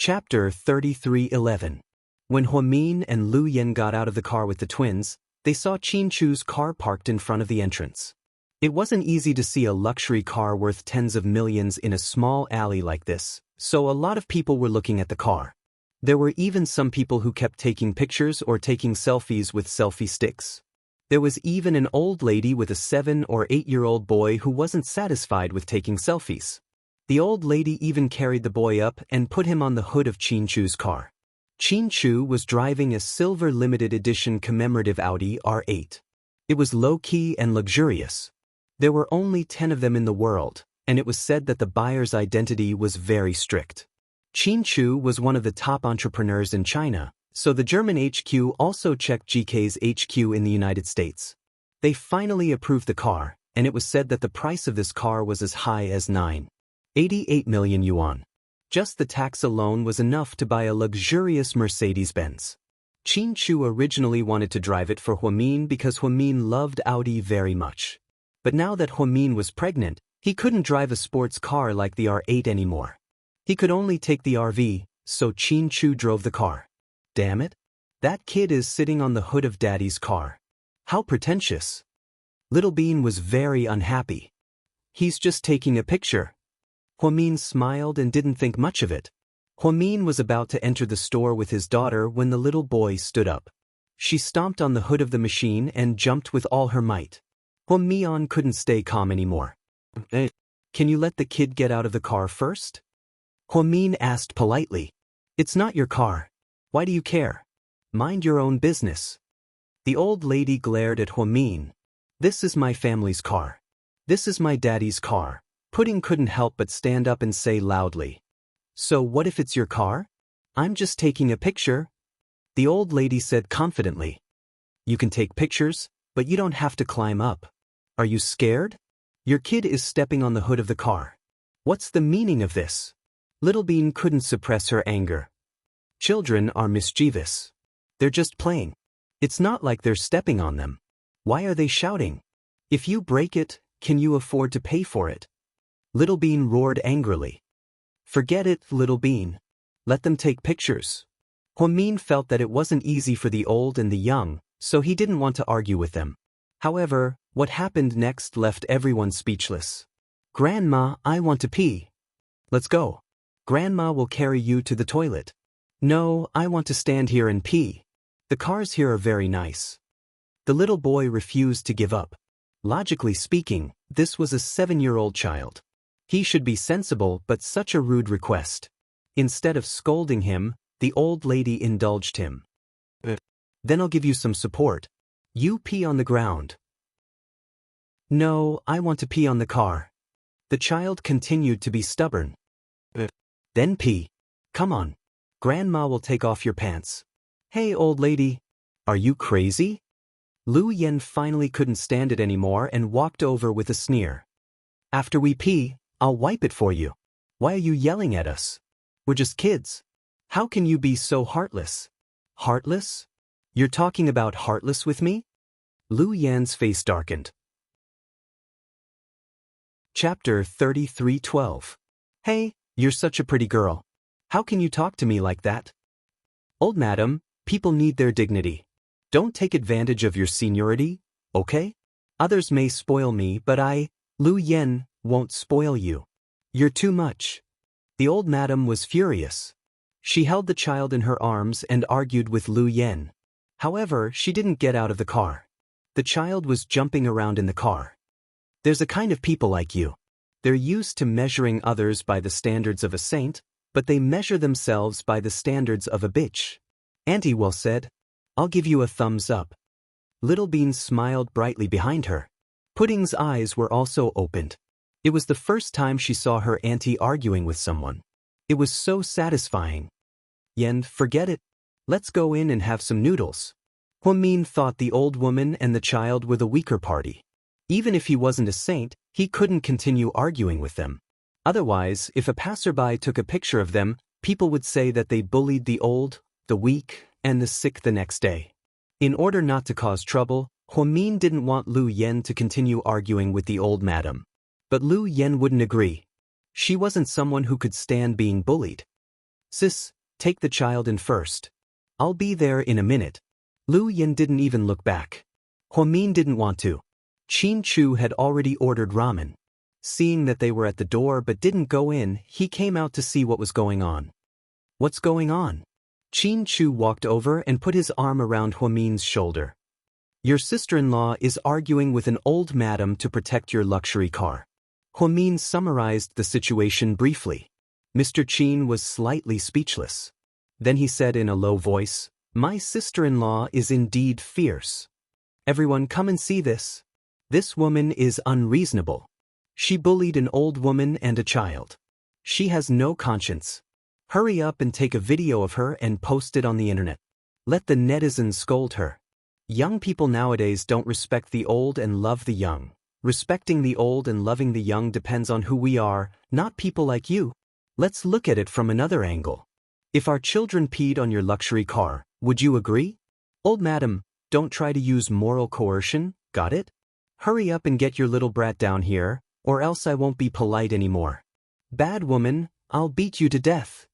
Chapter 33:11. When Huamin and Lu Yan got out of the car with the twins, they saw Qin Chu's car parked in front of the entrance. It wasn't easy to see a luxury car worth tens of millions in a small alley like this, so a lot of people were looking at the car. There were even some people who kept taking pictures or taking selfies with selfie sticks. There was even an old lady with a 7 or 8-year-old boy who wasn't satisfied with taking selfies. The old lady even carried the boy up and put him on the hood of Qin Chu's car. Qin Chu was driving a silver limited edition commemorative Audi R8. It was low-key and luxurious. There were only 10 of them in the world, and it was said that the buyer's identity was very strict. Qin Chu was one of the top entrepreneurs in China, so the German HQ also checked GK's HQ in the United States. They finally approved the car, and it was said that the price of this car was as high as 988 million yuan. Just the tax alone was enough to buy a luxurious Mercedes-Benz. Qin Chu originally wanted to drive it for Huamin because Huamin loved Audi very much. But now that Huamin was pregnant, he couldn't drive a sports car like the R8 anymore. He could only take the RV, so Qin Chu drove the car. Damn it! That kid is sitting on the hood of Daddy's car. How pretentious. Little Bean was very unhappy. He's just taking a picture. Huamin smiled and didn't think much of it. Huamin was about to enter the store with his daughter when the little boy stood up. She stomped on the hood of the machine and jumped with all her might. Huamian couldn't stay calm anymore. Can you let the kid get out of the car first? Huamin asked politely. It's not your car. Why do you care? Mind your own business. The old lady glared at Huamin. This is my family's car. This is my daddy's car. Pudding couldn't help but stand up and say loudly. So what if it's your car? I'm just taking a picture. The old lady said confidently. You can take pictures, but you don't have to climb up. Are you scared? Your kid is stepping on the hood of the car. What's the meaning of this? Little Bean couldn't suppress her anger. Children are mischievous. They're just playing. It's not like they're stepping on them. Why are they shouting? If you break it, can you afford to pay for it? Little Bean roared angrily. Forget it, Little Bean. Let them take pictures. Huamin felt that it wasn't easy for the old and the young, so he didn't want to argue with them. However, what happened next left everyone speechless. Grandma, I want to pee. Let's go. Grandma will carry you to the toilet. No, I want to stand here and pee. The cars here are very nice. The little boy refused to give up. Logically speaking, this was a 7-year-old child. He should be sensible, but such a rude request. Instead of scolding him, the old lady indulged him. Then I'll give you some support. You pee on the ground. No, I want to pee on the car. The child continued to be stubborn. Then pee. Come on. Grandma will take off your pants. Hey, old lady. Are you crazy? Lu Yan finally couldn't stand it anymore and walked over with a sneer. After we pee, I'll wipe it for you. Why are you yelling at us? We're just kids. How can you be so heartless? Heartless? You're talking about heartless with me? Lu Yan's face darkened. Chapter 33:12. Hey, you're such a pretty girl. How can you talk to me like that? Old madam, people need their dignity. Don't take advantage of your seniority, okay? Others may spoil me, but Lu Yan, won't spoil you. You're too much. The old madam was furious. She held the child in her arms and argued with Lu Yan. However, she didn't get out of the car. The child was jumping around in the car. There's a kind of people like you. They're used to measuring others by the standards of a saint, but they measure themselves by the standards of a bitch. Auntie well said. I'll give you a thumbs up. Little Bean smiled brightly behind her. Pudding's eyes were also opened. It was the first time she saw her auntie arguing with someone. It was so satisfying. Yen, forget it. Let's go in and have some noodles. Huamin thought the old woman and the child were the weaker party. Even if he wasn't a saint, he couldn't continue arguing with them. Otherwise, if a passerby took a picture of them, people would say that they bullied the old, the weak, and the sick the next day. In order not to cause trouble, Huamin didn't want Lu Yan to continue arguing with the old madam. But Lu Yan wouldn't agree. She wasn't someone who could stand being bullied. Sis, take the child in first. I'll be there in a minute. Lu Yin didn't even look back. Huamin didn't want to. Qin Chu had already ordered ramen. Seeing that they were at the door but didn't go in, he came out to see what was going on. What's going on? Qin Chu walked over and put his arm around Huamin's shoulder. Your sister-in-law is arguing with an old madam to protect your luxury car. Huamin summarized the situation briefly. Mr. Qin was slightly speechless. Then he said in a low voice, My sister-in-law is indeed fierce. Everyone come and see this. This woman is unreasonable. She bullied an old woman and a child. She has no conscience. Hurry up and take a video of her and post it on the internet. Let the netizens scold her. Young people nowadays don't respect the old and love the young. Respecting the old and loving the young depends on who we are, not people like you. Let's look at it from another angle. If our children peed on your luxury car, would you agree? Old madam, don't try to use moral coercion, got it? Hurry up and get your little brat down here, or else I won't be polite anymore. Bad woman, I'll beat you to death.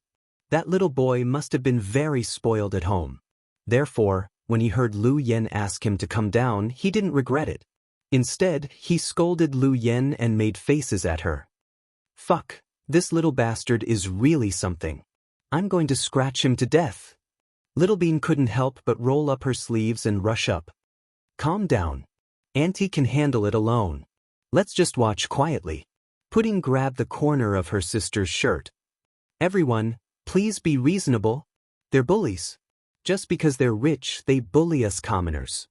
That little boy must have been very spoiled at home. Therefore, when he heard Lu Yen ask him to come down, he didn't regret it. Instead, he scolded Lu Yen and made faces at her. Fuck, this little bastard is really something. I'm going to scratch him to death. Little Bean couldn't help but roll up her sleeves and rush up. Calm down. Auntie can handle it alone. Let's just watch quietly. Pudding grabbed the corner of her sister's shirt. Everyone, please be reasonable. They're bullies. Just because they're rich, they bully us commoners.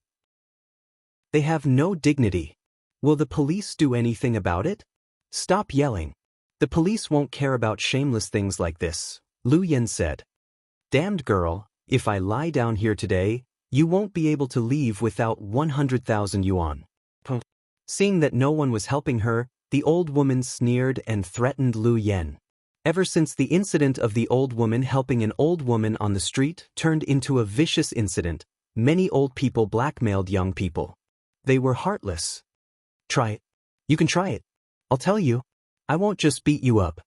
They have no dignity. Will the police do anything about it? Stop yelling. The police won't care about shameless things like this, Lu Yen said. Damned girl, if I lie down here today, you won't be able to leave without 100,000 yuan. Seeing that no one was helping her, the old woman sneered and threatened Lu Yen. Ever since the incident of the old woman helping an old woman on the street turned into a vicious incident, many old people blackmailed young people. They were heartless. Try it. You can try it. I'll tell you. I won't just beat you up.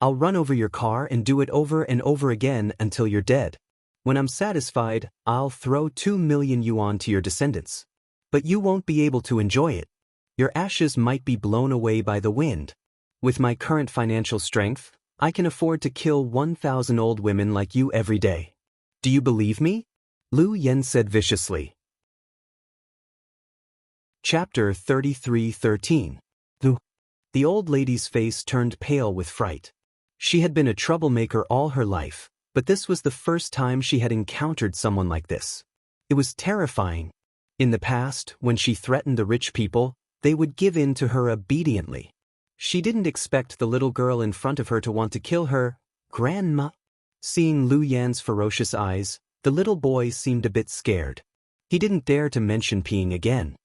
I'll run over your car and do it over and over again until you're dead. When I'm satisfied, I'll throw 2 million yuan to your descendants. But you won't be able to enjoy it. Your ashes might be blown away by the wind. With my current financial strength, I can afford to kill 1,000 old women like you every day. Do you believe me? Lu Yen said viciously. Chapter 33:13. The old lady's face turned pale with fright. She had been a troublemaker all her life, but this was the first time she had encountered someone like this. It was terrifying. In the past, when she threatened the rich people, they would give in to her obediently. She didn't expect the little girl in front of her to want to kill her. Grandma. Seeing Lu Yan's ferocious eyes, the little boy seemed a bit scared. He didn't dare to mention peeing again.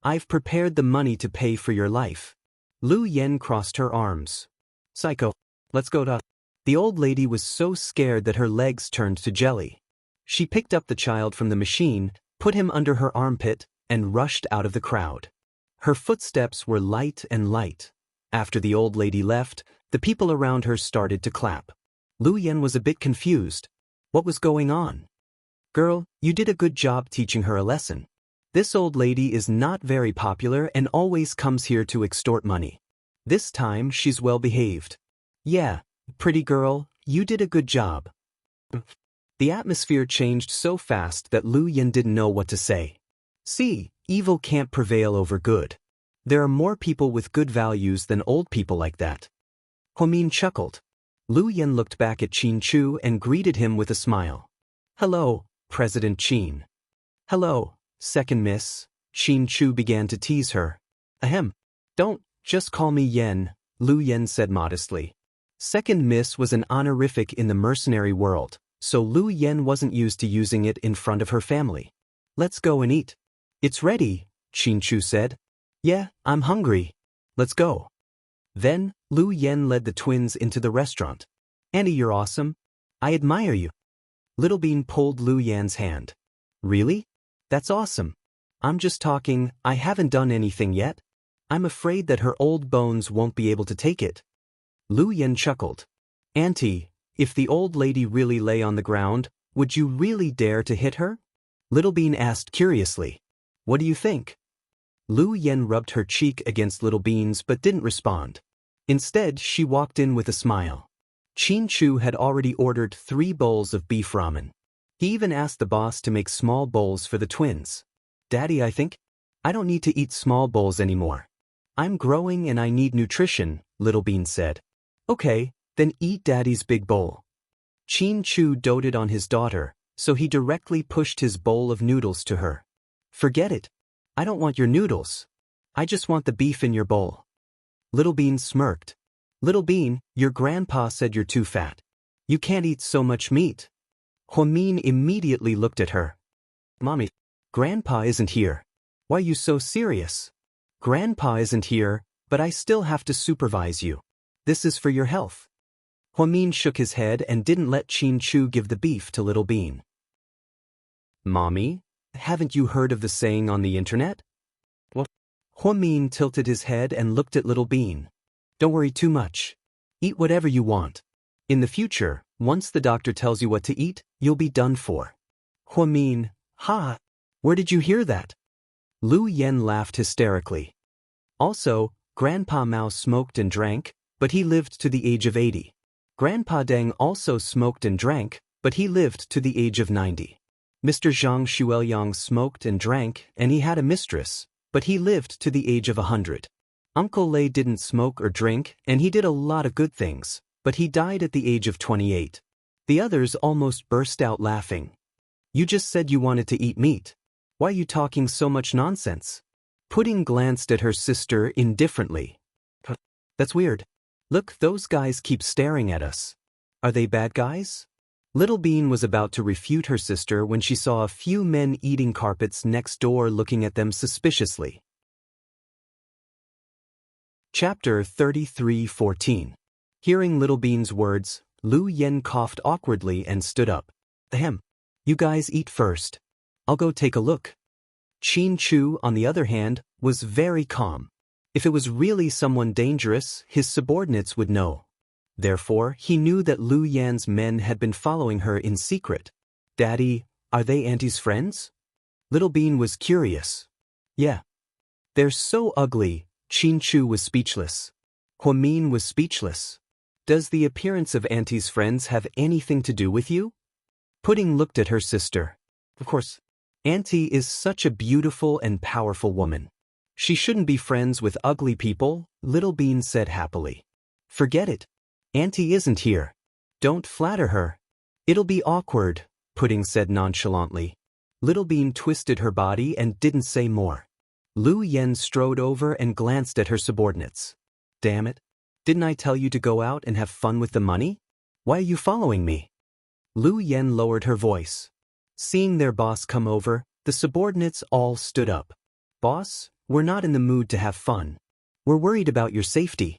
I've prepared the money to pay for your life. Lu Yen crossed her arms. Psycho. Let's go to... The old lady was so scared that her legs turned to jelly. She picked up the child from the machine, put him under her armpit, and rushed out of the crowd. Her footsteps were light and light. After the old lady left, the people around her started to clap. Lu Yen was a bit confused. What was going on? Girl, you did a good job teaching her a lesson. This old lady is not very popular and always comes here to extort money. This time she's well behaved. Yeah, pretty girl, you did a good job. The atmosphere changed so fast that Lu Yen didn't know what to say. See, evil can't prevail over good. There are more people with good values than old people like that. Huamin chuckled. Lu Yen looked back at Qin Chu and greeted him with a smile. Hello, President Qin. Hello, Second Miss. Qin Chu began to tease her. Ahem. Don't, just call me Yen, Lu Yen said modestly. Second Miss was an honorific in the mercenary world, so Lu Yen wasn't used to using it in front of her family. Let's go and eat. It's ready, Qin Chu said. Yeah, I'm hungry. Let's go. Then, Lu Yen led the twins into the restaurant. Annie, you're awesome. I admire you. Little Bean pulled Lu Yan's hand. Really? That's awesome. I'm just talking, I haven't done anything yet. I'm afraid that her old bones won't be able to take it. Lu Yen chuckled. Auntie, If the old lady really lay on the ground, would you really dare to hit her? Little Bean asked curiously. What do you think? Lu Yen rubbed her cheek against Little Bean's but didn't respond. Instead, she walked in with a smile. Chin Chu had already ordered 3 bowls of beef ramen. He even asked the boss to make small bowls for the twins. Daddy, I think I don't need to eat small bowls anymore. I'm growing and I need nutrition, Little Bean said. Okay, then eat Daddy's big bowl. Chin Chu doted on his daughter, so he directly pushed his bowl of noodles to her. Forget it. I don't want your noodles. I just want the beef in your bowl. Little Bean smirked. Little Bean, your grandpa said you're too fat. You can't eat so much meat. Huamin immediately looked at her. Mommy, Grandpa isn't here. Why are you so serious? Grandpa isn't here, but I still have to supervise you. This is for your health. Huamin shook his head and didn't let Chin Chu give the beef to Little Bean. Mommy, haven't you heard of the saying on the internet? What? Huamin tilted his head and looked at Little Bean. Don't worry too much. Eat whatever you want. In the future, once the doctor tells you what to eat, you'll be done for. Huamin, ha! Where did you hear that? Lu Yen laughed hysterically. Also, Grandpa Mao smoked and drank, but he lived to the age of 80. Grandpa Deng also smoked and drank, but he lived to the age of 90. Mr. Zhang Shuoyang smoked and drank, and he had a mistress, but he lived to the age of 100. Uncle Lei didn't smoke or drink, and he did a lot of good things, but he died at the age of 28. The others almost burst out laughing. You just said you wanted to eat meat. Why are you talking so much nonsense? Pudding glanced at her sister indifferently. That's weird. Look, those guys keep staring at us. Are they bad guys? Little Bean was about to refute her sister when she saw a few men eating carpets next door looking at them suspiciously. Chapter 33:14. Hearing Little Bean's words, Lu Yen coughed awkwardly and stood up. Ahem. You guys eat first. I'll go take a look. Chin Chu, on the other hand, was very calm. If it was really someone dangerous, his subordinates would know. Therefore, he knew that Lu Yan's men had been following her in secret. Daddy, are they Auntie's friends? Little Bean was curious. Yeah. They're so ugly. Chin Chu was speechless. Huamin was speechless. Does the appearance of Auntie's friends have anything to do with you? Pudding looked at her sister. Of course. Auntie is such a beautiful and powerful woman. She shouldn't be friends with ugly people, Little Bean said happily. Forget it. Auntie isn't here. Don't flatter her. It'll be awkward, Pudding said nonchalantly. Little Bean twisted her body and didn't say more. Lu Yen strode over and glanced at her subordinates. Damn it. Didn't I tell you to go out and have fun with the money? Why are you following me? Lu Yen lowered her voice. Seeing their boss come over, the subordinates all stood up. Boss, we're not in the mood to have fun. We're worried about your safety.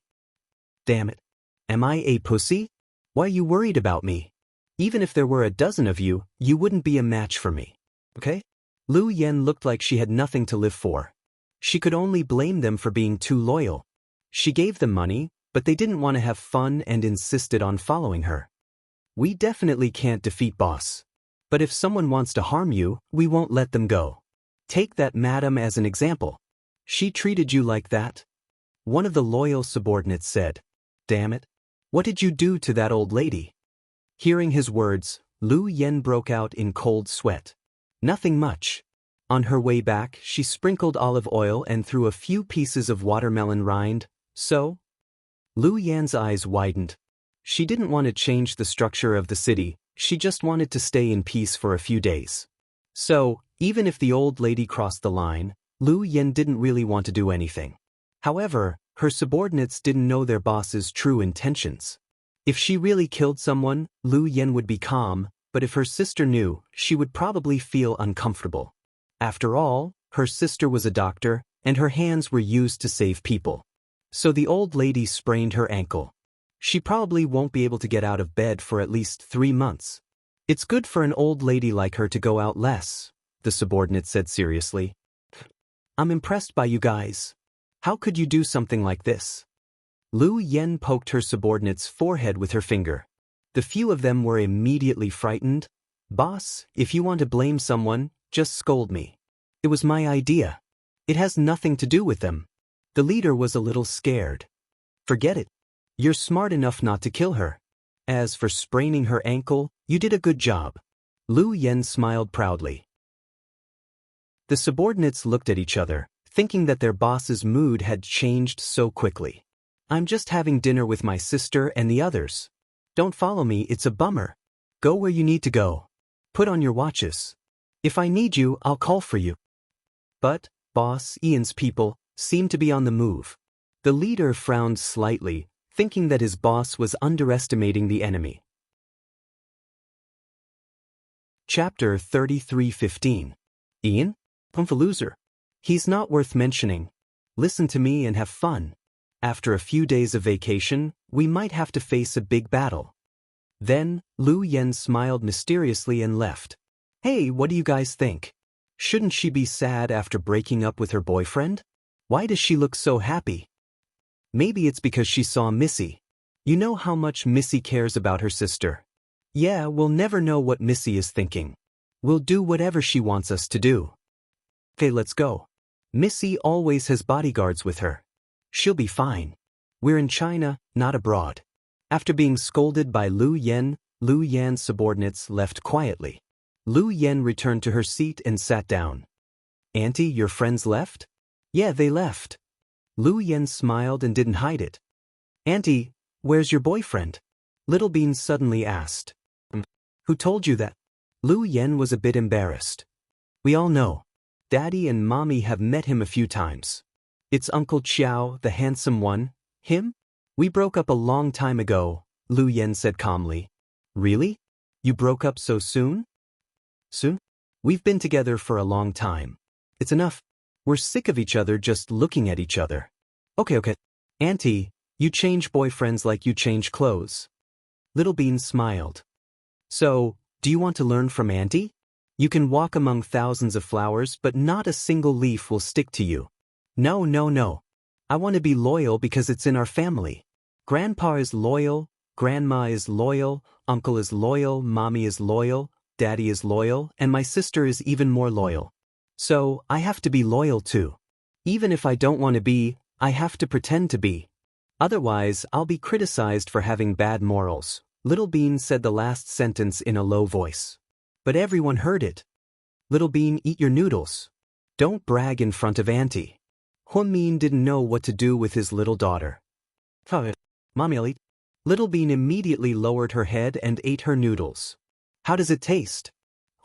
Damn it. Am I a pussy? Why are you worried about me? Even if there were a dozen of you, you wouldn't be a match for me. Okay? Lu Yen looked like she had nothing to live for. She could only blame them for being too loyal. She gave them money, but they didn't want to have fun and insisted on following her. We definitely can't defeat boss. But if someone wants to harm you, we won't let them go. Take that madam as an example. She treated you like that? One of the loyal subordinates said. Damn it. What did you do to that old lady? Hearing his words, Lu Yen broke out in cold sweat. Nothing much. On her way back, she sprinkled olive oil and threw a few pieces of watermelon rind. So? Lu Yan's eyes widened. She didn't want to change the structure of the city, she just wanted to stay in peace for a few days. So, even if the old lady crossed the line, Lu Yen didn't really want to do anything. However, her subordinates didn't know their boss's true intentions. If she really killed someone, Lu Yen would be calm, but if her sister knew, she would probably feel uncomfortable. After all, her sister was a doctor, and her hands were used to save people. So the old lady sprained her ankle. She probably won't be able to get out of bed for at least 3 months. It's good for an old lady like her to go out less, the subordinate said seriously. I'm impressed by you guys. How could you do something like this? Lu Yen poked her subordinate's forehead with her finger. The few of them were immediately frightened. Boss, if you want to blame someone, just scold me. It was my idea. It has nothing to do with them. The leader was a little scared. Forget it. You're smart enough not to kill her. As for spraining her ankle, you did a good job. Lu Yen smiled proudly. The subordinates looked at each other, thinking that their boss's mood had changed so quickly. I'm just having dinner with my sister and the others. Don't follow me, it's a bummer. Go where you need to go. Put on your watches. If I need you, I'll call for you. But, Boss Ian's people seemed to be on the move. The leader frowned slightly, thinking that his boss was underestimating the enemy. Chapter 33:15. Ian? Loser. He's not worth mentioning. Listen to me and have fun. After a few days of vacation, we might have to face a big battle. Then, Lu Yen smiled mysteriously and left. Hey, what do you guys think? Shouldn't she be sad after breaking up with her boyfriend? Why does she look so happy? Maybe it's because she saw Missy. You know how much Missy cares about her sister. Yeah, we'll never know what Missy is thinking. We'll do whatever she wants us to do. Okay, let's go. Missy always has bodyguards with her. She'll be fine. We're in China, not abroad. After being scolded by Lu Yan's subordinates left quietly. Lu Yen returned to her seat and sat down. Auntie, your friends left? Yeah, they left. Lu Yen smiled and didn't hide it. Auntie, where's your boyfriend? Little Bean suddenly asked. Who told you that? Lu Yen was a bit embarrassed. We all know. Daddy and Mommy have met him a few times. It's Uncle Qiao, the handsome one. Him? We broke up a long time ago, Lu Yen said calmly. Really? You broke up so soon? Soon? We've been together for a long time. It's enough. We're sick of each other just looking at each other. Okay. Auntie, you change boyfriends like you change clothes. Little Bean smiled. So, do you want to learn from Auntie? You can walk among thousands of flowers, but not a single leaf will stick to you. No. I want to be loyal because it's in our family. Grandpa is loyal, Grandma is loyal, Uncle is loyal, Mommy is loyal, Daddy is loyal, and my sister is even more loyal. So, I have to be loyal too. Even if I don't want to be, I have to pretend to be. Otherwise, I'll be criticized for having bad morals. Little Bean said the last sentence in a low voice. But everyone heard it. Little Bean, eat your noodles. Don't brag in front of Auntie. Huamin didn't know what to do with his little daughter. Mommy, I'll eat. Little Bean immediately lowered her head and ate her noodles. How does it taste?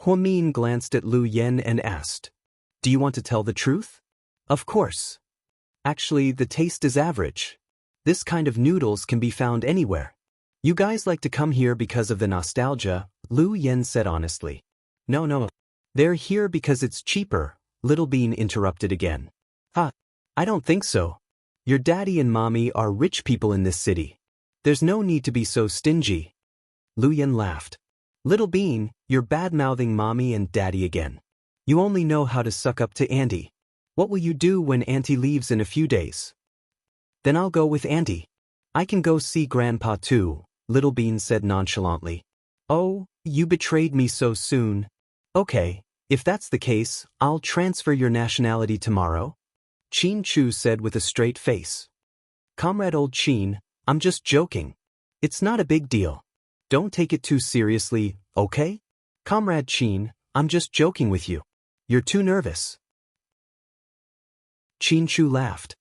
Huamin glanced at Lu Yen and asked. Do you want to tell the truth? Of course. Actually, the taste is average. This kind of noodles can be found anywhere. You guys like to come here because of the nostalgia, Lu Yen said honestly. No. They're here because it's cheaper, Little Bean interrupted again. I don't think so. Your daddy and mommy are rich people in this city. There's no need to be so stingy. Lu Yen laughed. Little Bean, you're bad-mouthing mommy and daddy again. You only know how to suck up to Auntie. What will you do when Auntie leaves in a few days? Then I'll go with Auntie. I can go see Grandpa too, Little Bean said nonchalantly. Oh, you betrayed me so soon. Okay, if that's the case, I'll transfer your nationality tomorrow. Qin Chu said with a straight face. Comrade old Qin, I'm just joking. It's not a big deal. Don't take it too seriously, okay? Comrade Qin, I'm just joking with you. You're too nervous. Qin Chu laughed.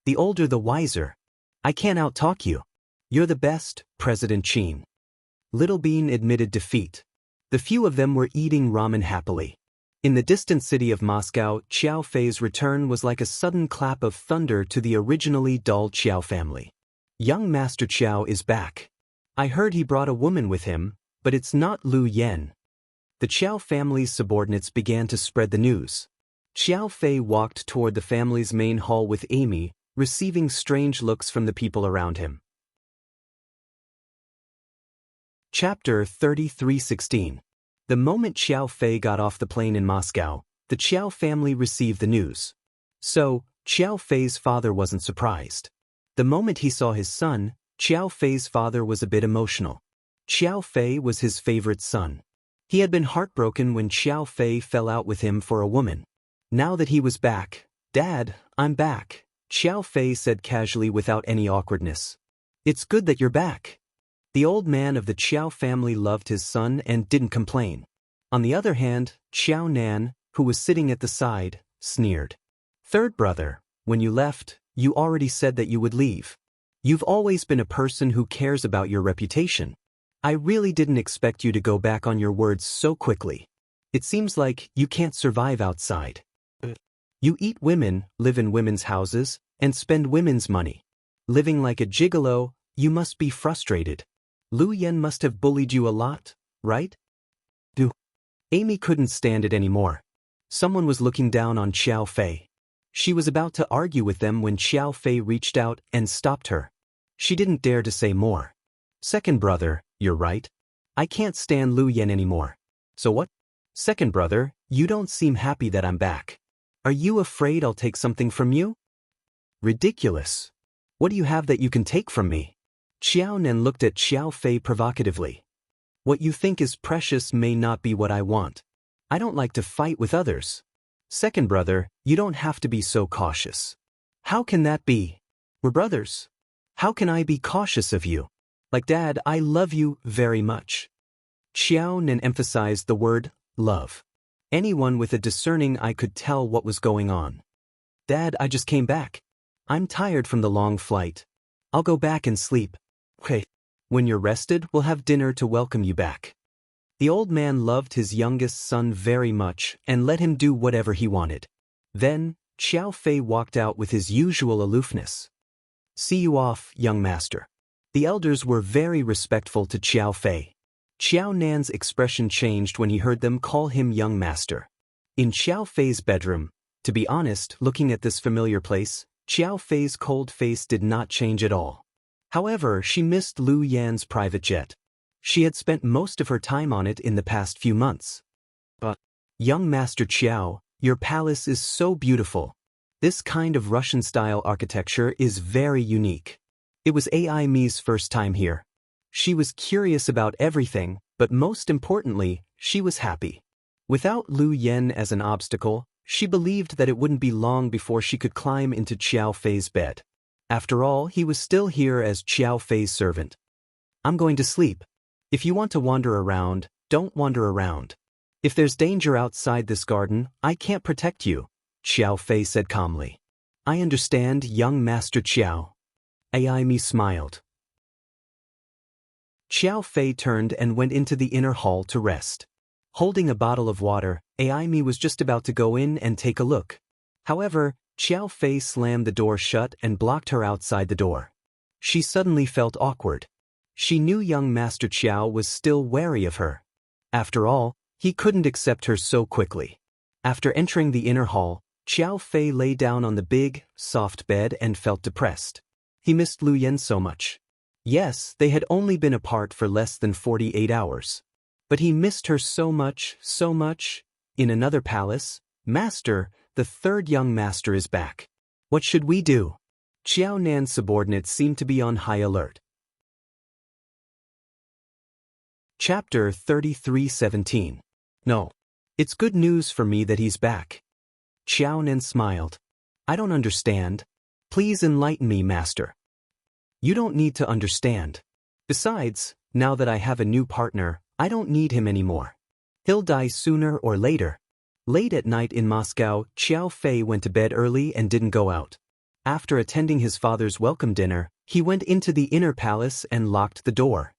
The older the wiser. I can't outtalk you. You're the best, President Qin. Little Bean admitted defeat. The few of them were eating ramen happily. In the distant city of Moscow, Qiao Fei's return was like a sudden clap of thunder to the originally dull Qiao family. Young Master Qiao is back. I heard he brought a woman with him, but it's not Lu Yen. The Qiao family's subordinates began to spread the news. Qiao Fei walked toward the family's main hall with Amy, receiving strange looks from the people around him. Chapter 33:16. The moment Qiao Fei got off the plane in Moscow, the Qiao family received the news. So, Qiao Fei's father wasn't surprised. The moment he saw his son, Xiao Fei's father was a bit emotional. Xiao Fei was his favorite son. He had been heartbroken when Xiao Fei fell out with him for a woman. Now that he was back, "Dad, I'm back," Xiao Fei said casually without any awkwardness. "It's good that you're back." The old man of the Xiao family loved his son and didn't complain. On the other hand, Xiao Nan, who was sitting at the side, sneered. "Third brother, when you left, you already said that you would leave. You've always been a person who cares about your reputation. I really didn't expect you to go back on your words so quickly. It seems like you can't survive outside. You eat women, live in women's houses, and spend women's money. Living like a gigolo, you must be frustrated. Lu Yan must have bullied you a lot, right?" Amy couldn't stand it anymore. Someone was looking down on Xiao Fei. She was about to argue with them when Xiao Fei reached out and stopped her. She didn't dare to say more. "Second brother, you're right. I can't stand Lu Yan anymore. So what? Second brother, you don't seem happy that I'm back. Are you afraid I'll take something from you?" "Ridiculous. What do you have that you can take from me?" Xiao Nan looked at Xiao Fei provocatively. "What you think is precious may not be what I want. I don't like to fight with others. Second brother, you don't have to be so cautious." "How can that be? We're brothers. How can I be cautious of you? Like Dad, I love you very much." Xiao Nan emphasized the word love. Anyone with a discerning eye could tell what was going on. "Dad, I just came back. I'm tired from the long flight. I'll go back and sleep." "Okay. When you're rested, we'll have dinner to welcome you back." The old man loved his youngest son very much and let him do whatever he wanted. Then, Xiao Fei walked out with his usual aloofness. "See you off, young master." The elders were very respectful to Xiao Fei. Xiao Nan's expression changed when he heard them call him young master. In Xiao Fei's bedroom, to be honest, looking at this familiar place, Xiao Fei's cold face did not change at all. However, she missed Lu Yan's private jet. She had spent most of her time on it in the past few months. "But, young Master Xiao, your palace is so beautiful. This kind of Russian-style architecture is very unique." It was Ai Mi's first time here. She was curious about everything, but most importantly, she was happy. Without Lu Yan as an obstacle, she believed that it wouldn't be long before she could climb into Xiao Fei's bed. After all, he was still here as Xiao Fei's servant. "I'm going to sleep. If you want to wander around, don't wander around. If there's danger outside this garden, I can't protect you," Xiao Fei said calmly. "I understand, young Master Xiao." Ai Mi smiled. Xiao Fei turned and went into the inner hall to rest. Holding a bottle of water, Ai Mi was just about to go in and take a look. However, Xiao Fei slammed the door shut and blocked her outside the door. She suddenly felt awkward. She knew young Master Xiao was still wary of her. After all, he couldn't accept her so quickly. After entering the inner hall, Xiao Fei lay down on the big, soft bed and felt depressed. He missed Lu Yan so much. Yes, they had only been apart for less than 48 hours. But he missed her so much, so much. In another palace, "Master, the third young master is back. What should we do?" Xiao Nan's subordinates seemed to be on high alert. Chapter 33:17. "No. It's good news for me that he's back." Xiao Nan smiled. "I don't understand. Please enlighten me, Master." "You don't need to understand. Besides, now that I have a new partner, I don't need him anymore. He'll die sooner or later." Late at night in Moscow, Xiao Fei went to bed early and didn't go out. After attending his father's welcome dinner, he went into the inner palace and locked the door.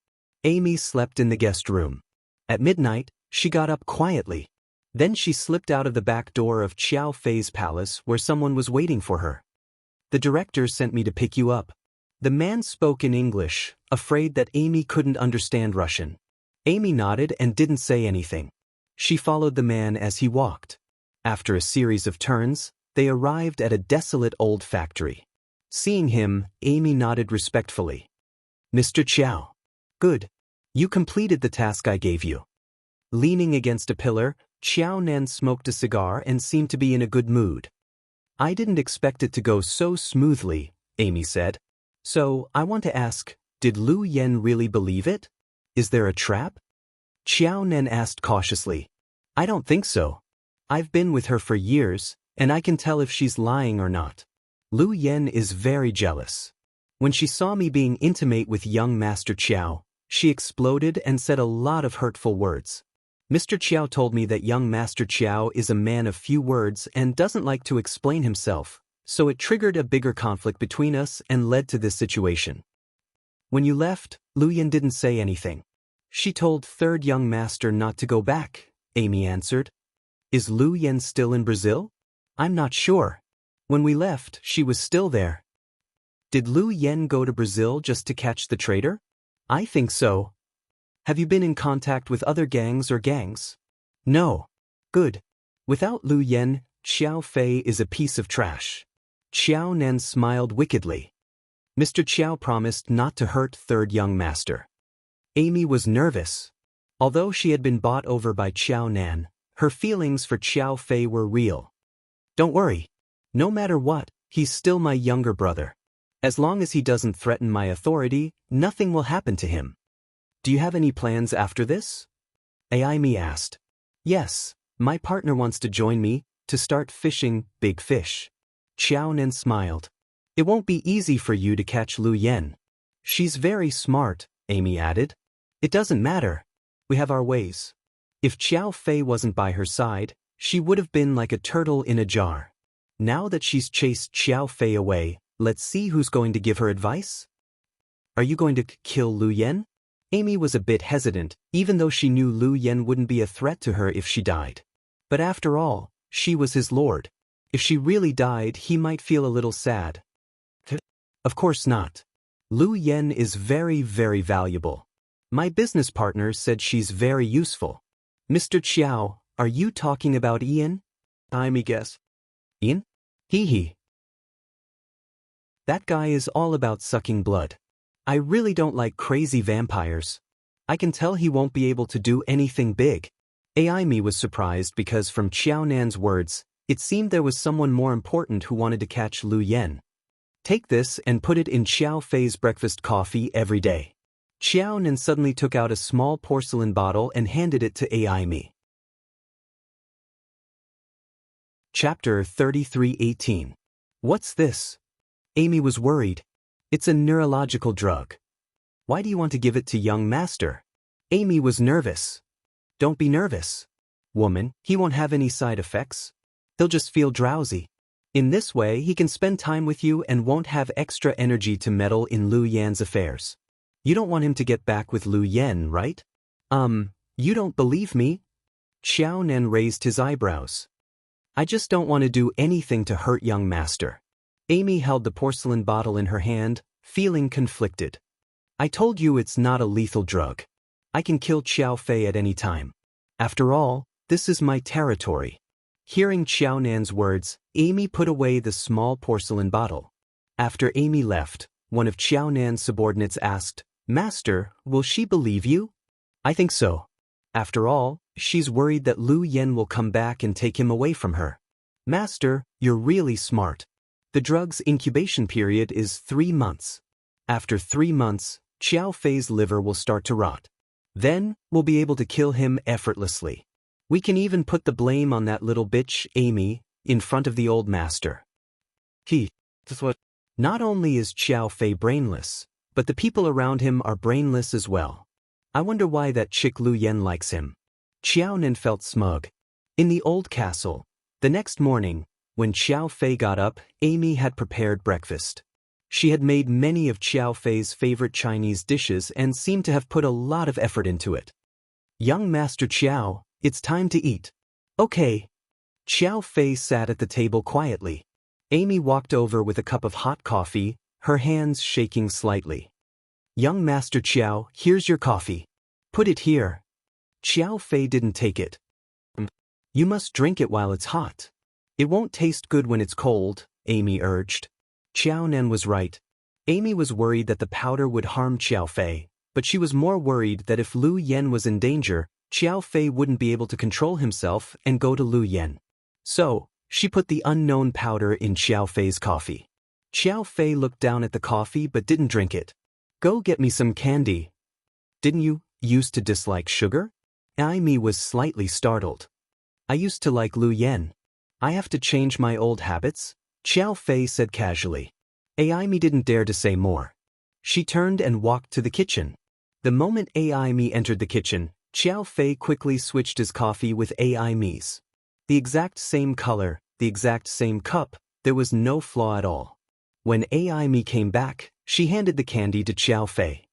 Amy slept in the guest room. At midnight, she got up quietly. Then she slipped out of the back door of Xiao Fei's palace where someone was waiting for her. "The director sent me to pick you up." The man spoke in English, afraid that Amy couldn't understand Russian. Amy nodded and didn't say anything. She followed the man as he walked. After a series of turns, they arrived at a desolate old factory. Seeing him, Amy nodded respectfully. "Mr. Xiao. Good. You completed the task I gave you." Leaning against a pillar, Xiao Nan smoked a cigar and seemed to be in a good mood. "I didn't expect it to go so smoothly," Amy said. "So, I want to ask, Did Lu Yen really believe it? Is there a trap? Xiao Nen asked cautiously. I don't think so. I've been with her for years, and I can tell if she's lying or not. Lu Yen is very jealous. When she saw me being intimate with young Master Qiao, she exploded and said a lot of hurtful words. Mr. Qiao told me that young Master Qiao is a man of few words and doesn't like to explain himself, so it triggered a bigger conflict between us and led to this situation. When you left, Lu Yen didn't say anything. She told third young master not to go back, Amy answered. Is Lu Yen still in Brazil? I'm not sure. When we left, she was still there. Did Lu Yen go to Brazil just to catch the traitor? I think so. Have you been in contact with other gangs or gangs? No. Good. Without Lu Yen, Xiao Fei is a piece of trash. Xiao Nan smiled wickedly. Mr. Qiao promised not to hurt third young master. Amy was nervous. Although she had been bought over by Xiao Nan, her feelings for Xiao Fei were real. Don't worry. No matter what, he's still my younger brother. As long as he doesn't threaten my authority, nothing will happen to him. Do you have any plans after this? Amy asked. Yes, my partner wants to join me, to start fishing big fish. Xiao Nan smiled. It won't be easy for you to catch Lu Yen. She's very smart, Amy added. It doesn't matter. We have our ways. If Xiao Fei wasn't by her side, she would have been like a turtle in a jar. Now that she's chased Xiao Fei away, let's see who's going to give her advice. Are you going to kill Lu Yen? Amy was a bit hesitant, even though she knew Lu Yen wouldn't be a threat to her if she died. But after all, she was his lord. If she really died, he might feel a little sad. Of course not. Lu Yen is very, very valuable. My business partner said she's very useful. Mr. Qiao, are you talking about Ian? Amy guess. Ian? Hee. That guy is all about sucking blood. I really don't like crazy vampires. I can tell he won't be able to do anything big. Amy was surprised because from Xiao Nan's words, it seemed there was someone more important who wanted to catch Lu Yen. Take this and put it in Xiao Fei's breakfast coffee every day. Xiao Nan suddenly took out a small porcelain bottle and handed it to Amy. Chapter 33:18. What's this? Amy was worried. It's a neurological drug. Why do you want to give it to young master? Amy was nervous. Don't be nervous. Woman, he won't have any side effects. He'll just feel drowsy. In this way, he can spend time with you and won't have extra energy to meddle in Lu Yan's affairs. You don't want him to get back with Lu Yen, right? You don't believe me? Xiao Nan raised his eyebrows. I just don't want to do anything to hurt young master. Amy held the porcelain bottle in her hand, feeling conflicted. I told you it's not a lethal drug. I can kill Xiao Fei at any time. After all, this is my territory. Hearing Xiao Nan's words, Amy put away the small porcelain bottle. After Amy left, one of Xiao Nan's subordinates asked, Master, will she believe you? I think so. After all, she's worried that Lu Yen will come back and take him away from her. Master, you're really smart. The drug's incubation period is 3 months. After 3 months, Xiao Fei's liver will start to rot. Then, we'll be able to kill him effortlessly. We can even put the blame on that little bitch, Amy, in front of the old master. Not only is Xiao Fei brainless, but the people around him are brainless as well. I wonder why that chick Lu Yen likes him. Xiao Nan felt smug. In the old castle, the next morning, when Xiao Fei got up, Amy had prepared breakfast. She had made many of Xiao Fei's favorite Chinese dishes and seemed to have put a lot of effort into it. Young Master Qiao, it's time to eat. Okay. Xiao Fei sat at the table quietly. Amy walked over with a cup of hot coffee, her hands shaking slightly. Young Master Qiao, here's your coffee. Put it here. Xiao Fei didn't take it. You must drink it while it's hot. It won't taste good when it's cold, Amy urged. Xiao Nan was right. Amy was worried that the powder would harm Xiao Fei, but she was more worried that if Lu Yen was in danger, Xiao Fei wouldn't be able to control himself and go to Lu Yen. So, she put the unknown powder in Xiao Fei's coffee. Xiao Fei looked down at the coffee but didn't drink it. Go get me some candy. Didn't you used to dislike sugar? Amy was slightly startled. I used to like Lu Yen. I have to change my old habits, Xiao Fei said casually. Amy didn't dare to say more. She turned and walked to the kitchen. The moment Amy entered the kitchen, Xiao Fei quickly switched his coffee with Amy's. The exact same color, the exact same cup, there was no flaw at all. When Amy came back, she handed the candy to Xiao Fei.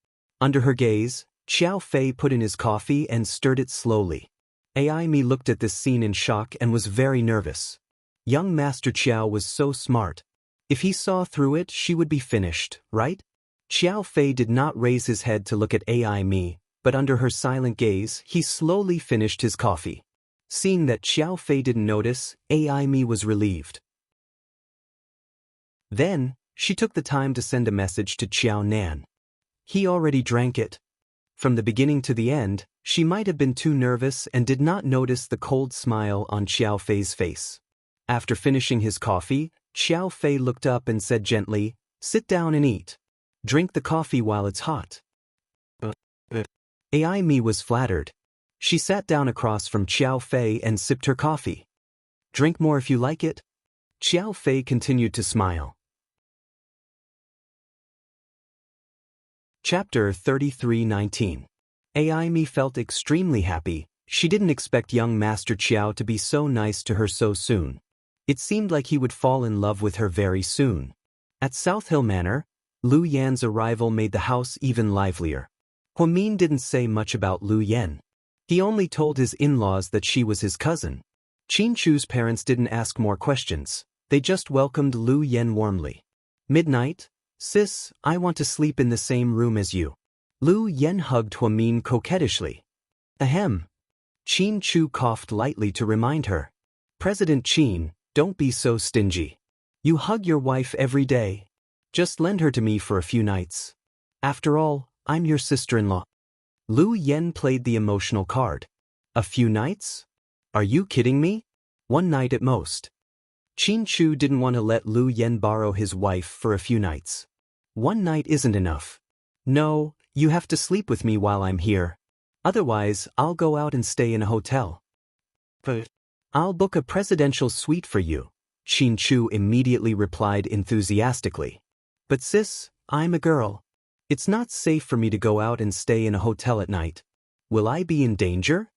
Under her gaze, Xiao Fei put in his coffee and stirred it slowly. Amy looked at this scene in shock and was very nervous. Young Master Xiao was so smart. If he saw through it, she would be finished, right? Xiao Fei did not raise his head to look at Amy, but under her silent gaze, he slowly finished his coffee. Seeing that Xiao Fei didn't notice, Amy was relieved. Then, she took the time to send a message to Xiao Nan. He already drank it. From the beginning to the end, she might have been too nervous and did not notice the cold smile on Xiao Fei's face. After finishing his coffee, Xiao Fei looked up and said gently, "Sit down and eat. Drink the coffee while it's hot." Amy was flattered. She sat down across from Xiao Fei and sipped her coffee. "Drink more if you like it." Xiao Fei continued to smile. Chapter 33:19. Amy felt extremely happy. She didn't expect young Master Xiao to be so nice to her so soon. It seemed like he would fall in love with her very soon. At South Hill Manor, Lu Yan's arrival made the house even livelier. Huamin didn't say much about Lu Yan. He only told his in-laws that she was his cousin. Qinchu's parents didn't ask more questions. They just welcomed Lu Yan warmly. "Midnight? Sis, I want to sleep in the same room as you." Lu Yan hugged Huamin coquettishly. Ahem. Qinchu coughed lightly to remind her. "President Qin, don't be so stingy. You hug your wife every day. Just lend her to me for a few nights. After all, I'm your sister-in-law." Lu Yan played the emotional card. "A few nights? Are you kidding me? One night at most." Qinchu didn't want to let Lu Yan borrow his wife for a few nights. "One night isn't enough. No, you have to sleep with me while I'm here. Otherwise, I'll go out and stay in a hotel." "But I'll book a presidential suite for you," Qinchu immediately replied enthusiastically. "But sis, I'm a girl. It's not safe for me to go out and stay in a hotel at night. Will I be in danger?"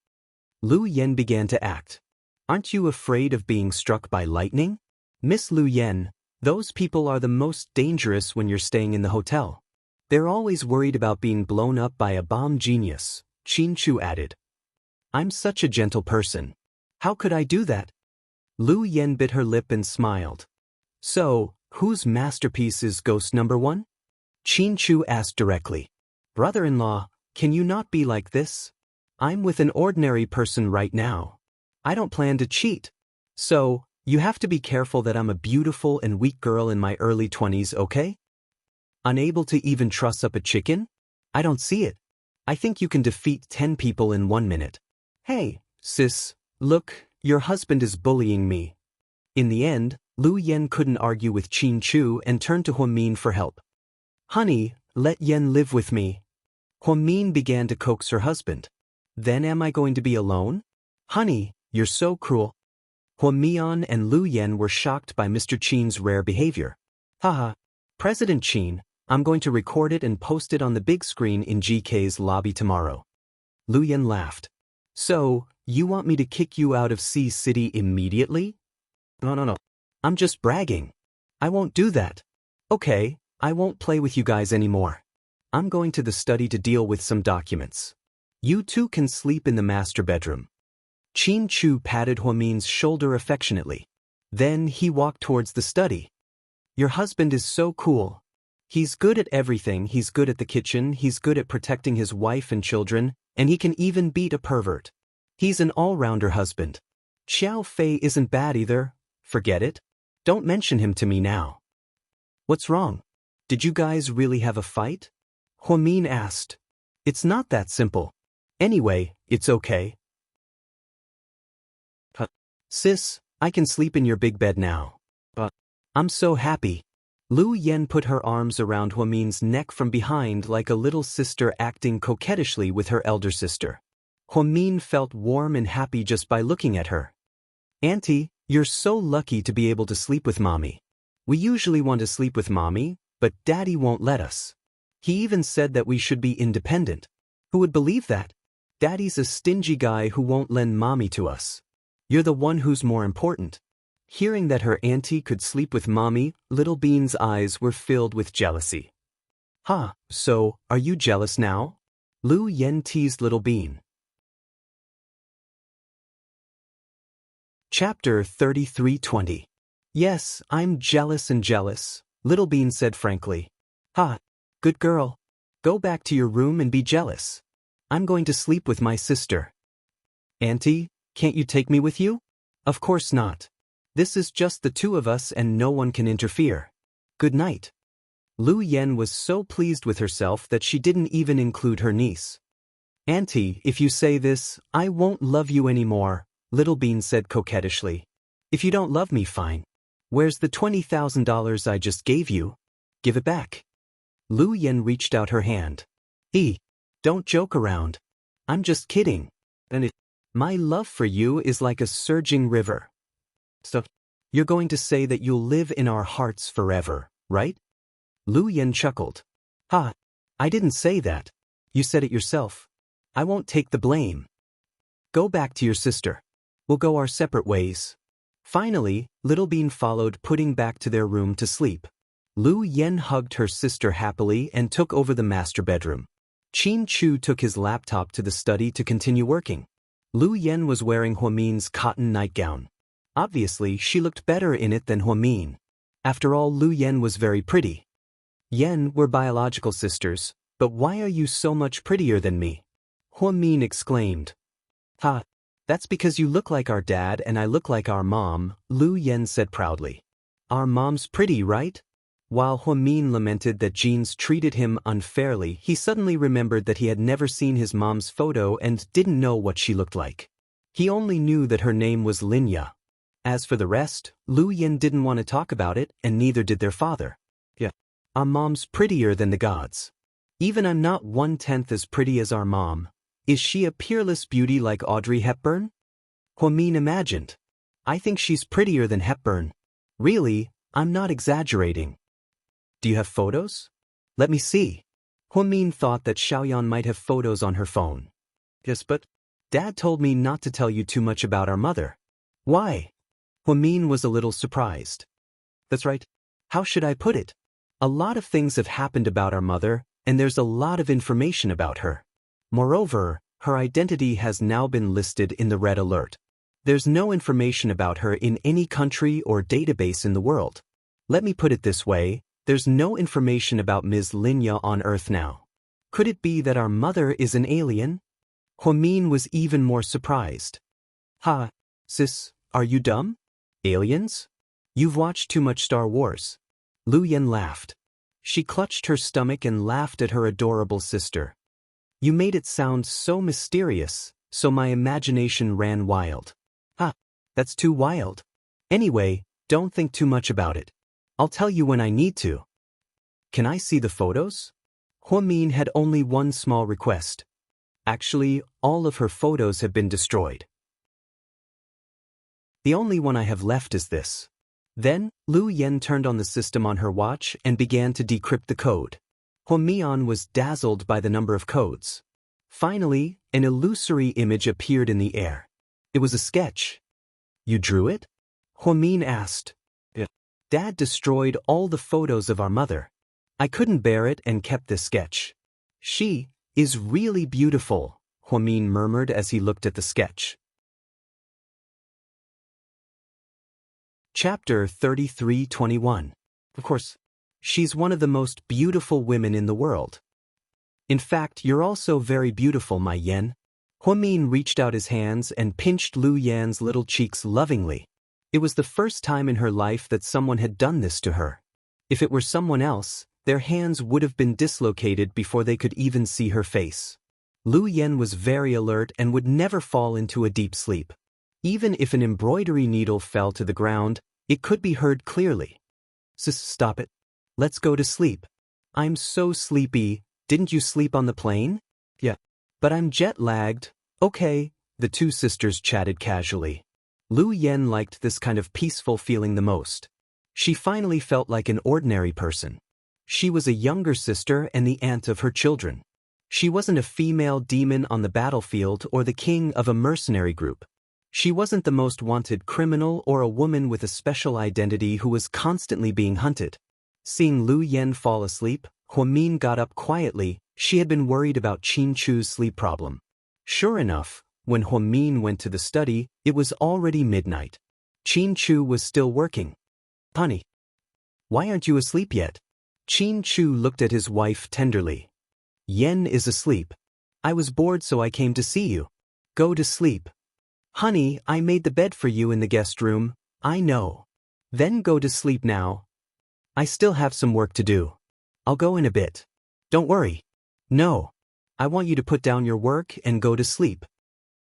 Lu Yan began to act. "Aren't you afraid of being struck by lightning?" "Miss Lu Yan, those people are the most dangerous when you're staying in the hotel. They're always worried about being blown up by a bomb genius," Qinchu added. "I'm such a gentle person. How could I do that?" Lu Yan bit her lip and smiled. "So, whose masterpiece is ghost number one?" Qinchu asked directly. "Brother-in-law, can you not be like this? I'm with an ordinary person right now. I don't plan to cheat. So, you have to be careful that I'm a beautiful and weak girl in my early 20s, okay? Unable to even truss up a chicken? I don't see it. I think you can defeat 10 people in 1 minute. Hey, sis, look, your husband is bullying me." In the end, Lu Yan couldn't argue with Qinchu and turned to Huamin for help. "Honey, let Yan live with me." Huamin began to coax her husband. "Then am I going to be alone? Honey, you're so cruel." Huamian and Lu Yan were shocked by Mr. Qin's rare behavior. "Haha, President Qin, I'm going to record it and post it on the big screen in GK's lobby tomorrow." Lu Yan laughed. "So, you want me to kick you out of C City immediately?" No. I'm just bragging. I won't do that. Okay, I won't play with you guys anymore. I'm going to the study to deal with some documents. You two can sleep in the master bedroom." Qinchu patted Huamin's shoulder affectionately. Then he walked towards the study. "Your husband is so cool. He's good at everything. He's good at the kitchen, he's good at protecting his wife and children, and he can even beat a pervert. He's an all-rounder husband. Xiao Fei isn't bad either. Forget it. Don't mention him to me now." "What's wrong? Did you guys really have a fight?" Huamin asked. "It's not that simple. Anyway, it's okay." "Sis, I can sleep in your big bed now. But I'm so happy. Lu Yen put her arms around Huamin's neck from behind like a little sister acting coquettishly with her elder sister. Huamin felt warm and happy just by looking at her. "Auntie, you're so lucky to be able to sleep with Mommy. We usually want to sleep with Mommy, but Daddy won't let us. He even said that we should be independent. Who would believe that? Daddy's a stingy guy who won't lend Mommy to us. You're the one who's more important." Hearing that her auntie could sleep with Mommy, Little Bean's eyes were filled with jealousy. "Huh, so, are you jealous now?" Lu Yen teased Little Bean. Chapter 33:20. "Yes, I'm jealous and jealous," Little Bean said frankly. "Ha, good girl. Go back to your room and be jealous. I'm going to sleep with my sister." "Auntie, can't you take me with you?" "Of course not. This is just the two of us and no one can interfere. Good night." Lu Yen was so pleased with herself that she didn't even include her niece. "Auntie, if you say this, I won't love you anymore," Little Bean said coquettishly. "If you don't love me, fine. Where's the $20,000 I just gave you? Give it back." Lu Yen reached out her hand. Don't joke around. I'm just kidding. And my love for you is like a surging river. So, you're going to say that you'll live in our hearts forever, right?" Lu Yen chuckled. "Ha, I didn't say that. You said it yourself. I won't take the blame. Go back to your sister. We'll go our separate ways." Finally, Little Bean followed, putting back to their room to sleep. Lu Yen hugged her sister happily and took over the master bedroom. Qin Chu took his laptop to the study to continue working. Lu Yen was wearing Huamin's cotton nightgown. Obviously, she looked better in it than Huamin. After all, Lu Yen was very pretty. "Yen, we're biological sisters, but why are you so much prettier than me?" Huamin exclaimed. "Ha, that's because you look like our dad and I look like our mom," Lu Yen said proudly. "Our mom's pretty, right?" While Huamin lamented that genes treated him unfairly, he suddenly remembered that he had never seen his mom's photo and didn't know what she looked like. He only knew that her name was Linya. As for the rest, Lu Yen didn't want to talk about it, and neither did their father. "Yeah, our mom's prettier than the gods. Even I'm not 1/10 as pretty as our mom. Is she a peerless beauty like Audrey Hepburn?" Huamin imagined. "I think she's prettier than Hepburn. Really, I'm not exaggerating." "Do you have photos? Let me see." Huamin thought that Xiaoyan might have photos on her phone. "Yes, but Dad told me not to tell you too much about our mother." "Why?" Huamin was a little surprised. "That's right. How should I put it? A lot of things have happened about our mother, and there's a lot of information about her. Moreover, her identity has now been listed in the red alert. There's no information about her in any country or database in the world. Let me put it this way, there's no information about Ms. Linya on Earth now. Could it be that our mother is an alien?" Huamin was even more surprised. "Ha, sis, are you dumb? Aliens? You've watched too much Star Wars." Lu Yen laughed. She clutched her stomach and laughed at her adorable sister. "You made it sound so mysterious, so my imagination ran wild." "Ha, that's too wild. Anyway, don't think too much about it. I'll tell you when I need to." "Can I see the photos?" Huamin had only one small request. Actually, all of her photos have been destroyed. "The only one I have left is this." Then, Lu Yen turned on the system on her watch and began to decrypt the code. Huamian was dazzled by the number of codes. Finally, an illusory image appeared in the air. It was a sketch. "You drew it?" Huamin asked. "Yeah. Dad destroyed all the photos of our mother. I couldn't bear it and kept this sketch. She is really beautiful," Huamin murmured as he looked at the sketch. Chapter 33:21. Of course, she's one of the most beautiful women in the world. In fact, you're also very beautiful, my Yen. Huamin reached out his hands and pinched Lu Yan's little cheeks lovingly. It was the first time in her life that someone had done this to her. If it were someone else, their hands would have been dislocated before they could even see her face. Lu Yen was very alert and would never fall into a deep sleep. Even if an embroidery needle fell to the ground, it could be heard clearly. "Sis, stop it. Let's go to sleep. I'm so sleepy. Didn't you sleep on the plane? Yeah. But I'm jet-lagged. Okay, the two sisters chatted casually. Lu Yen liked this kind of peaceful feeling the most. She finally felt like an ordinary person. She was a younger sister and the aunt of her children. She wasn't a female demon on the battlefield or the king of a mercenary group. She wasn't the most wanted criminal or a woman with a special identity who was constantly being hunted. Seeing Lu Yen fall asleep, Huamin got up quietly. She had been worried about Qin Chu's sleep problem. Sure enough, when Huamin went to the study, it was already midnight. Qin Chu was still working. Honey, why aren't you asleep yet? Qin Chu looked at his wife tenderly. Yen is asleep. I was bored so I came to see you. Go to sleep. Honey, I made the bed for you in the guest room. I know. Then go to sleep now. I still have some work to do. I'll go in a bit. Don't worry. No. I want you to put down your work and go to sleep.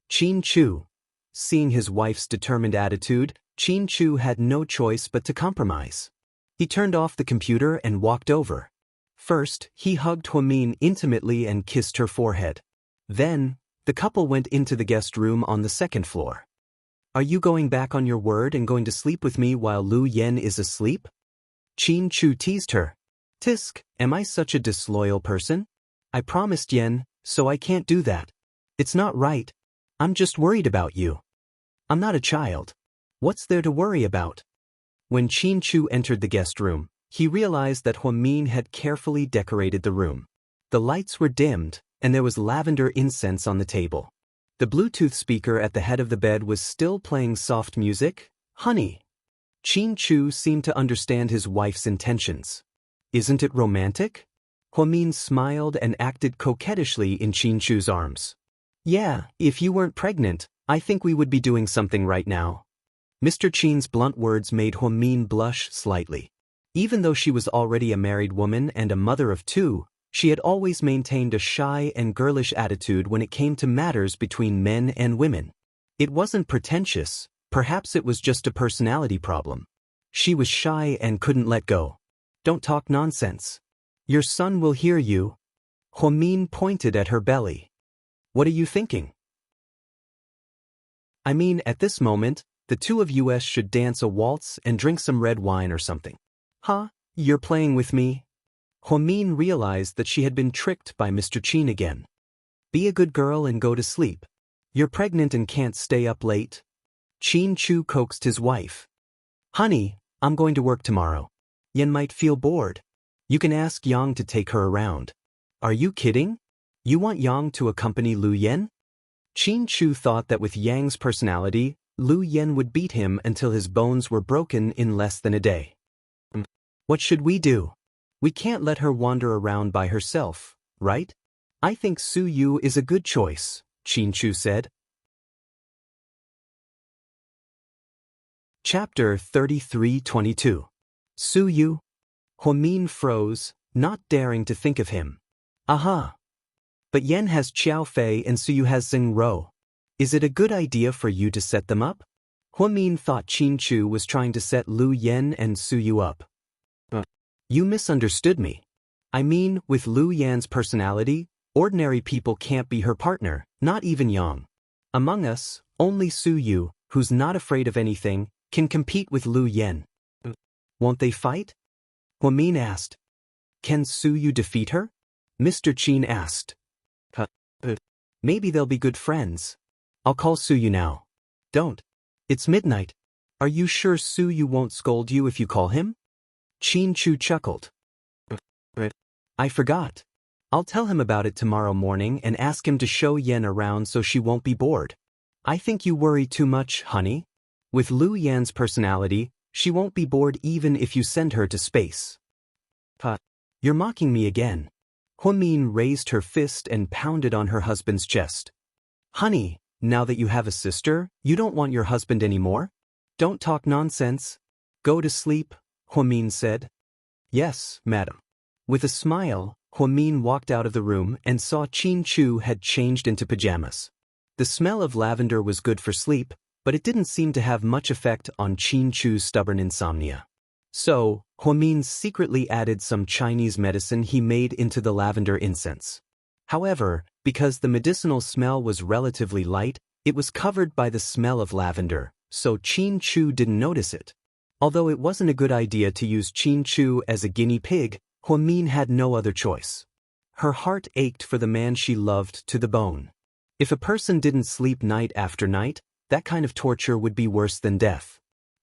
Qin Chu. Seeing his wife's determined attitude, Qin Chu had no choice but to compromise. He turned off the computer and walked over. First, he hugged Huamin intimately and kissed her forehead. Then, the couple went into the guest room on the second floor. Are you going back on your word and going to sleep with me while Lu Yen is asleep? Qin Chu teased her. Tisk, am I such a disloyal person? I promised Yen, so I can't do that. It's not right. I'm just worried about you. I'm not a child. What's there to worry about? When Qin Chu entered the guest room, he realized that Huamin had carefully decorated the room. The lights were dimmed, and there was lavender incense on the table. The Bluetooth speaker at the head of the bed was still playing soft music. Honey. Qin Chu seemed to understand his wife's intentions. Isn't it romantic? Huamin smiled and acted coquettishly in Qin Chu's arms. Yeah, if you weren't pregnant, I think we would be doing something right now. Mr. Qin's blunt words made Huamin blush slightly. Even though she was already a married woman and a mother of two, she had always maintained a shy and girlish attitude when it came to matters between men and women. It wasn't pretentious, perhaps it was just a personality problem. She was shy and couldn't let go. Don't talk nonsense. Your son will hear you. Huamin pointed at her belly. What are you thinking? I mean, at this moment, the two of us should dance a waltz and drink some red wine or something. Huh? You're playing with me? Huamin realized that she had been tricked by Mr. Qin again. Be a good girl and go to sleep. You're pregnant and can't stay up late. Qin Chu coaxed his wife. Honey, I'm going to work tomorrow. Yen might feel bored. You can ask Yang to take her around. Are you kidding? You want Yang to accompany Lu Yen? Qin Chu thought that with Yang's personality, Lu Yen would beat him until his bones were broken in less than a day. What should we do? We can't let her wander around by herself, right? I think Su Yu is a good choice, Qin Chu said. Chapter 33-22. Su Yu? Huamin froze, not daring to think of him. Aha! But Yen has Qiao Fei and Su Yu has Xing Rou. Is it a good idea for you to set them up? Huamin thought Qin Chu was trying to set Lu Yen and Su Yu up. You misunderstood me. I mean, with Lu Yan's personality, ordinary people can't be her partner, not even Yang. Among us, only Su Yu, who's not afraid of anything, can compete with Lu Yen. Won't they fight? Huamin asked. Can Su Yu defeat her? Mr. Qin asked. Maybe they'll be good friends. I'll call Su Yu now. Don't. It's midnight. Are you sure Su Yu won't scold you if you call him? Qin Chu chuckled. I forgot. I'll tell him about it tomorrow morning and ask him to show Yen around so she won't be bored. I think you worry too much, honey. With Lu Yan's personality, she won't be bored even if you send her to space. You're mocking me again. Huamin raised her fist and pounded on her husband's chest. Honey, now that you have a sister, you don't want your husband anymore? Don't talk nonsense. Go to sleep, Huamin said. Yes, madam. With a smile, Huamin walked out of the room and saw Qin Chu had changed into pajamas. The smell of lavender was good for sleep, but it didn't seem to have much effect on Qin Chu's stubborn insomnia. So, Huamin secretly added some Chinese medicine he made into the lavender incense. However, because the medicinal smell was relatively light, it was covered by the smell of lavender, so Qin Chu didn't notice it. Although it wasn't a good idea to use Qin Chu as a guinea pig, Huamin had no other choice. Her heart ached for the man she loved to the bone. If a person didn't sleep night after night, that kind of torture would be worse than death.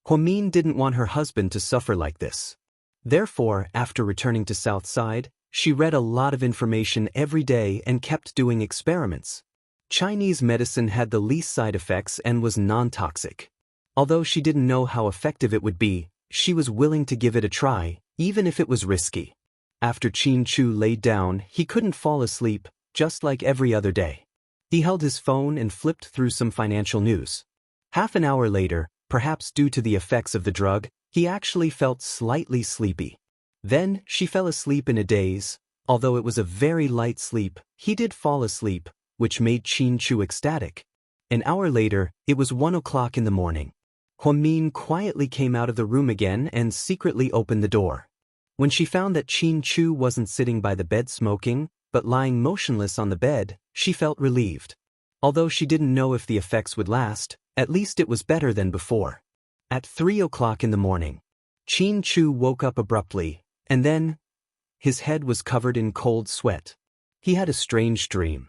Huamin didn't want her husband to suffer like this. Therefore, after returning to Southside, she read a lot of information every day and kept doing experiments. Chinese medicine had the least side effects and was non-toxic. Although she didn't know how effective it would be, she was willing to give it a try, even if it was risky. After Qin Chu laid down, he couldn't fall asleep, just like every other day. He held his phone and flipped through some financial news. Half an hour later, perhaps due to the effects of the drug, he actually felt slightly sleepy. Then, she fell asleep in a daze. Although it was a very light sleep, he did fall asleep, which made Qin Chu ecstatic. An hour later, it was 1 o'clock in the morning. Huamin quietly came out of the room again and secretly opened the door. When she found that Qin Chu wasn't sitting by the bed smoking, but lying motionless on the bed, she felt relieved. Although she didn't know if the effects would last, at least it was better than before. At 3 o'clock in the morning, Qin Chu woke up abruptly, and then, his head was covered in cold sweat. He had a strange dream.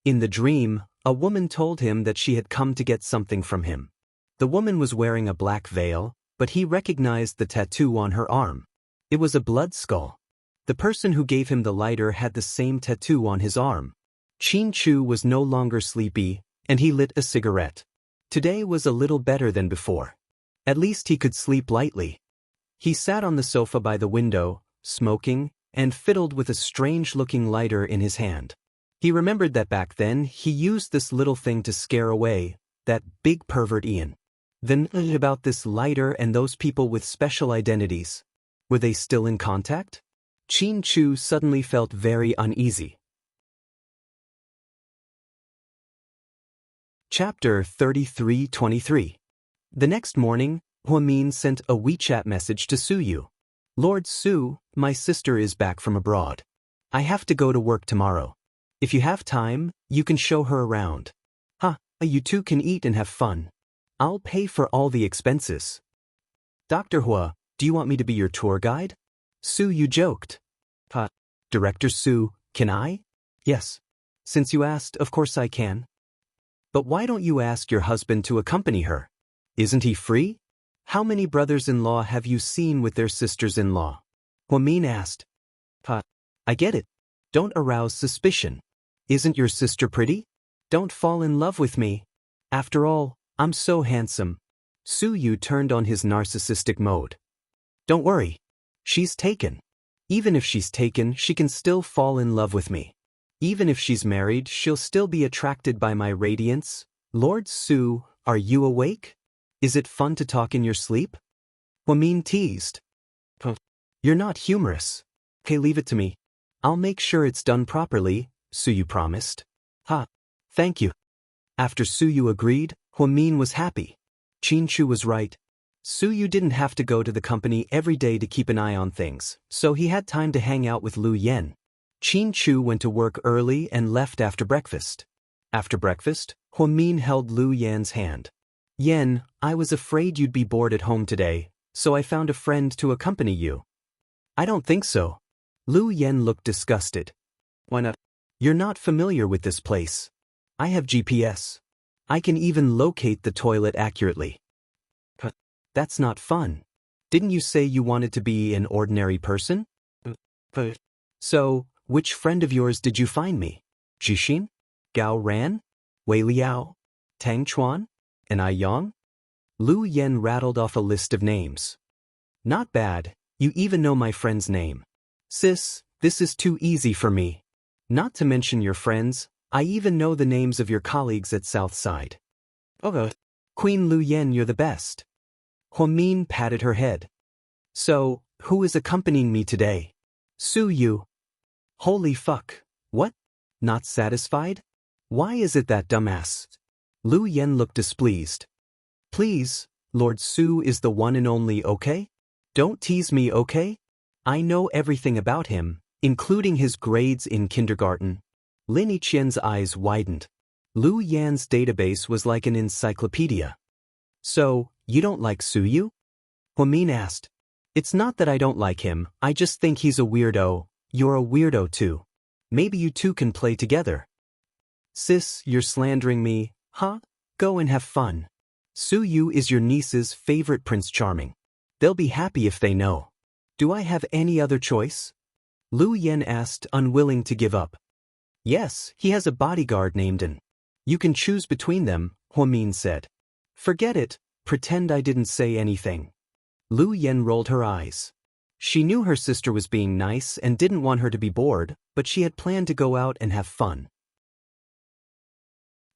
In the dream, a woman told him that she had come to get something from him. The woman was wearing a black veil, but he recognized the tattoo on her arm. It was a blood skull. The person who gave him the lighter had the same tattoo on his arm. Qin Chu was no longer sleepy, and he lit a cigarette. Today was a little better than before. At least he could sleep lightly. He sat on the sofa by the window, smoking, and fiddled with a strange-looking lighter in his hand. He remembered that back then he used this little thing to scare away that big pervert Ian. Then about this lighter and those people with special identities. Were they still in contact? Qin Chu suddenly felt very uneasy. Chapter 33-23. The next morning, Huamin sent a WeChat message to Su Yu. Lord Su, my sister is back from abroad. I have to go to work tomorrow. If you have time, you can show her around. You two can eat and have fun. I'll pay for all the expenses. Dr. Hua, do you want me to be your tour guide? Su Yu joked. Director Su, can I? Yes. Since you asked, of course I can. But why don't you ask your husband to accompany her? Isn't he free? How many brothers-in-law have you seen with their sisters-in-law? Huamin asked. I get it. Don't arouse suspicion. Isn't your sister pretty? Don't fall in love with me. After all, I'm so handsome. Su Yu turned on his narcissistic mode. Don't worry. She's taken. Even if she's taken, she can still fall in love with me. Even if she's married, she'll still be attracted by my radiance. Lord Su, are you awake? Is it fun to talk in your sleep? Huamin teased. You're not humorous. Okay, leave it to me. I'll make sure it's done properly, Su Yu promised. Thank you. After Su Yu agreed, Huamin was happy. Qin Chu was right. Su Yu didn't have to go to the company every day to keep an eye on things, so he had time to hang out with Lu Yen. Qin Chu went to work early and left after breakfast. After breakfast, Huamin held Lu Yan's hand. Yen, I was afraid you'd be bored at home today, so I found a friend to accompany you. I don't think so. Lu Yen looked disgusted. Why not? You're not familiar with this place. I have GPS. I can even locate the toilet accurately. That's not fun. Didn't you say you wanted to be an ordinary person? So, which friend of yours did you find me? Jixin? Gao Ran? Wei Liao? Tang Chuan? And Ai Yang? Lu Yen rattled off a list of names. Not bad, you even know my friend's name. Sis, this is too easy for me. Not to mention your friends, I even know the names of your colleagues at Southside. Okay. Queen Lu Yen, you're the best. Huamin patted her head. So, who is accompanying me today? Su Yu. Holy fuck. What? Not satisfied? Why is it that dumbass? Lu Yen looked displeased. Please, Lord Su is the one and only, okay? Don't tease me, okay? I know everything about him, including his grades in kindergarten. Lin Yiqian's eyes widened. Lu Yan's database was like an encyclopedia. So, you don't like Suyu? Huamin asked. It's not that I don't like him, I just think he's a weirdo. You're a weirdo too. Maybe you two can play together. Sis, you're slandering me, huh? Go and have fun. Suyu is your niece's favorite Prince Charming. They'll be happy if they know. Do I have any other choice? Lu Yan asked, unwilling to give up. Yes, he has a bodyguard named An. You can choose between them, Huamin said. Forget it, pretend I didn't say anything. Lu Yan rolled her eyes. She knew her sister was being nice and didn't want her to be bored, but she had planned to go out and have fun.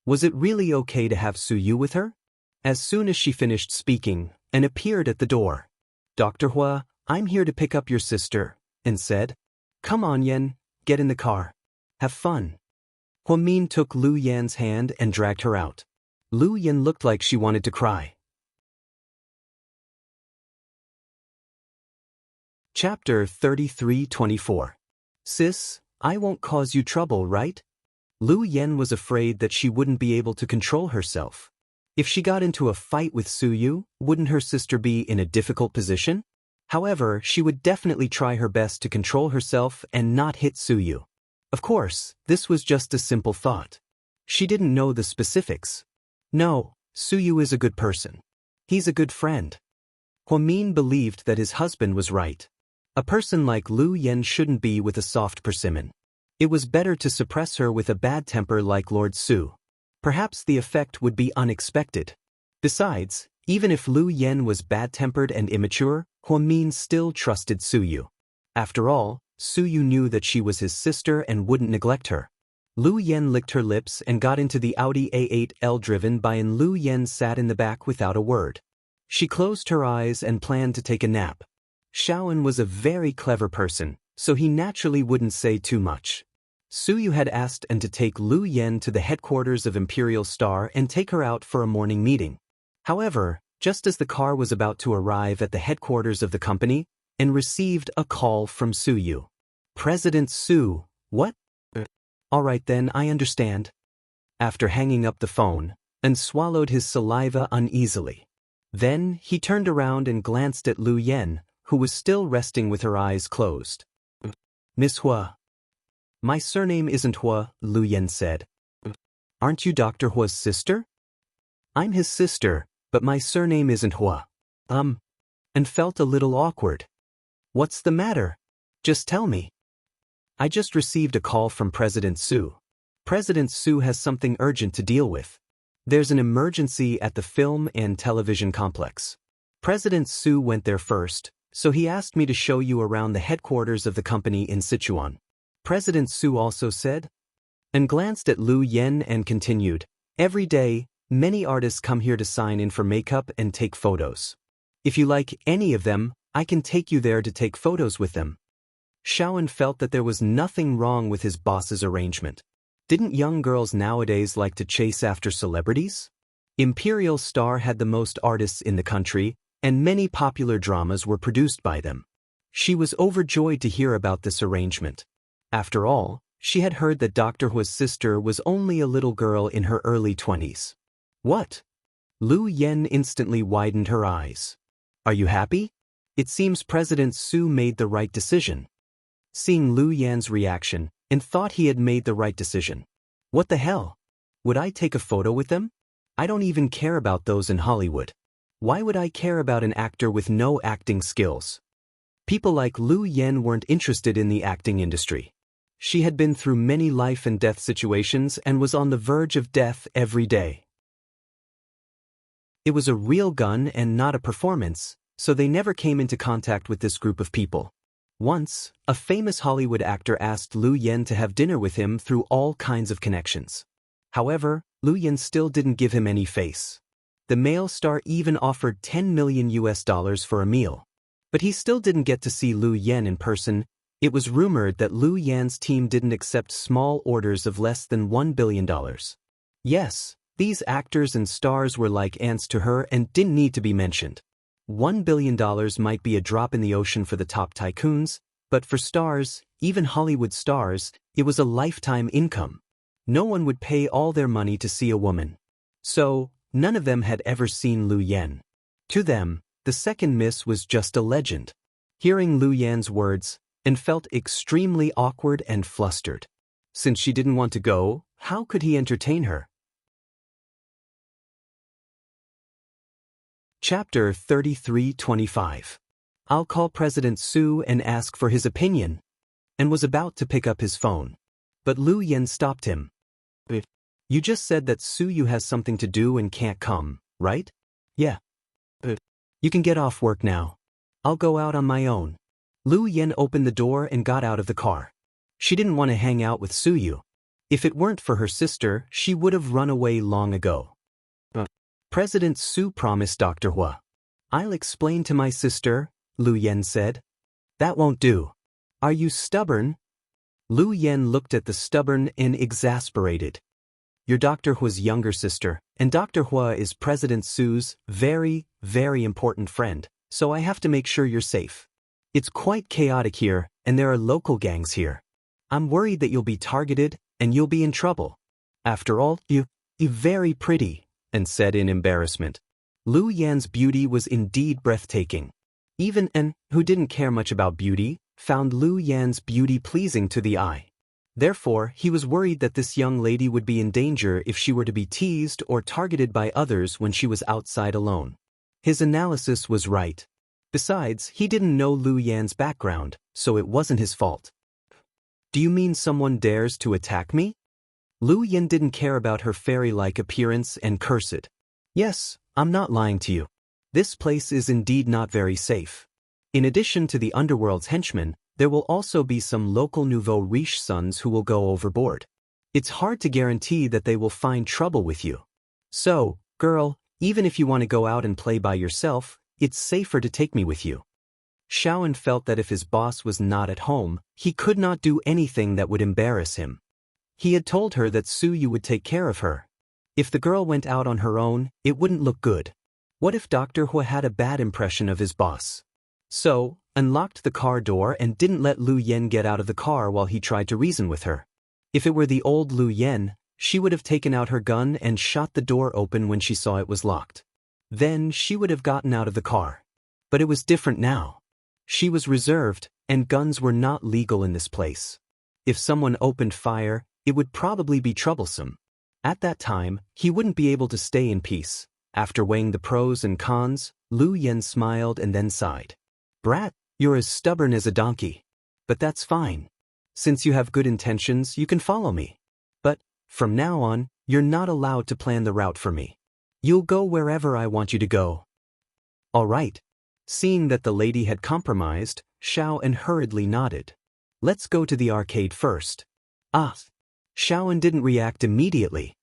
Was it really okay to have Suyu with her? As soon as she finished speaking, An appeared at the door. Dr. Hua, I'm here to pick up your sister, An said. Come on, Yan, get in the car. Have fun. Huamin took Lu Yan's hand and dragged her out. Lu Yan looked like she wanted to cry. Chapter 33-24. Sis, I won't cause you trouble, right? Lu Yan was afraid that she wouldn't be able to control herself. If she got into a fight with Suyu, wouldn't her sister be in a difficult position? However, she would definitely try her best to control herself and not hit Suyu. Of course, this was just a simple thought. She didn't know the specifics. No, Suyu is a good person. He's a good friend. Huamin believed that his husband was right. A person like Lu Yan shouldn't be with a soft persimmon. It was better to suppress her with a bad temper like Lord Su. Perhaps the effect would be unexpected. Besides, even if Lu Yan was bad-tempered and immature, Huamin still trusted Suyu. After all, Suyu knew that she was his sister and wouldn't neglect her. Lu Yan licked her lips and got into the Audi A8L driven by An. Lu Yan sat in the back without a word. She closed her eyes and planned to take a nap. Xiaoan was a very clever person, so he naturally wouldn't say too much. Suyu had asked An to take Lu Yan to the headquarters of Imperial Star and take her out for a morning meeting. However, just as the car was about to arrive at the headquarters of the company, An received a call from Suyu. President Su, what? All right then, I understand. After hanging up the phone, An swallowed his saliva uneasily. Then, he turned around and glanced at Lu Yan, who was still resting with her eyes closed. Miss Hua. My surname isn't Hua, Lu Yan said. Aren't you Dr. Hua's sister? I'm his sister, but my surname isn't Hua. And felt a little awkward. What's the matter? Just tell me. I just received a call from President Su. President Su has something urgent to deal with. There's an emergency at the film and television complex. President Su went there first, so he asked me to show you around the headquarters of the company in Sichuan. President Su also said, and glanced at Lu Yan and continued, every day, many artists come here to sign in for makeup and take photos. If you like any of them, I can take you there to take photos with them. Xiaoan felt that there was nothing wrong with his boss's arrangement. Didn't young girls nowadays like to chase after celebrities? Imperial Star had the most artists in the country, and many popular dramas were produced by them. She was overjoyed to hear about this arrangement. After all, she had heard that Dr. Hua's sister was only a little girl in her early 20s. What? Lu Yan instantly widened her eyes. Are you happy? It seems President Su made the right decision. Seeing Lu Yan's reaction, An thought he had made the right decision. What the hell? Would I take a photo with them? I don't even care about those in Hollywood. Why would I care about an actor with no acting skills? People like Lu Yan weren't interested in the acting industry. She had been through many life and death situations and was on the verge of death every day. It was a real gun and not a performance, so they never came into contact with this group of people. Once, a famous Hollywood actor asked Lu Yan to have dinner with him through all kinds of connections. However, Lu Yan still didn't give him any face. The male star even offered $10 million for a meal. But he still didn't get to see Lu Yan in person. It was rumored that Lu Yan's team didn't accept small orders of less than $1 billion. Yes, These actors and stars were like ants to her and didn't need to be mentioned. $1 billion might be a drop in the ocean for the top tycoons, but for stars, even Hollywood stars, it was a lifetime income. No one would pay all their money to see a woman. So, none of them had ever seen Lu Yan. To them, the second miss was just a legend. Hearing Lu Yan's words, and felt extremely awkward and flustered. Since she didn't want to go, how could he entertain her? Chapter 33:25. I'll call President Su and ask for his opinion. And was about to pick up his phone. But Lu Yan stopped him. You just said that Su Yu has something to do and can't come, right? Yeah. You can get off work now. I'll go out on my own. Lu Yan opened the door and got out of the car. She didn't want to hang out with Su Yu. If it weren't for her sister, she would have run away long ago. President Su promised Dr. Hua. I'll explain to my sister, Lu Yan said. That won't do. Are you stubborn? Lu Yan looked at the stubborn and exasperated. You're Dr. Hua's younger sister, and Dr. Hua is President Su's very, very important friend, so I have to make sure you're safe. It's quite chaotic here, and there are local gangs here. I'm worried that you'll be targeted, and you'll be in trouble. After all, you're very pretty, and said in embarrassment. Lu Yan's beauty was indeed breathtaking. Even An, who didn't care much about beauty, found Lu Yan's beauty pleasing to the eye. Therefore, he was worried that this young lady would be in danger if she were to be teased or targeted by others when she was outside alone. His analysis was right. Besides, he didn't know Lu Yan's background, so it wasn't his fault. Do you mean someone dares to attack me? Lu Yan didn't care about her fairy-like appearance and cursed. Yes, I'm not lying to you. This place is indeed not very safe. In addition to the underworld's henchmen, there will also be some local nouveau riche sons who will go overboard. It's hard to guarantee that they will find trouble with you. So, girl, even if you want to go out and play by yourself, it's safer to take me with you. Xiaoan felt that if his boss was not at home, he could not do anything that would embarrass him. He had told her that Su Yu would take care of her. If the girl went out on her own, it wouldn't look good. What if Dr. Hua had a bad impression of his boss? So, unlocked the car door and didn't let Lu Yan get out of the car while he tried to reason with her. If it were the old Lu Yan, she would have taken out her gun and shot the door open when she saw it was locked. Then she would have gotten out of the car. But it was different now. She was reserved, and guns were not legal in this place. If someone opened fire, it would probably be troublesome. At that time, he wouldn't be able to stay in peace. After weighing the pros and cons, Lu Yan smiled and then sighed. Brat, you're as stubborn as a donkey. But that's fine. Since you have good intentions, you can follow me. But, from now on, you're not allowed to plan the route for me. You'll go wherever I want you to go. All right. Seeing that the lady had compromised, Xiaoan hurriedly nodded. Let's go to the arcade first. Ah. Xiaoan didn't react immediately.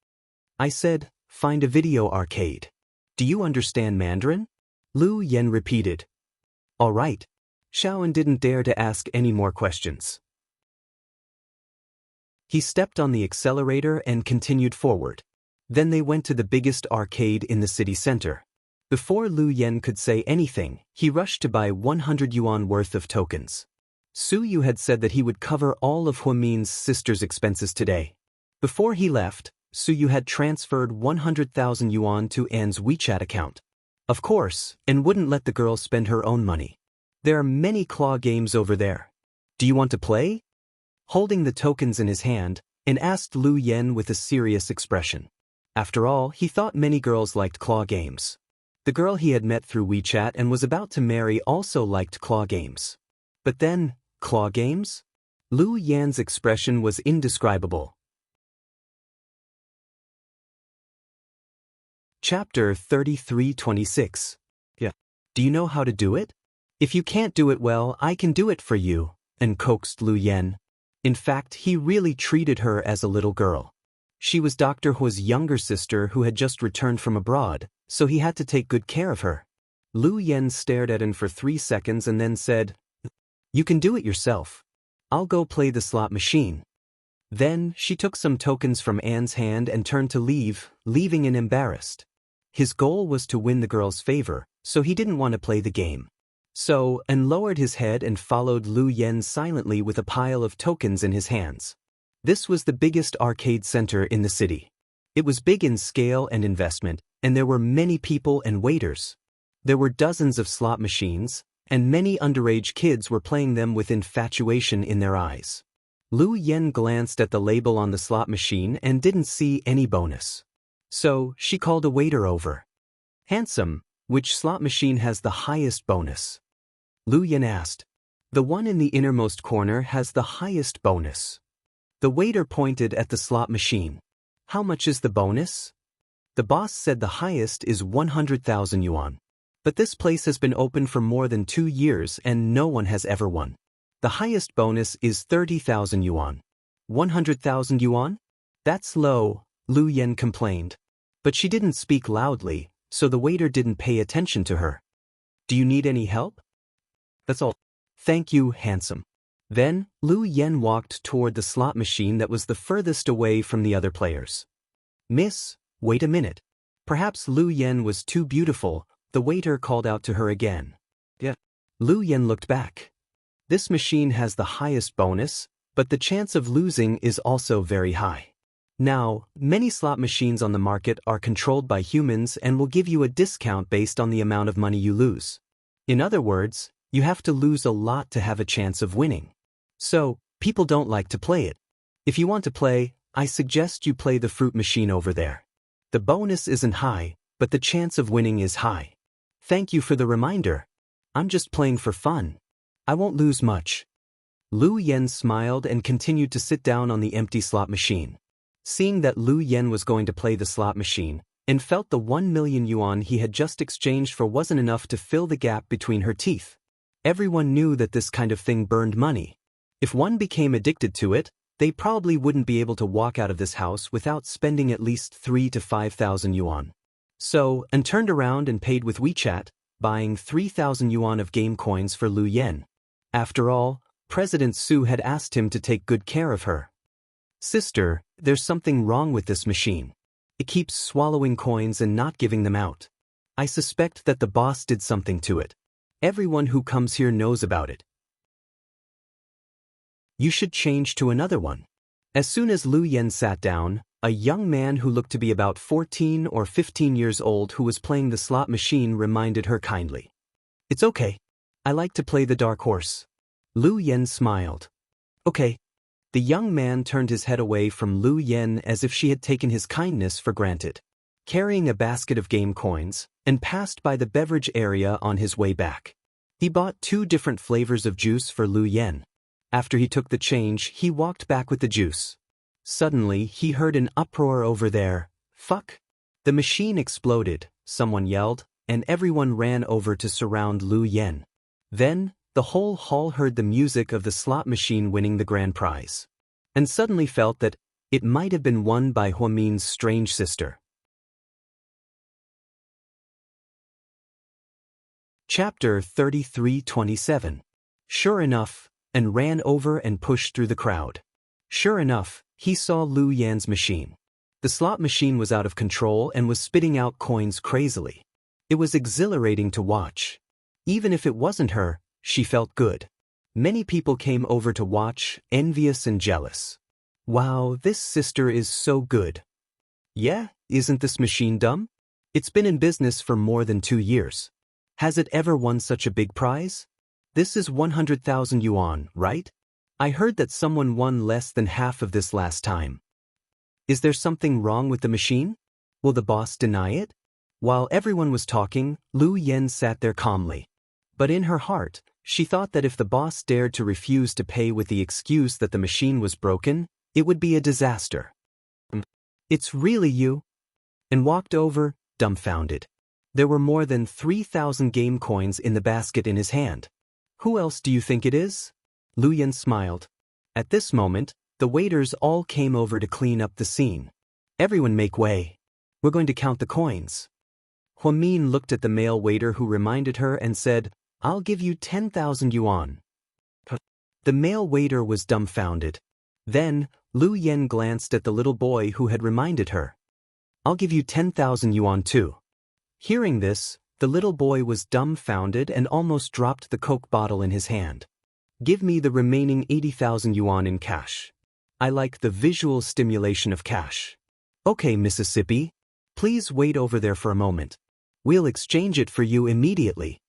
I said, find a video arcade. Do you understand Mandarin? Lu Yan repeated. All right. Xiaoan didn't dare to ask any more questions. He stepped on the accelerator and continued forward. Then they went to the biggest arcade in the city center. Before Lu Yan could say anything, he rushed to buy 100 yuan worth of tokens. Su Yu had said that he would cover all of Huamin's sister's expenses today. Before he left, Su Yu had transferred 100,000 yuan to Anne's WeChat account. Of course, Anne wouldn't let the girl spend her own money. There are many claw games over there. Do you want to play? Holding the tokens in his hand, Anne asked Lu Yan with a serious expression. After all, he thought many girls liked claw games. The girl he had met through WeChat and was about to marry also liked claw games. But then, claw games? Lu Yan's expression was indescribable. Chapter 33:26. Yeah. Do you know how to do it? If you can't do it well, I can do it for you, and coaxed Lu Yan. In fact, he really treated her as a little girl. She was Dr. Hua's younger sister who had just returned from abroad, so he had to take good care of her. Lu Yan stared at him for 3 seconds and then said, You can do it yourself. I'll go play the slot machine. Then, she took some tokens from Anne's hand and turned to leave, leaving Anne embarrassed. His goal was to win the girl's favor, so he didn't want to play the game. So, Anne lowered his head and followed Lu Yen silently with a pile of tokens in his hands. This was the biggest arcade center in the city. It was big in scale and investment, and there were many people and waiters. There were dozens of slot machines, and many underage kids were playing them with infatuation in their eyes. Lu Yen glanced at the label on the slot machine and didn't see any bonus. So, she called a waiter over. "Handsome, which slot machine has the highest bonus?" Lu Yen asked. "The one in the innermost corner has the highest bonus." The waiter pointed at the slot machine. "How much is the bonus?" The boss said the highest is 100,000 yuan. But this place has been open for more than 2 years and no one has ever won. The highest bonus is 30,000 yuan. 100,000 yuan? That's low, Lu Yen complained. But she didn't speak loudly, so the waiter didn't pay attention to her. "Do you need any help?" "That's all." "Thank you, handsome." Then, Lu Yen walked toward the slot machine that was the furthest away from the other players. "Miss, wait a minute." Perhaps Lu Yen was too beautiful, the waiter called out to her again. "Yeah." Lu Yen looked back. This machine has the highest bonus, but the chance of losing is also very high. Now, many slot machines on the market are controlled by humans and will give you a discount based on the amount of money you lose. In other words, you have to lose a lot to have a chance of winning. So, people don't like to play it. If you want to play, I suggest you play the fruit machine over there. The bonus isn't high, but the chance of winning is high. Thank you for the reminder. I'm just playing for fun. I won't lose much. Lu Yen smiled and continued to sit down on the empty slot machine. Seeing that Lu Yen was going to play the slot machine, and felt the 1 million yuan he had just exchanged for wasn't enough to fill the gap between her teeth. Everyone knew that this kind of thing burned money. If one became addicted to it, they probably wouldn't be able to walk out of this house without spending at least 3,000 to 5,000 yuan. So, Anne turned around and paid with WeChat, buying 3,000 yuan of game coins for Lu Yen. After all, President Su had asked him to take good care of her. "Sister, there's something wrong with this machine. It keeps swallowing coins and not giving them out. I suspect that the boss did something to it. Everyone who comes here knows about it. You should change to another one." As soon as Lu Yen sat down, a young man who looked to be about 14 or 15 years old who was playing the slot machine reminded her kindly. "It's okay. I like to play the dark horse." Lu Yen smiled. "Okay." The young man turned his head away from Lu Yen as if she had taken his kindness for granted. Carrying a basket of game coins, and passed by the beverage area on his way back. He bought 2 different flavors of juice for Lu Yen. After he took the change, he walked back with the juice. Suddenly, he heard an uproar over there. "Fuck!" The machine exploded, someone yelled, and everyone ran over to surround Lu Yen. Then, the whole hall heard the music of the slot machine winning the grand prize. And suddenly felt that it might have been won by Huamin's strange sister. Chapter 33:27. Sure enough, and ran over and pushed through the crowd. Sure enough, he saw Lu Yan's machine. The slot machine was out of control and was spitting out coins crazily. It was exhilarating to watch. Even if it wasn't her, she felt good. Many people came over to watch, envious and jealous. "Wow, this sister is so good." "Yeah, isn't this machine dumb? It's been in business for more than 2 years. Has it ever won such a big prize? This is 100,000 yuan, right? I heard that someone won less than half of this last time. Is there something wrong with the machine? Will the boss deny it?" While everyone was talking, Lu Yen sat there calmly. But in her heart, she thought that if the boss dared to refuse to pay with the excuse that the machine was broken, it would be a disaster. "It's really you?" And walked over, dumbfounded. There were more than 3,000 game coins in the basket in his hand. "Who else do you think it is?" Lu Yen smiled. At this moment, the waiters all came over to clean up the scene. "Everyone make way. We're going to count the coins." Huamin looked at the male waiter who reminded her and said, "I'll give you 10,000 yuan. The male waiter was dumbfounded. Then, Lu Yen glanced at the little boy who had reminded her. I'll give you 10,000 yuan too. Hearing this, the little boy was dumbfounded and almost dropped the Coke bottle in his hand. Give me the remaining 80,000 yuan in cash. I like the visual stimulation of cash. Okay, Mississippi. Please wait over there for a moment. We'll exchange it for you immediately.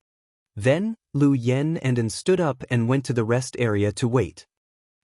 Then, Lu Yen and stood up and went to the rest area to wait.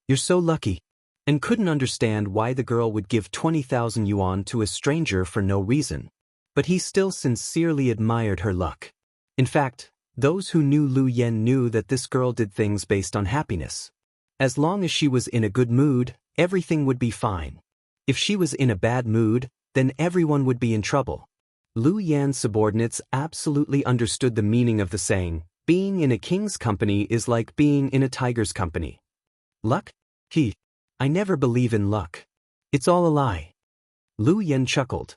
You're so lucky. And couldn't understand why the girl would give 20,000 yuan to a stranger for no reason. But he still sincerely admired her luck. In fact, those who knew Lu Yen knew that this girl did things based on happiness. As long as she was in a good mood, everything would be fine. If she was in a bad mood, then everyone would be in trouble. Lu Yan's subordinates absolutely understood the meaning of the saying, being in a king's company is like being in a tiger's company. Luck? I never believe in luck. It's all a lie. Lu Yen chuckled.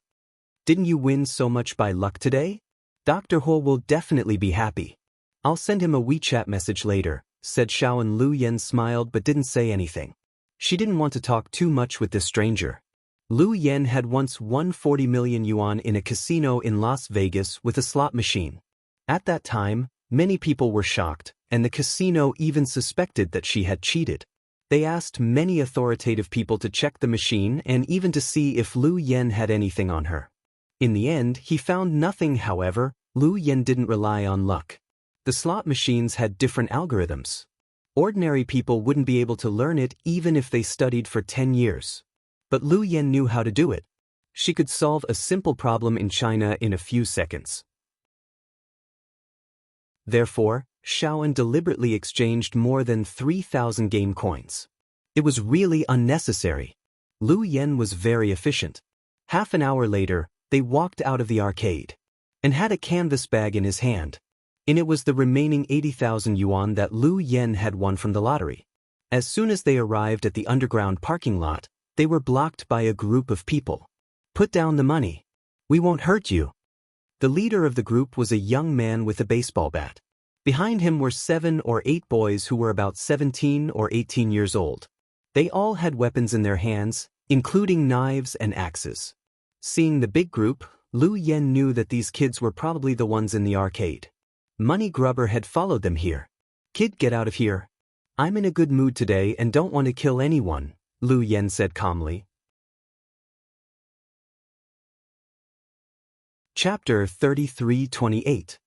Didn't you win so much by luck today? Dr. Ho will definitely be happy. I'll send him a WeChat message later, said Xiao, and Lu Yen smiled but didn't say anything. She didn't want to talk too much with this stranger. Lu Yen had once won 40 million yuan in a casino in Las Vegas with a slot machine. At that time, many people were shocked, and the casino even suspected that she had cheated. They asked many authoritative people to check the machine and even to see if Lu Yen had anything on her. In the end, he found nothing. However, Lu Yen didn't rely on luck. The slot machines had different algorithms. Ordinary people wouldn't be able to learn it even if they studied for 10 years. But Lu Yen knew how to do it. She could solve a simple problem in China in a few seconds. Therefore, Xiaoan deliberately exchanged more than 3,000 game coins. It was really unnecessary. Lu Yen was very efficient. Half an hour later, they walked out of the arcade and had a canvas bag in his hand. In it was the remaining 80,000 yuan that Lu Yen had won from the lottery. As soon as they arrived at the underground parking lot, they were blocked by a group of people. Put down the money. We won't hurt you. The leader of the group was a young man with a baseball bat. Behind him were 7 or 8 boys who were about 17 or 18 years old. They all had weapons in their hands, including knives and axes. Seeing the big group, Lu Yen knew that these kids were probably the ones in the arcade. Money Grubber had followed them here. Kid, get out of here. I'm in a good mood today and don't want to kill anyone, Lu Yen said calmly. Chapter 33:28.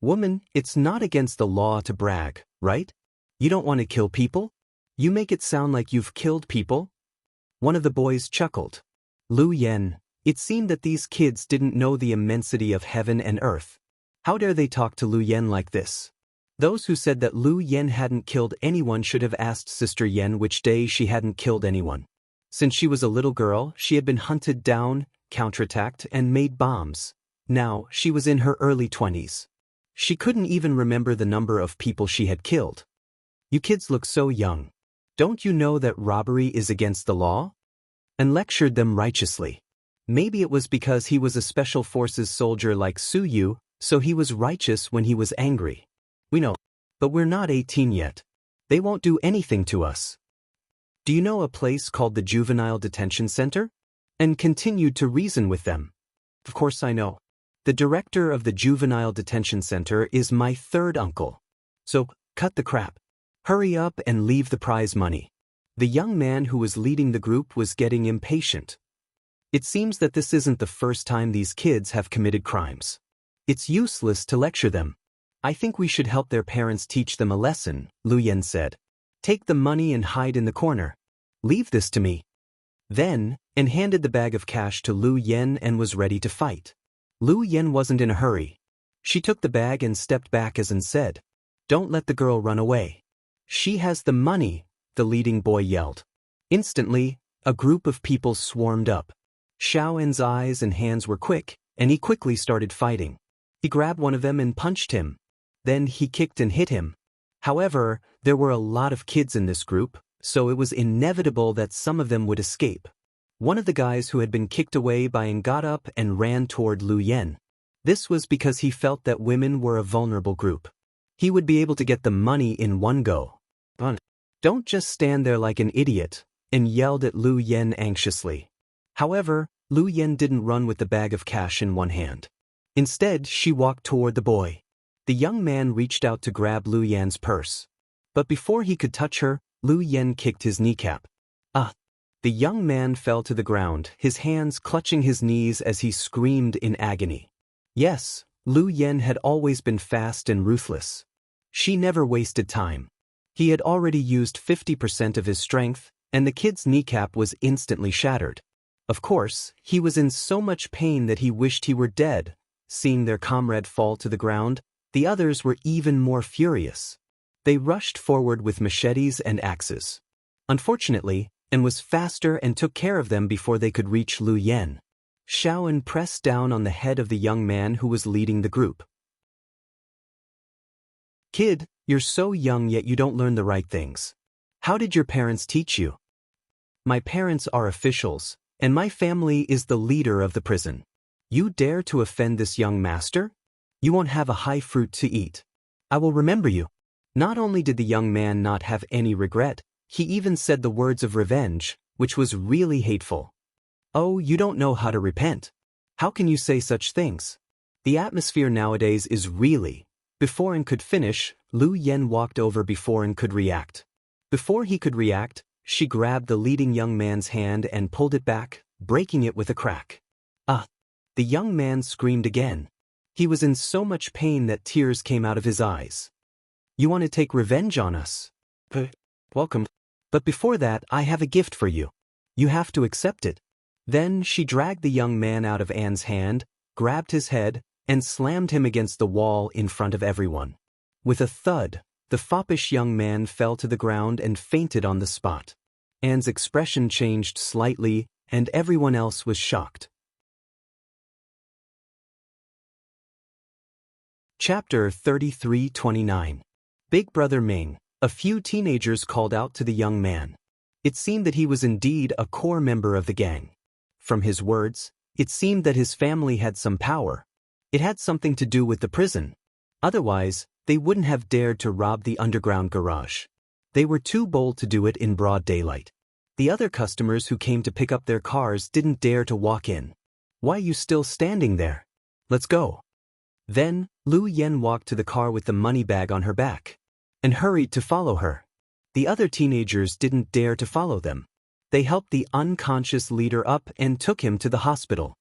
Woman, it's not against the law to brag, right? You don't want to kill people? You make it sound like you've killed people? One of the boys chuckled. Lu Yen, it seemed that these kids didn't know the immensity of heaven and earth. How dare they talk to Lu Yen like this? Those who said that Lu Yen hadn't killed anyone should have asked Sister Yen which day she hadn't killed anyone. Since she was a little girl, she had been hunted down, counterattacked, and made bombs. Now, she was in her early 20s. She couldn't even remember the number of people she had killed. You kids look so young. Don't you know that robbery is against the law? And lectured them righteously. Maybe it was because he was a special forces soldier like Su Yu, so he was righteous when he was angry. We know. But we're not 18 yet. They won't do anything to us. Do you know a place called the Juvenile Detention Center? And continued to reason with them. Of course I know. The director of the Juvenile Detention Center is my third uncle. So, cut the crap. Hurry up and leave the prize money. The young man who was leading the group was getting impatient. It seems that this isn't the first time these kids have committed crimes. It's useless to lecture them. I think we should help their parents teach them a lesson, Lu Yen said. Take the money and hide in the corner. Leave this to me. Then, and handed the bag of cash to Lu Yen and was ready to fight. Lu Yen wasn't in a hurry. She took the bag and stepped back as and said, "Don't let the girl run away. She has the money," the leading boy yelled. Instantly, a group of people swarmed up. Xiaoan's eyes and hands were quick, and he quickly started fighting. He grabbed one of them and punched him. Then he kicked and hit him. However, there were a lot of kids in this group, so it was inevitable that some of them would escape. One of the guys who had been kicked away by and got up and ran toward Lu Yen. This was because he felt that women were a vulnerable group. He would be able to get the money in one go. Don't just stand there like an idiot, and yelled at Lu Yen anxiously. However, Lu Yen didn't run with the bag of cash in one hand. Instead, she walked toward the boy. The young man reached out to grab Lu Yan's purse. But before he could touch her, Lu Yen kicked his kneecap. Ah! The young man fell to the ground, his hands clutching his knees as he screamed in agony. Yes, Lu Yen had always been fast and ruthless. She never wasted time. He had already used 50% of his strength, and the kid's kneecap was instantly shattered. Of course, he was in so much pain that he wished he were dead. Seeing their comrade fall to the ground, the others were even more furious. They rushed forward with machetes and axes. Unfortunately, An was faster and took care of them before they could reach Lu Yen. Xiaoan pressed down on the head of the young man who was leading the group. Kid, you're so young yet you don't learn the right things. How did your parents teach you? My parents are officials, and my family is the leader of the prison. You dare to offend this young master? You won't have a high fruit to eat. I will remember you. Not only did the young man not have any regret, he even said the words of revenge, which was really hateful. Oh, you don't know how to repent. How can you say such things? The atmosphere nowadays is really... Before An could finish, Lu Yen walked over before An could react. Before he could react, she grabbed the leading young man's hand and pulled it back, breaking it with a crack. Ah! The young man screamed again. He was in so much pain that tears came out of his eyes. You want to take revenge on us? Welcome. But before that, I have a gift for you. You have to accept it. Then she dragged the young man out of Anne's hand, grabbed his head, and slammed him against the wall in front of everyone. With a thud, the foppish young man fell to the ground and fainted on the spot. Anne's expression changed slightly, and everyone else was shocked. Chapter 33-29. Big Brother Ming. A few teenagers called out to the young man. It seemed that he was indeed a core member of the gang. From his words, it seemed that his family had some power. It had something to do with the prison. Otherwise, they wouldn't have dared to rob the underground garage. They were too bold to do it in broad daylight. The other customers who came to pick up their cars didn't dare to walk in. Why are you still standing there? Let's go. Then, Lu Yen walked to the car with the money bag on her back, and hurried to follow her. The other teenagers didn't dare to follow them. They helped the unconscious leader up and took him to the hospital.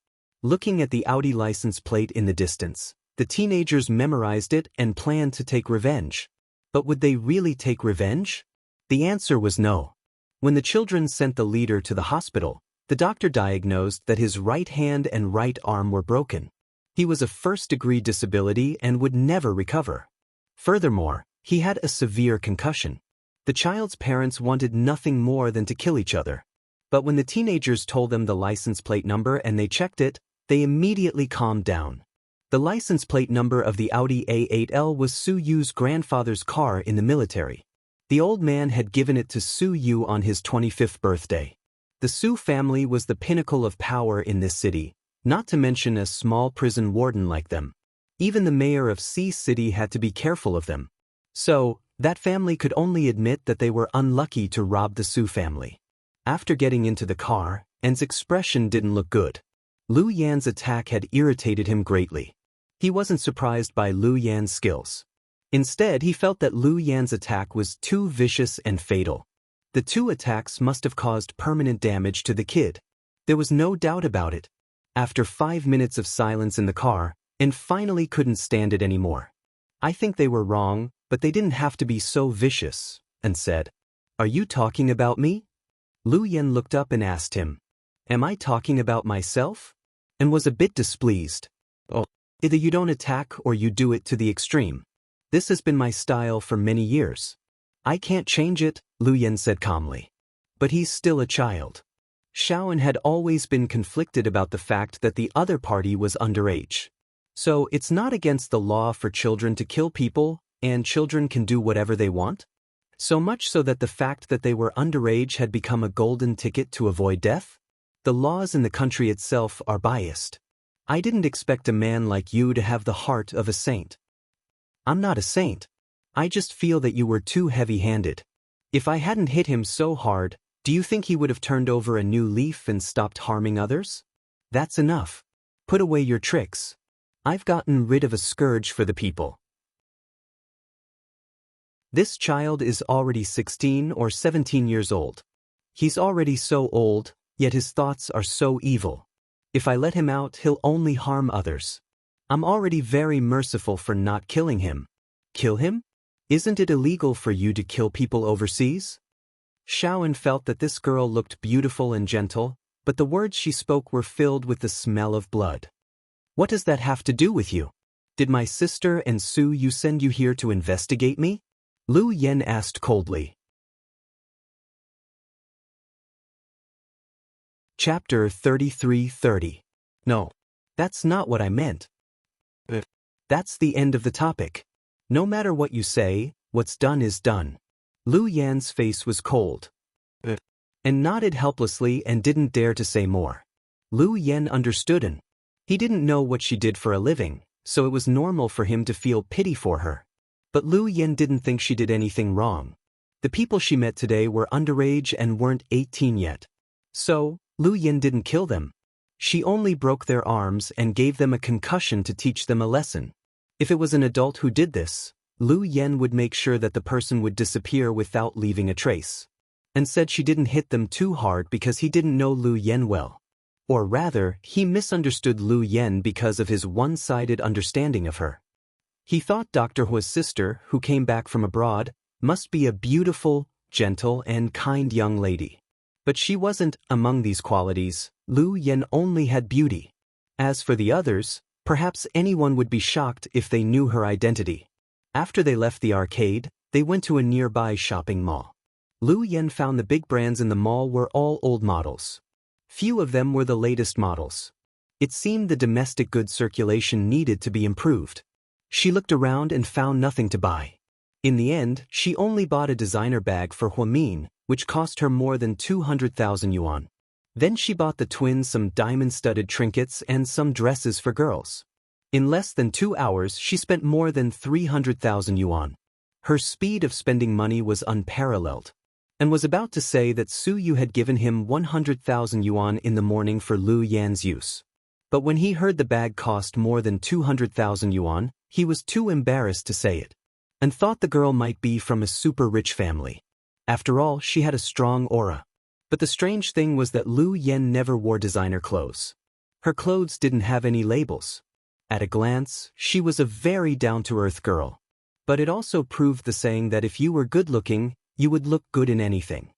Looking at the Audi license plate in the distance, the teenagers memorized it and planned to take revenge. But would they really take revenge? The answer was no. When the children sent the leader to the hospital, the doctor diagnosed that his right hand and right arm were broken. He was a first-degree disability and would never recover. Furthermore, he had a severe concussion. The child's parents wanted nothing more than to kill each other. But when the teenagers told them the license plate number and they checked it, they immediately calmed down. The license plate number of the Audi A8L was Su Yu's grandfather's car in the military. The old man had given it to Su Yu on his 25th birthday. The Su family was the pinnacle of power in this city, not to mention a small prison warden like them. Even the mayor of C City had to be careful of them. So, that family could only admit that they were unlucky to rob the Su family. After getting into the car, An's expression didn't look good. Lu Yan's attack had irritated him greatly. He wasn't surprised by Lu Yan's skills. Instead, he felt that Lu Yan's attack was too vicious and fatal. The two attacks must have caused permanent damage to the kid. There was no doubt about it. After 5 minutes of silence in the car, An finally couldn't stand it anymore. I think they were wrong, but they didn't have to be so vicious, An said. Are you talking about me? Lu Yen looked up and asked him. Am I talking about myself? An was a bit displeased. Oh, either you don't attack or you do it to the extreme. This has been my style for many years. I can't change it, Lu Yen said calmly. But he's still a child. Xiaoan had always been conflicted about the fact that the other party was underage. So it's not against the law for children to kill people, and children can do whatever they want? So much so that the fact that they were underage had become a golden ticket to avoid death? The laws in the country itself are biased. I didn't expect a man like you to have the heart of a saint. I'm not a saint. I just feel that you were too heavy-handed. If I hadn't hit him so hard, do you think he would have turned over a new leaf and stopped harming others? That's enough. Put away your tricks. I've gotten rid of a scourge for the people. This child is already 16 or 17 years old. He's already so old, yet his thoughts are so evil. If I let him out, he'll only harm others. I'm already very merciful for not killing him. Kill him? Isn't it illegal for you to kill people overseas? Xiaoan felt that this girl looked beautiful and gentle, but the words she spoke were filled with the smell of blood. What does that have to do with you? Did my sister and Su Yu send you here to investigate me? Lu Yen asked coldly. Chapter 33:30. No. That's not what I meant. That's the end of the topic. No matter what you say, what's done is done. Lu Yan's face was cold. And nodded helplessly and didn't dare to say more. Lu Yen understood and he didn't know what she did for a living, so it was normal for him to feel pity for her. But Lu Yen didn't think she did anything wrong. The people she met today were underage and weren't 18 yet. So, Lu Yen didn't kill them. She only broke their arms and gave them a concussion to teach them a lesson. If it was an adult who did this, Lu Yen would make sure that the person would disappear without leaving a trace. And said she didn't hit them too hard because he didn't know Lu Yen well. Or rather, he misunderstood Lu Yen because of his one-sided understanding of her. He thought Dr. Hua's sister, who came back from abroad, must be a beautiful, gentle, and kind young lady. But she wasn't among these qualities. Lu Yen only had beauty. As for the others, perhaps anyone would be shocked if they knew her identity. After they left the arcade, they went to a nearby shopping mall. Lu Yen found the big brands in the mall were all old models. Few of them were the latest models. It seemed the domestic goods circulation needed to be improved. She looked around and found nothing to buy. In the end, she only bought a designer bag for Huamin, which cost her more than 200,000 yuan. Then she bought the twins some diamond-studded trinkets and some dresses for girls. In less than 2 hours, she spent more than 300,000 yuan. Her speed of spending money was unparalleled. And was about to say that Su Yu had given him 100,000 yuan in the morning for Lu Yan's use. But when he heard the bag cost more than 200,000 yuan, he was too embarrassed to say it, and thought the girl might be from a super-rich family. After all, she had a strong aura. But the strange thing was that Lu Yen never wore designer clothes. Her clothes didn't have any labels. At a glance, she was a very down-to-earth girl. But it also proved the saying that if you were good-looking, you would look good in anything.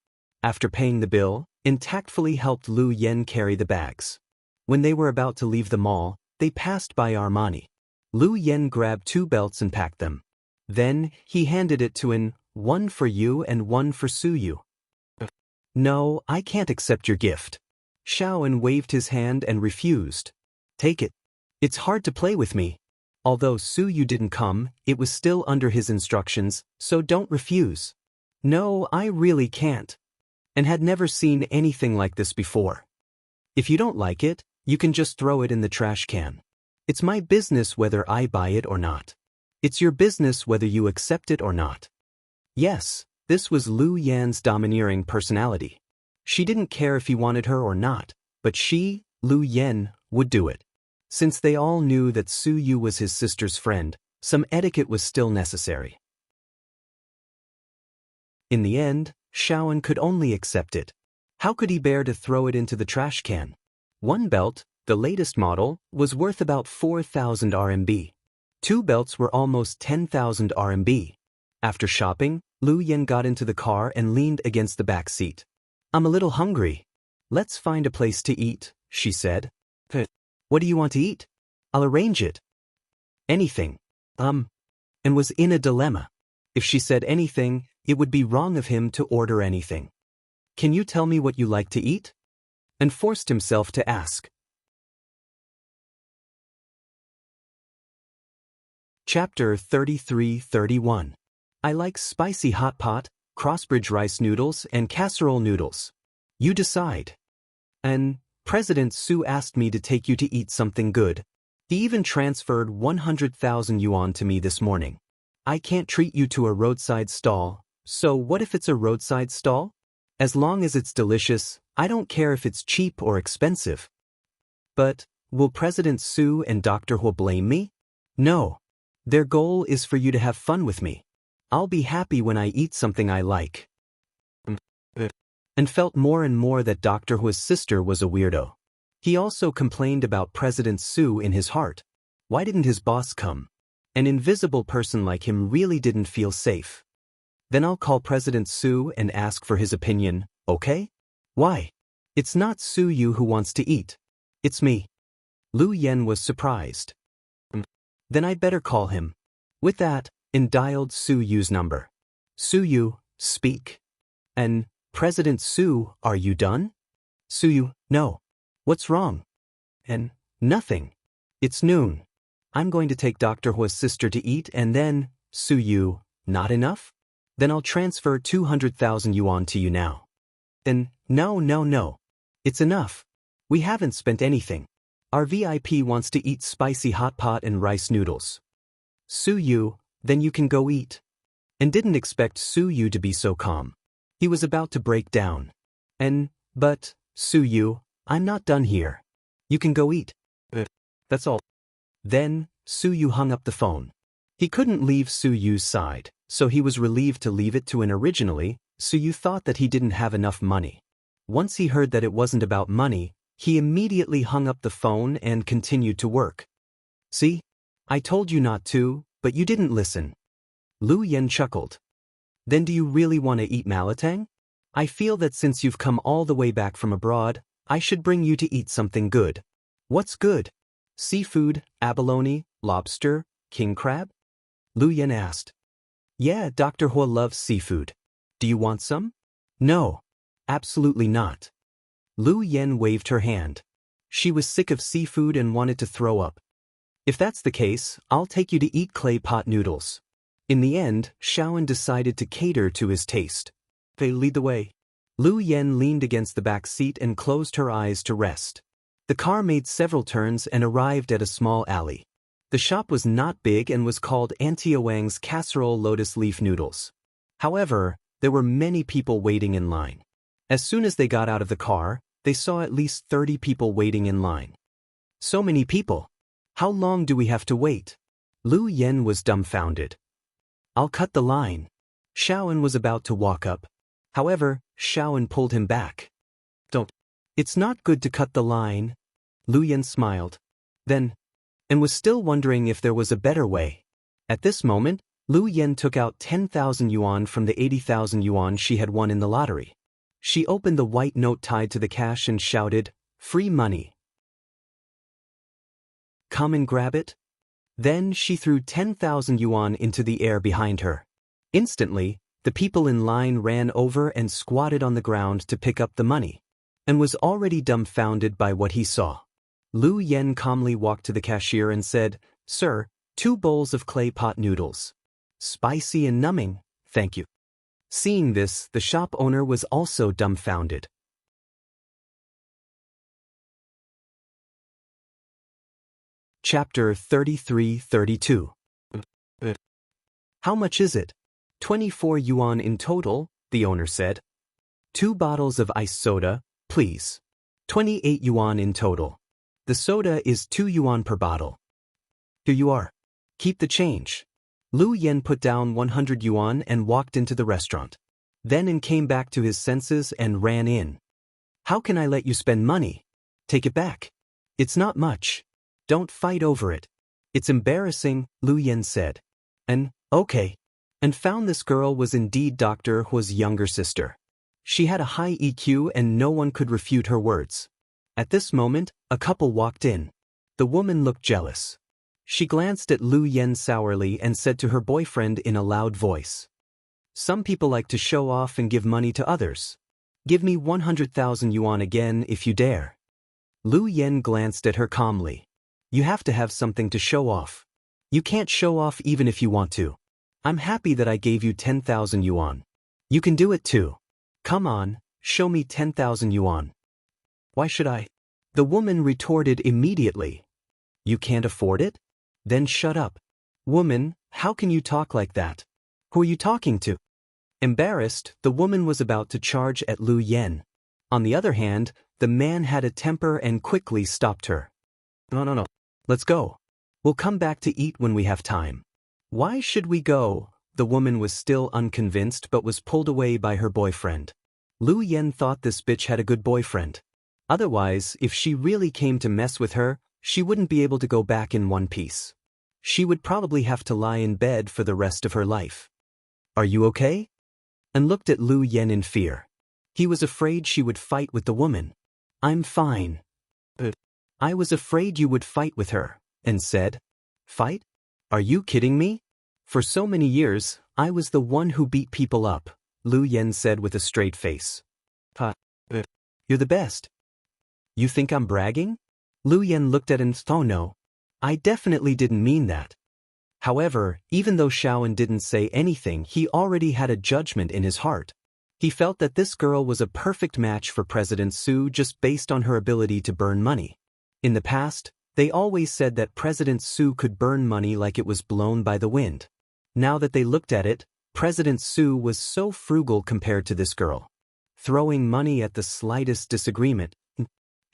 After paying the bill, In tactfully helped Lu Yen carry the bags. When they were about to leave the mall, they passed by Armani. Lu Yen grabbed 2 belts and packed them. Then, he handed it to An, one for you and one for Su Yu. No, I can't accept your gift. Xiaoan waved his hand and refused. Take it. It's hard to play with me. Although Su Yu didn't come, it was still under his instructions, so don't refuse. No, I really can't. And had never seen anything like this before. If you don't like it, you can just throw it in the trash can. It's my business whether I buy it or not. It's your business whether you accept it or not. Yes, this was Lu Yan's domineering personality. She didn't care if he wanted her or not, but she, Lu Yen, would do it. Since they all knew that Su Yu was his sister's friend, some etiquette was still necessary. In the end, Xiaoan could only accept it. How could he bear to throw it into the trash can? One belt, the latest model, was worth about 4,000 RMB. 2 belts were almost 10,000 RMB. After shopping, Lu Yen got into the car and leaned against the back seat. I'm a little hungry. Let's find a place to eat, she said. What do you want to eat? I'll arrange it. Anything. And was in a dilemma. If she said anything, it would be wrong of him to order anything. Can you tell me what you like to eat? And forced himself to ask. Chapter 33-31. I like spicy hot pot, crossbridge rice noodles, and casserole noodles. You decide. And President Su asked me to take you to eat something good. He even transferred 100,000 yuan to me this morning. I can't treat you to a roadside stall, So what if it's a roadside stall? As long as it's delicious, I don't care if it's cheap or expensive. But, will President Su and Dr. Huo blame me? No. Their goal is for you to have fun with me. I'll be happy when I eat something I like. And felt more and more that Dr. Huo's sister was a weirdo. He also complained about President Su in his heart. Why didn't his boss come? An invisible person like him really didn't feel safe. Then I'll call President Su and ask for his opinion, okay? Why? It's not Su Yu who wants to eat. It's me. Lu Yen was surprised. Then I'd better call him. With that, and dialed Su Yu's number. Su Yu, speak. And, President Su, are you done? Su Yu, no. What's wrong? And, nothing. It's noon. I'm going to take Dr. Huo's sister to eat and then, Su Yu, not enough? Then I'll transfer 200,000 yuan to you now. Then, no. It's enough. We haven't spent anything. Our VIP wants to eat spicy hot pot and rice noodles. Su Yu, then you can go eat. And didn't expect Su Yu to be so calm. He was about to break down. But, Su Yu, I'm not done here. You can go eat. That's all. Then, Su Yu hung up the phone. He couldn't leave Su Yu's side, so he was relieved to leave it to, and originally, Su Yu thought that he didn't have enough money. Once he heard that it wasn't about money, he immediately hung up the phone and continued to work. See? I told you not to, but you didn't listen. Lu Yen chuckled. Then do you really want to eat malatang? I feel that since you've come all the way back from abroad, I should bring you to eat something good. What's good? Seafood, abalone, lobster, king crab? Lu Yen asked. Yeah, Dr. Huo loves seafood. Do you want some? No. Absolutely not. Lu Yen waved her hand. She was sick of seafood and wanted to throw up. If that's the case, I'll take you to eat clay pot noodles. In the end, Xiaoan decided to cater to his taste. They lead the way. Lu Yen leaned against the back seat and closed her eyes to rest. The car made several turns and arrived at a small alley. The shop was not big and was called Auntie Wang's Casserole Lotus Leaf Noodles. However, there were many people waiting in line. As soon as they got out of the car, they saw at least 30 people waiting in line. So many people. How long do we have to wait? Lu Yen was dumbfounded. I'll cut the line. Xiaoan was about to walk up. However, Xiaoan pulled him back. Don't. It's not good to cut the line. Lu Yen smiled. Then, and was still wondering if there was a better way. At this moment, Lu Yen took out 10,000 yuan from the 80,000 yuan she had won in the lottery. She opened the white note tied to the cash and shouted, "Free money. Come and grab it." Then she threw 10,000 yuan into the air behind her. Instantly, the people in line ran over and squatted on the ground to pick up the money, and was already dumbfounded by what he saw. Lu Yen calmly walked to the cashier and said, "Sir, 2 bowls of clay pot noodles. Spicy and numbing, thank you." Seeing this, the shop owner was also dumbfounded. Chapter 33-32. How much is it? 24 yuan in total, the owner said. 2 bottles of iced soda, please. 28 yuan in total. The soda is 2 yuan per bottle. Here you are. Keep the change. Lu Yen put down 100 yuan and walked into the restaurant. Then came back to his senses and ran in. How can I let you spend money? Take it back. It's not much. Don't fight over it. It's embarrassing, Lu Yen said. Okay. And found this girl was indeed Dr. Huo's younger sister. She had a high EQ and no one could refute her words. At this moment, a couple walked in. The woman looked jealous. She glanced at Lu Yen sourly and said to her boyfriend in a loud voice, "Some people like to show off and give money to others. Give me 100,000 yuan again if you dare." Lu Yen glanced at her calmly. You have to have something to show off. You can't show off even if you want to. I'm happy that I gave you 10,000 yuan. You can do it too. Come on, show me 10,000 yuan. Why should I? The woman retorted immediately. You can't afford it? Then shut up. Woman, how can you talk like that? Who are you talking to? Embarrassed, the woman was about to charge at Lu Yen. On the other hand, the man had a temper and quickly stopped her. No. Let's go. We'll come back to eat when we have time. Why should we go? The woman was still unconvinced but was pulled away by her boyfriend. Lu Yen thought this bitch had a good boyfriend. Otherwise, if she really came to mess with her, she wouldn't be able to go back in one piece. She would probably have to lie in bed for the rest of her life. Are you okay? And looked at Lu Yen in fear. He was afraid she would fight with the woman. I'm fine. I was afraid you would fight with her, and said, fight? Are you kidding me? For so many years, I was the one who beat people up, Lu Yen said with a straight face. You're the best. You think I'm bragging? Lu Yen looked at him. Oh no. I definitely didn't mean that. However, even though Xiaoan didn't say anything, he already had a judgment in his heart. He felt that this girl was a perfect match for President Su just based on her ability to burn money. In the past, they always said that President Su could burn money like it was blown by the wind. Now that they looked at it, President Su was so frugal compared to this girl. Throwing money at the slightest disagreement.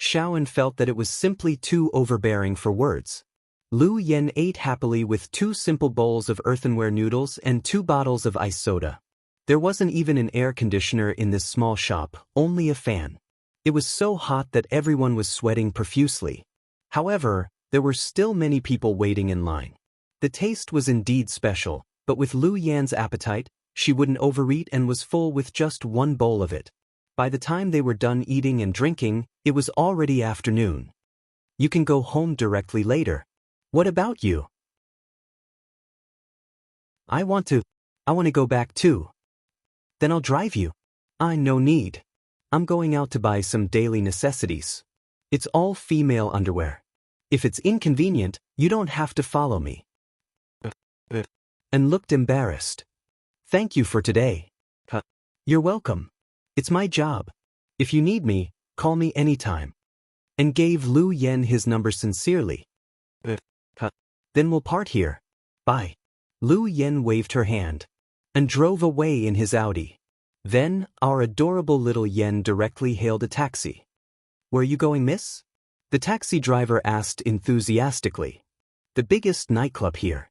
Xiaoan felt that it was simply too overbearing for words. Lu Yen ate happily with 2 simple bowls of earthenware noodles and 2 bottles of ice soda. There wasn't even an air conditioner in this small shop, only a fan. It was so hot that everyone was sweating profusely. However, there were still many people waiting in line. The taste was indeed special, but with Lu Yan's appetite, she wouldn't overeat and was full with just 1 bowl of it. By the time they were done eating and drinking, it was already afternoon. You can go home directly later. What about you? I want to go back too. Then I'll drive you. No need. I'm going out to buy some daily necessities. It's all female underwear. If it's inconvenient, you don't have to follow me. And looked embarrassed. Thank you for today. You're welcome. It's my job. If you need me, call me anytime. And gave Lu Yen his number sincerely. Then we'll part here. Bye. Lu Yen waved her hand and drove away in his Audi. Then, our adorable little Yen directly hailed a taxi. Where you going, miss? The taxi driver asked enthusiastically. The biggest nightclub here.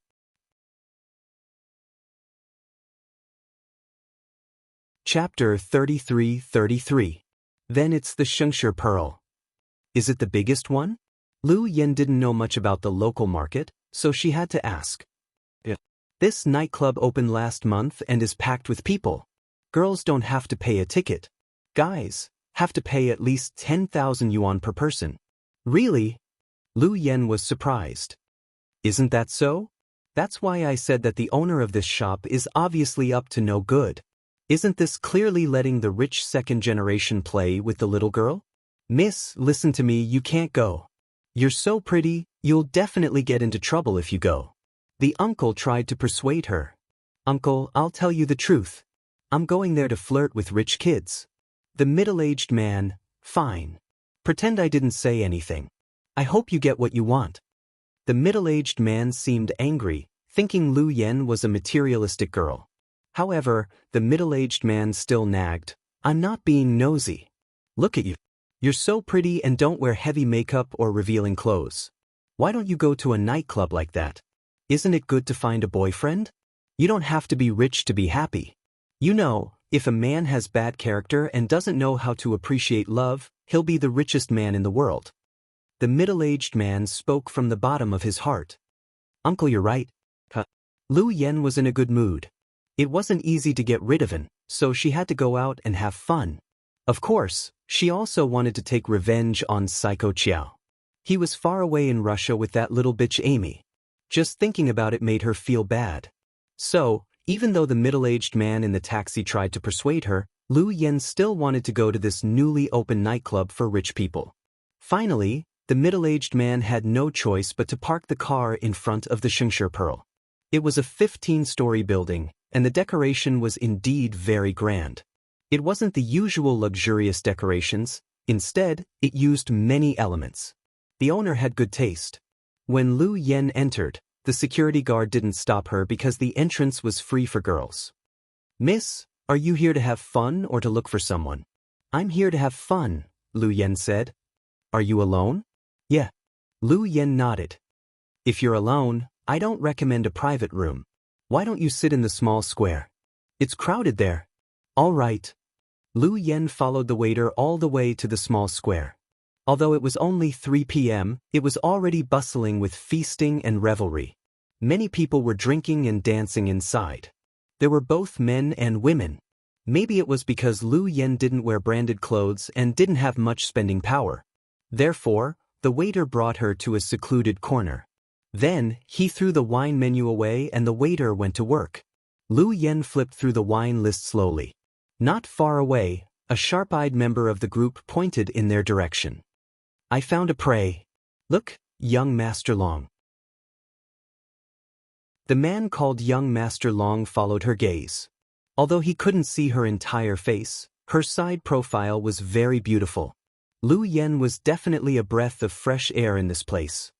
Chapter 33. Then it's the Xianxia Pearl. Is it the biggest one? Lu Yen didn't know much about the local market, so she had to ask. This nightclub opened last month and is packed with people. Girls don't have to pay a ticket. Guys have to pay at least 10,000 yuan per person. Really? Lu Yen was surprised. Isn't that so? That's why I said that the owner of this shop is obviously up to no good. Isn't this clearly letting the rich second generation play with the little girl? Miss, listen to me, you can't go. You're so pretty, you'll definitely get into trouble if you go. The uncle tried to persuade her. Uncle, I'll tell you the truth. I'm going there to flirt with rich kids. The middle-aged man, fine. Pretend I didn't say anything. I hope you get what you want. The middle-aged man seemed angry, thinking Lu Yen was a materialistic girl. However, the middle-aged man still nagged. I'm not being nosy. Look at you. You're so pretty and don't wear heavy makeup or revealing clothes. Why don't you go to a nightclub like that? Isn't it good to find a boyfriend? You don't have to be rich to be happy. You know, if a man has bad character and doesn't know how to appreciate love, he'll be the richest man in the world. The middle-aged man spoke from the bottom of his heart. Uncle, you're right. Lu Yen was in a good mood. It wasn't easy to get rid of him, so she had to go out and have fun. Of course, she also wanted to take revenge on Psycho Chiao. He was far away in Russia with that little bitch Amy. Just thinking about it made her feel bad. So, even though the middle-aged man in the taxi tried to persuade her, Lu Yen still wanted to go to this newly opened nightclub for rich people. Finally, the middle-aged man had no choice but to park the car in front of the Xianxia Pearl. It was a 15-story building, and the decoration was indeed very grand. It wasn't the usual luxurious decorations. Instead, it used many elements. The owner had good taste. When Lu Yen entered, the security guard didn't stop her because the entrance was free for girls. Miss, Are you here to have fun or to look for someone? I'm here to have fun, Lu Yan said. Are you alone? Yeah. Lu Yan nodded. If you're alone, I don't recommend a private room. Why don't you sit in the small square? It's crowded there. All right. Lu Yan followed the waiter all the way to the small square. Although it was only 3 p.m., it was already bustling with feasting and revelry. Many people were drinking and dancing inside. There were both men and women. Maybe it was because Lu Yan didn't wear branded clothes and didn't have much spending power. Therefore, the waiter brought her to a secluded corner. Then, he threw the wine menu away and the waiter went to work. Lu Yan flipped through the wine list slowly. Not far away, a sharp-eyed member of the group pointed in their direction. I found a prey. Look, young Master Long. The man called young Master Long followed her gaze. Although he couldn't see her entire face, her side profile was very beautiful. Lu Yan was definitely a breath of fresh air in this place.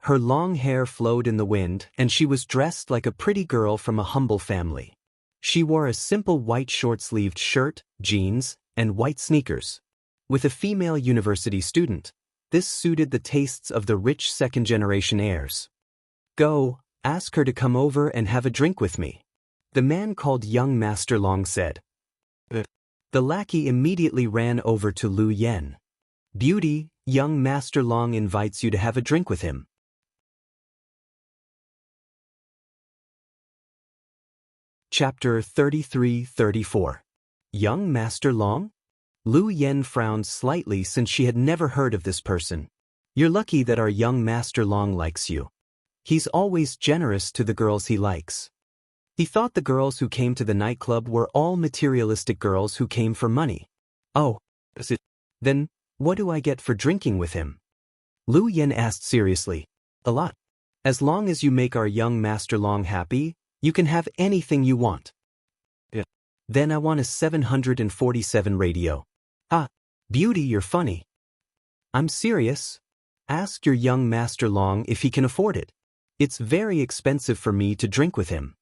Her long hair flowed in the wind and she was dressed like a pretty girl from a humble family. She wore a simple white short-sleeved shirt, jeans, and white sneakers. With a female university student, this suited the tastes of the rich second-generation heirs. Go, ask her to come over and have a drink with me, the man called young Master Long said. The lackey immediately ran over to Lu Yan. Beauty, young Master Long invites you to have a drink with him. Chapter 33-34. Young Master Long? Lu Yan frowned slightly since she had never heard of this person. You're lucky that our young Master Long likes you. He's always generous to the girls he likes. He thought the girls who came to the nightclub were all materialistic girls who came for money. Oh, is it? Then, what do I get for drinking with him? Lu Yan asked seriously. A lot. As long as you make our young Master Long happy, you can have anything you want. Yeah. Then I want a 747 radio. Ah, beauty, you're funny. I'm serious. Ask your young Master Long if he can afford it. It's very expensive for me to drink with him.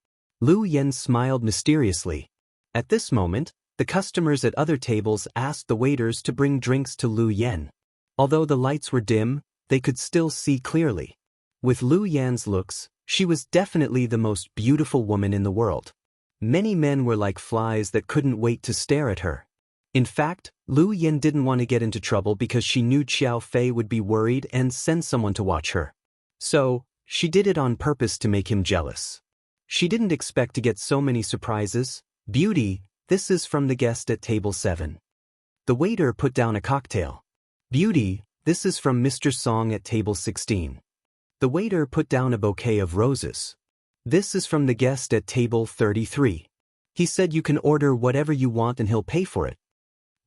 Lu Yan smiled mysteriously. At this moment, the customers at other tables asked the waiters to bring drinks to Lu Yan. Although the lights were dim, they could still see clearly. With Lu Yan's looks, she was definitely the most beautiful woman in the world. Many men were like flies that couldn't wait to stare at her. In fact, Lu Yan didn't want to get into trouble because she knew Xiao Fei would be worried and send someone to watch her. So, she did it on purpose to make him jealous. She didn't expect to get so many surprises. Beauty, this is from the guest at table 7. The waiter put down a cocktail. Beauty, this is from Mr. Song at table 16. The waiter put down a bouquet of roses. This is from the guest at table 33. He said you can order whatever you want and he'll pay for it.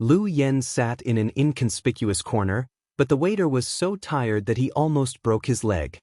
Lu Yan sat in an inconspicuous corner, but the waiter was so tired that he almost broke his leg.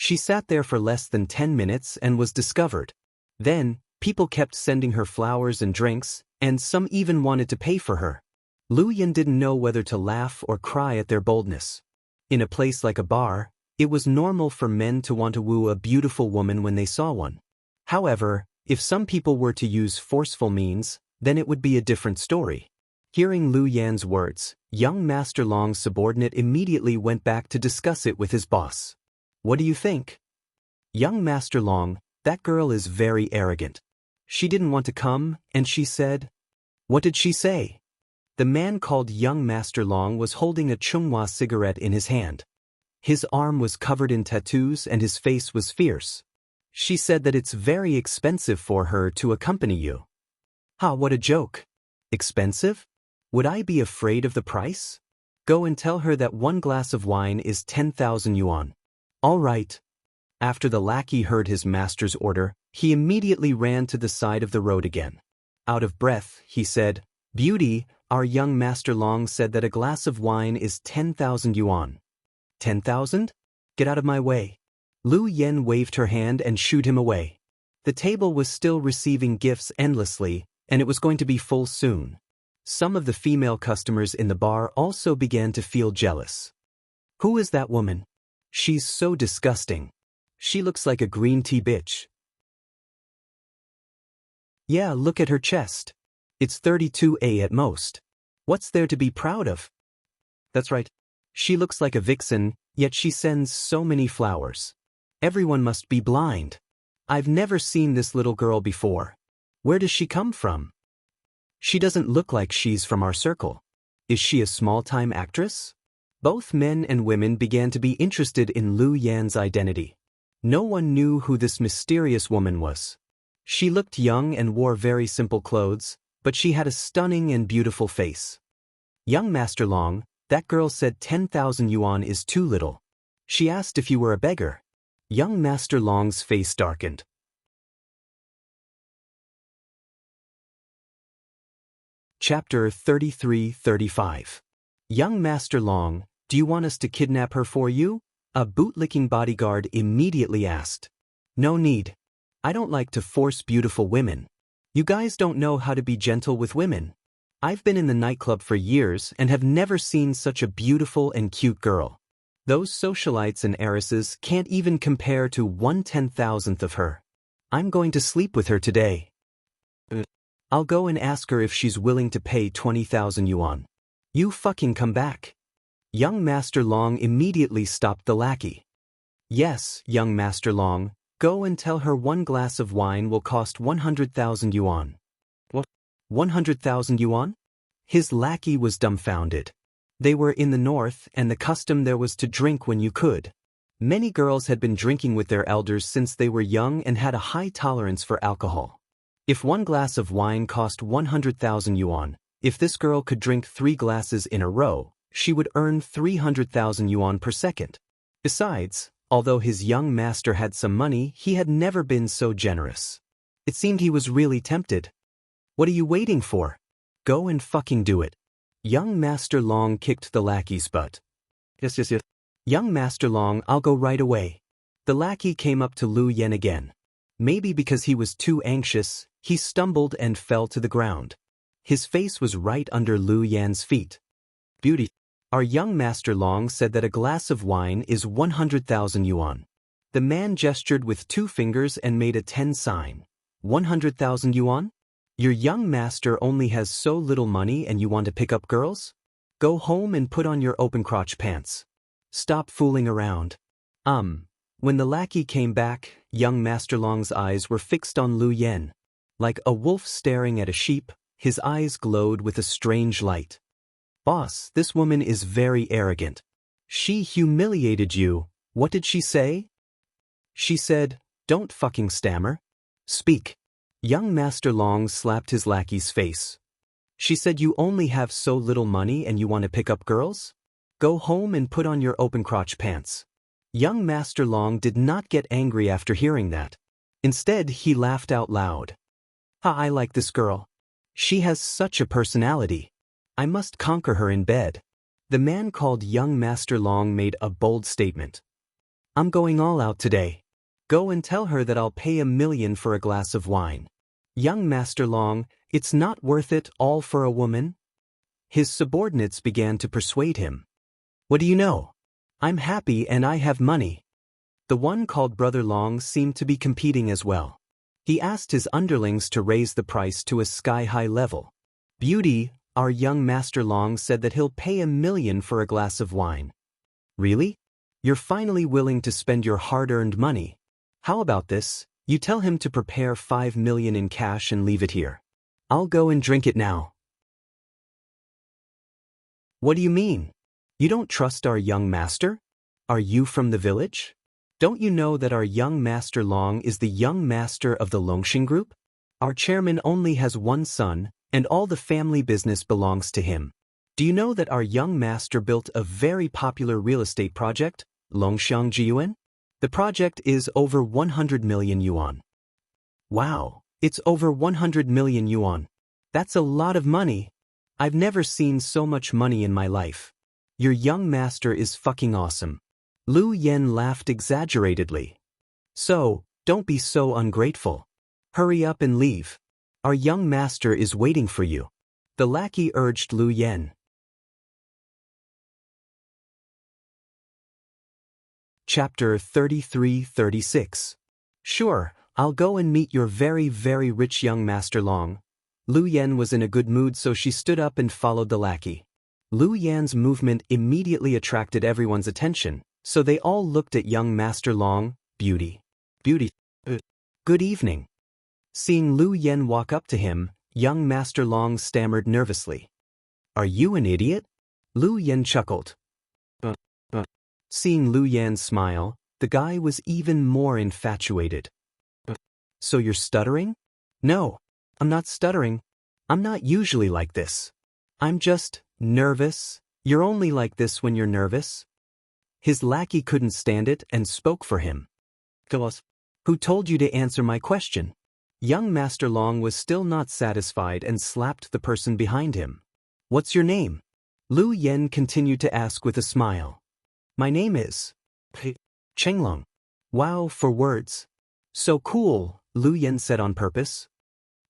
She sat there for less than 10 minutes and was discovered. Then, people kept sending her flowers and drinks, and some even wanted to pay for her. Lu Yan didn't know whether to laugh or cry at their boldness. In a place like a bar, it was normal for men to want to woo a beautiful woman when they saw one. However, if some people were to use forceful means, then it would be a different story. Hearing Lu Yan's words, young Master Long's subordinate immediately went back to discuss it with his boss. What do you think? Young Master Long, that girl is very arrogant. She didn't want to come, and she said... What did she say? The man called young Master Long was holding a Chunghwa cigarette in his hand. His arm was covered in tattoos and his face was fierce. She said that it's very expensive for her to accompany you. Ha, what a joke. Expensive? Would I be afraid of the price? Go and tell her that one glass of wine is 10,000 yuan. All right. After the lackey heard his master's order, he immediately ran to the side of the road again. Out of breath, he said, Beauty, our young Master Long said that a glass of wine is 10,000 yuan. 10,000? Get out of my way. Lu Yan waved her hand and shooed him away. The table was still receiving gifts endlessly, and it was going to be full soon. Some of the female customers in the bar also began to feel jealous. Who is that woman? She's so disgusting. She looks like a green tea bitch. Yeah, look at her chest. It's 32A at most. What's there to be proud of? That's right. She looks like a vixen, yet she sends so many flowers. Everyone must be blind. I've never seen this little girl before. Where does she come from? She doesn't look like she's from our circle. Is she a small-time actress? Both men and women began to be interested in Lu Yan's identity. No one knew who this mysterious woman was. She looked young and wore very simple clothes, but she had a stunning and beautiful face. Young Master Long, that girl said 10,000 yuan is too little. She asked if you were a beggar. Young Master Long's face darkened. Chapter 33-35. Young Master Long, do you want us to kidnap her for you? A bootlicking bodyguard immediately asked. No need. I don't like to force beautiful women. You guys don't know how to be gentle with women. I've been in the nightclub for years and have never seen such a beautiful and cute girl. Those socialites and heiresses can't even compare to 1/10,000th of her. I'm going to sleep with her today. I'll go and ask her if she's willing to pay 20,000 yuan. You fucking come back. Young Master Long immediately stopped the lackey. Yes, young Master Long, go and tell her one glass of wine will cost 100,000 yuan. What? 100,000 yuan? His lackey was dumbfounded. They were in the north and the custom there was to drink when you could. Many girls had been drinking with their elders since they were young and had a high tolerance for alcohol. If one glass of wine cost 100,000 yuan, if this girl could drink 3 glasses in a row, she would earn 300,000 yuan per second. Besides, although his young master had some money, he had never been so generous. It seemed he was really tempted. What are you waiting for? Go and fucking do it. Young Master Long kicked the lackey's butt. Yes. Young Master Long, I'll go right away. The lackey came up to Lu Yan again. Maybe because he was too anxious, he stumbled and fell to the ground. His face was right under Lu Yan's feet. Beauty. Our young Master Long said that a glass of wine is 100,000 yuan. The man gestured with 2 fingers and made a 10 sign. 100,000 yuan? Your young master only has so little money and you want to pick up girls? Go home and put on your open crotch pants. Stop fooling around. When the lackey came back, young Master Long's eyes were fixed on Lu Yan. Like a wolf staring at a sheep, his eyes glowed with a strange light. Boss, this woman is very arrogant. She humiliated you. What did she say? She said, don't fucking stammer. Speak. Young Master Long slapped his lackey's face. She said you only have so little money and you want to pick up girls? Go home and put on your open crotch pants. Young Master Long did not get angry after hearing that. Instead, he laughed out loud. I like this girl. She has such a personality. I must conquer her in bed. The man called young Master Long made a bold statement. I'm going all out today. Go and tell her that I'll pay 1 million for a glass of wine. Young Master Long, it's not worth it all for a woman? His subordinates began to persuade him. What do you know? I'm happy and I have money. The one called Brother Long seemed to be competing as well. He asked his underlings to raise the price to a sky-high level. Beauty, our young Master Long said that he'll pay 1 million for a glass of wine. Really? You're finally willing to spend your hard-earned money. How about this? You tell him to prepare 5 million in cash and leave it here. I'll go and drink it now. What do you mean? You don't trust our young master? Are you from the village? Don't you know that our young Master Long is the young master of the Longxing Group? Our chairman only has one son, and all the family business belongs to him. Do you know that our young master built a very popular real estate project, Longxiang Jiyuan? The project is over 100 million yuan. Wow, it's over 100 million yuan. That's a lot of money. I've never seen so much money in my life. Your young master is fucking awesome. Lu Yan laughed exaggeratedly. So, don't be so ungrateful. Hurry up and leave. Our young master is waiting for you. The lackey urged Lu Yan. Chapter 33-36. Sure, I'll go and meet your very, very rich young Master Long. Lu Yan was in a good mood, so she stood up and followed the lackey. Lu Yan's movement immediately attracted everyone's attention, so they all looked at young Master Long. Beauty. Good evening. Seeing Lu Yan walk up to him, young Master Long stammered nervously. Are you an idiot? Lu Yan chuckled. Seeing Lu Yan smile, the guy was even more infatuated. So you're stuttering? No, I'm not stuttering. I'm not usually like this. I'm just nervous. You're only like this when you're nervous? His lackey couldn't stand it and spoke for him. Who told you to answer my question? Young Master Long was still not satisfied and slapped the person behind him. What's your name? Lu Yan continued to ask with a smile. My name is Chenglong. Wow, for words. So cool, Lu Yan said on purpose.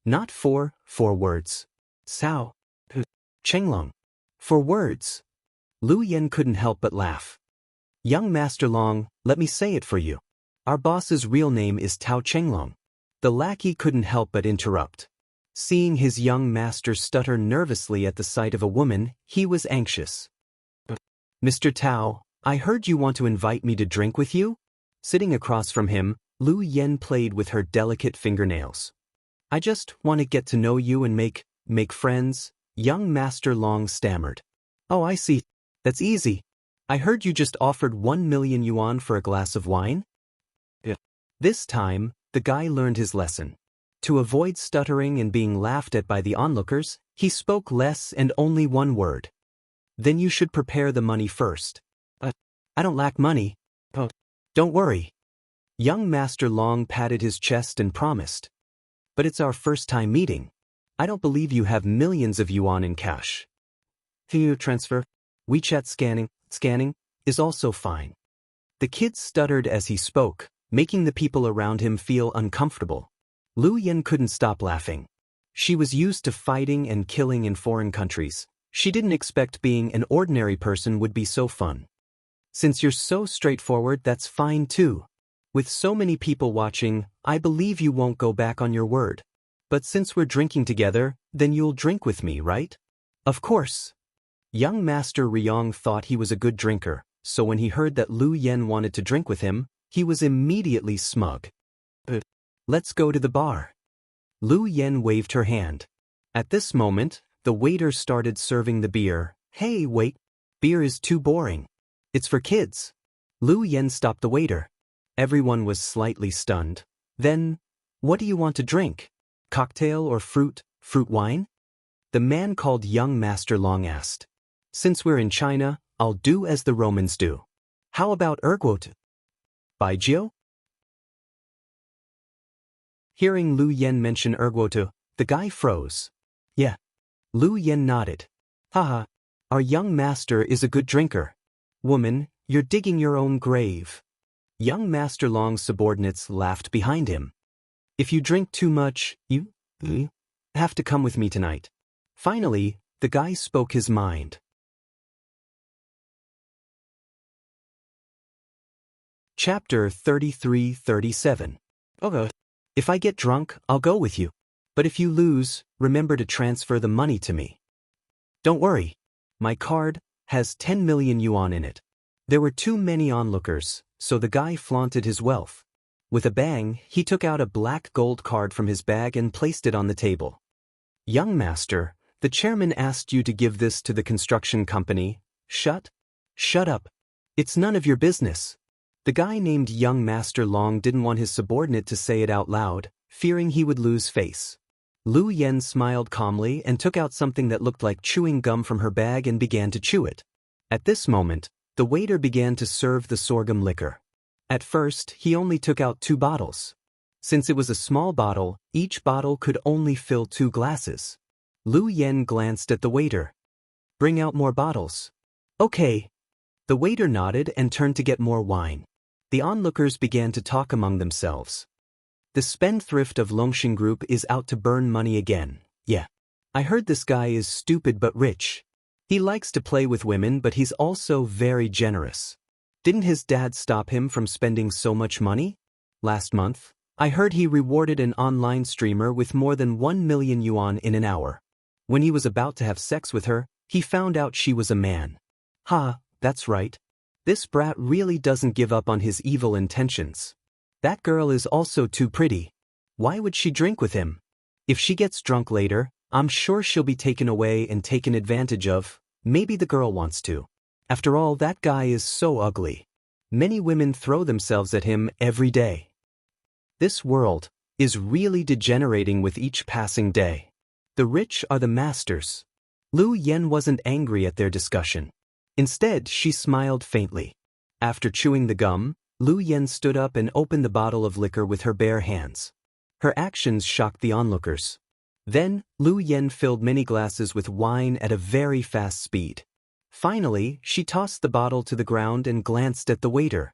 Not four words. Sao. Chenglong. For words. Lu Yan couldn't help but laugh. Young Master Long, let me say it for you. Our boss's real name is Tao Chenglong. The lackey couldn't help but interrupt. Seeing his young master stutter nervously at the sight of a woman, he was anxious. Mr. Tao, I heard you want to invite me to drink with you? Sitting across from him, Lu Yan played with her delicate fingernails. I just want to get to know you and make friends, young Master Long stammered. Oh, I see. That's easy. I heard you just offered 1 million yuan for a glass of wine? Yeah. This time, the guy learned his lesson. To avoid stuttering and being laughed at by the onlookers, he spoke less and only one word. Then you should prepare the money first. I don't lack money. Oh, don't worry. Young Master Long patted his chest and promised. But it's our first time meeting. I don't believe you have millions of yuan in cash. PayU transfer, WeChat scanning is also fine. The kid stuttered as he spoke, making the people around him feel uncomfortable. Lu Yan couldn't stop laughing. She was used to fighting and killing in foreign countries. She didn't expect being an ordinary person would be so fun. Since you're so straightforward, that's fine too. With so many people watching, I believe you won't go back on your word. But since we're drinking together, then you'll drink with me, right? Of course. Young Master Ryong thought he was a good drinker, so when he heard that Lu Yan wanted to drink with him, he was immediately smug. Let's go to the bar. Lu Yan waved her hand. At this moment, the waiter started serving the beer. Hey, wait. Beer is too boring. It's for kids. Lu Yan stopped the waiter. Everyone was slightly stunned. Then, what do you want to drink? Cocktail or fruit wine? The man called young Master Long asked. Since we're in China, I'll do as the Romans do. How about erguot? Baijio? Hearing Lu Yan mention erguot, the guy froze. Yeah. Lu Yan nodded. Haha, our young master is a good drinker. Woman, you're digging your own grave. Young Master Long's subordinates laughed behind him. If you drink too much, you have to come with me tonight. Finally, the guy spoke his mind. Chapter 33-37. Okay. If I get drunk, I'll go with you. But if you lose, remember to transfer the money to me. Don't worry. My card has 10 million yuan in it. There were too many onlookers, so the guy flaunted his wealth. With a bang, he took out a black gold card from his bag and placed it on the table. Young master, the chairman asked you to give this to the construction company. Shut up. It's none of your business. The guy named young Master Long didn't want his subordinate to say it out loud, fearing he would lose face. Lu Yan smiled calmly and took out something that looked like chewing gum from her bag and began to chew it. At this moment, the waiter began to serve the sorghum liquor. At first, he only took out 2 bottles. Since it was a small bottle, each bottle could only fill 2 glasses. Lu Yan glanced at the waiter. Bring out more bottles. Okay. The waiter nodded and turned to get more wine. The onlookers began to talk among themselves. The spendthrift of Longxing Group is out to burn money again. Yeah. I heard this guy is stupid but rich. He likes to play with women, but he's also very generous. Didn't his dad stop him from spending so much money? Last month, I heard he rewarded an online streamer with more than 1 million yuan in an hour. When he was about to have sex with her, he found out she was a man. Ha, that's right. This brat really doesn't give up on his evil intentions. That girl is also too pretty. Why would she drink with him? If she gets drunk later, I'm sure she'll be taken away and taken advantage of. Maybe the girl wants to. After all, that guy is so ugly. Many women throw themselves at him every day. This world is really degenerating with each passing day. The rich are the masters. Lu Yen wasn't angry at their discussion. Instead, she smiled faintly. After chewing the gum, Lu Yen stood up and opened the bottle of liquor with her bare hands. Her actions shocked the onlookers. Then, Lu Yen filled many glasses with wine at a very fast speed. Finally, she tossed the bottle to the ground and glanced at the waiter.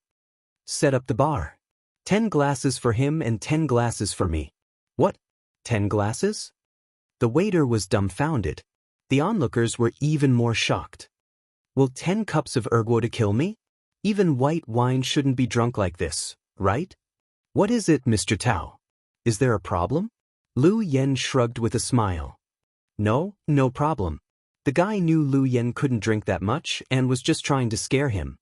Set up the bar. 10 glasses for him and 10 glasses for me. What? 10 glasses? The waiter was dumbfounded. The onlookers were even more shocked. Will 10 cups of erguo to kill me? Even white wine shouldn't be drunk like this, right? What is it, Mr. Tao? Is there a problem? Lu Yen shrugged with a smile. No, no problem. The guy knew Lu Yen couldn't drink that much and was just trying to scare him.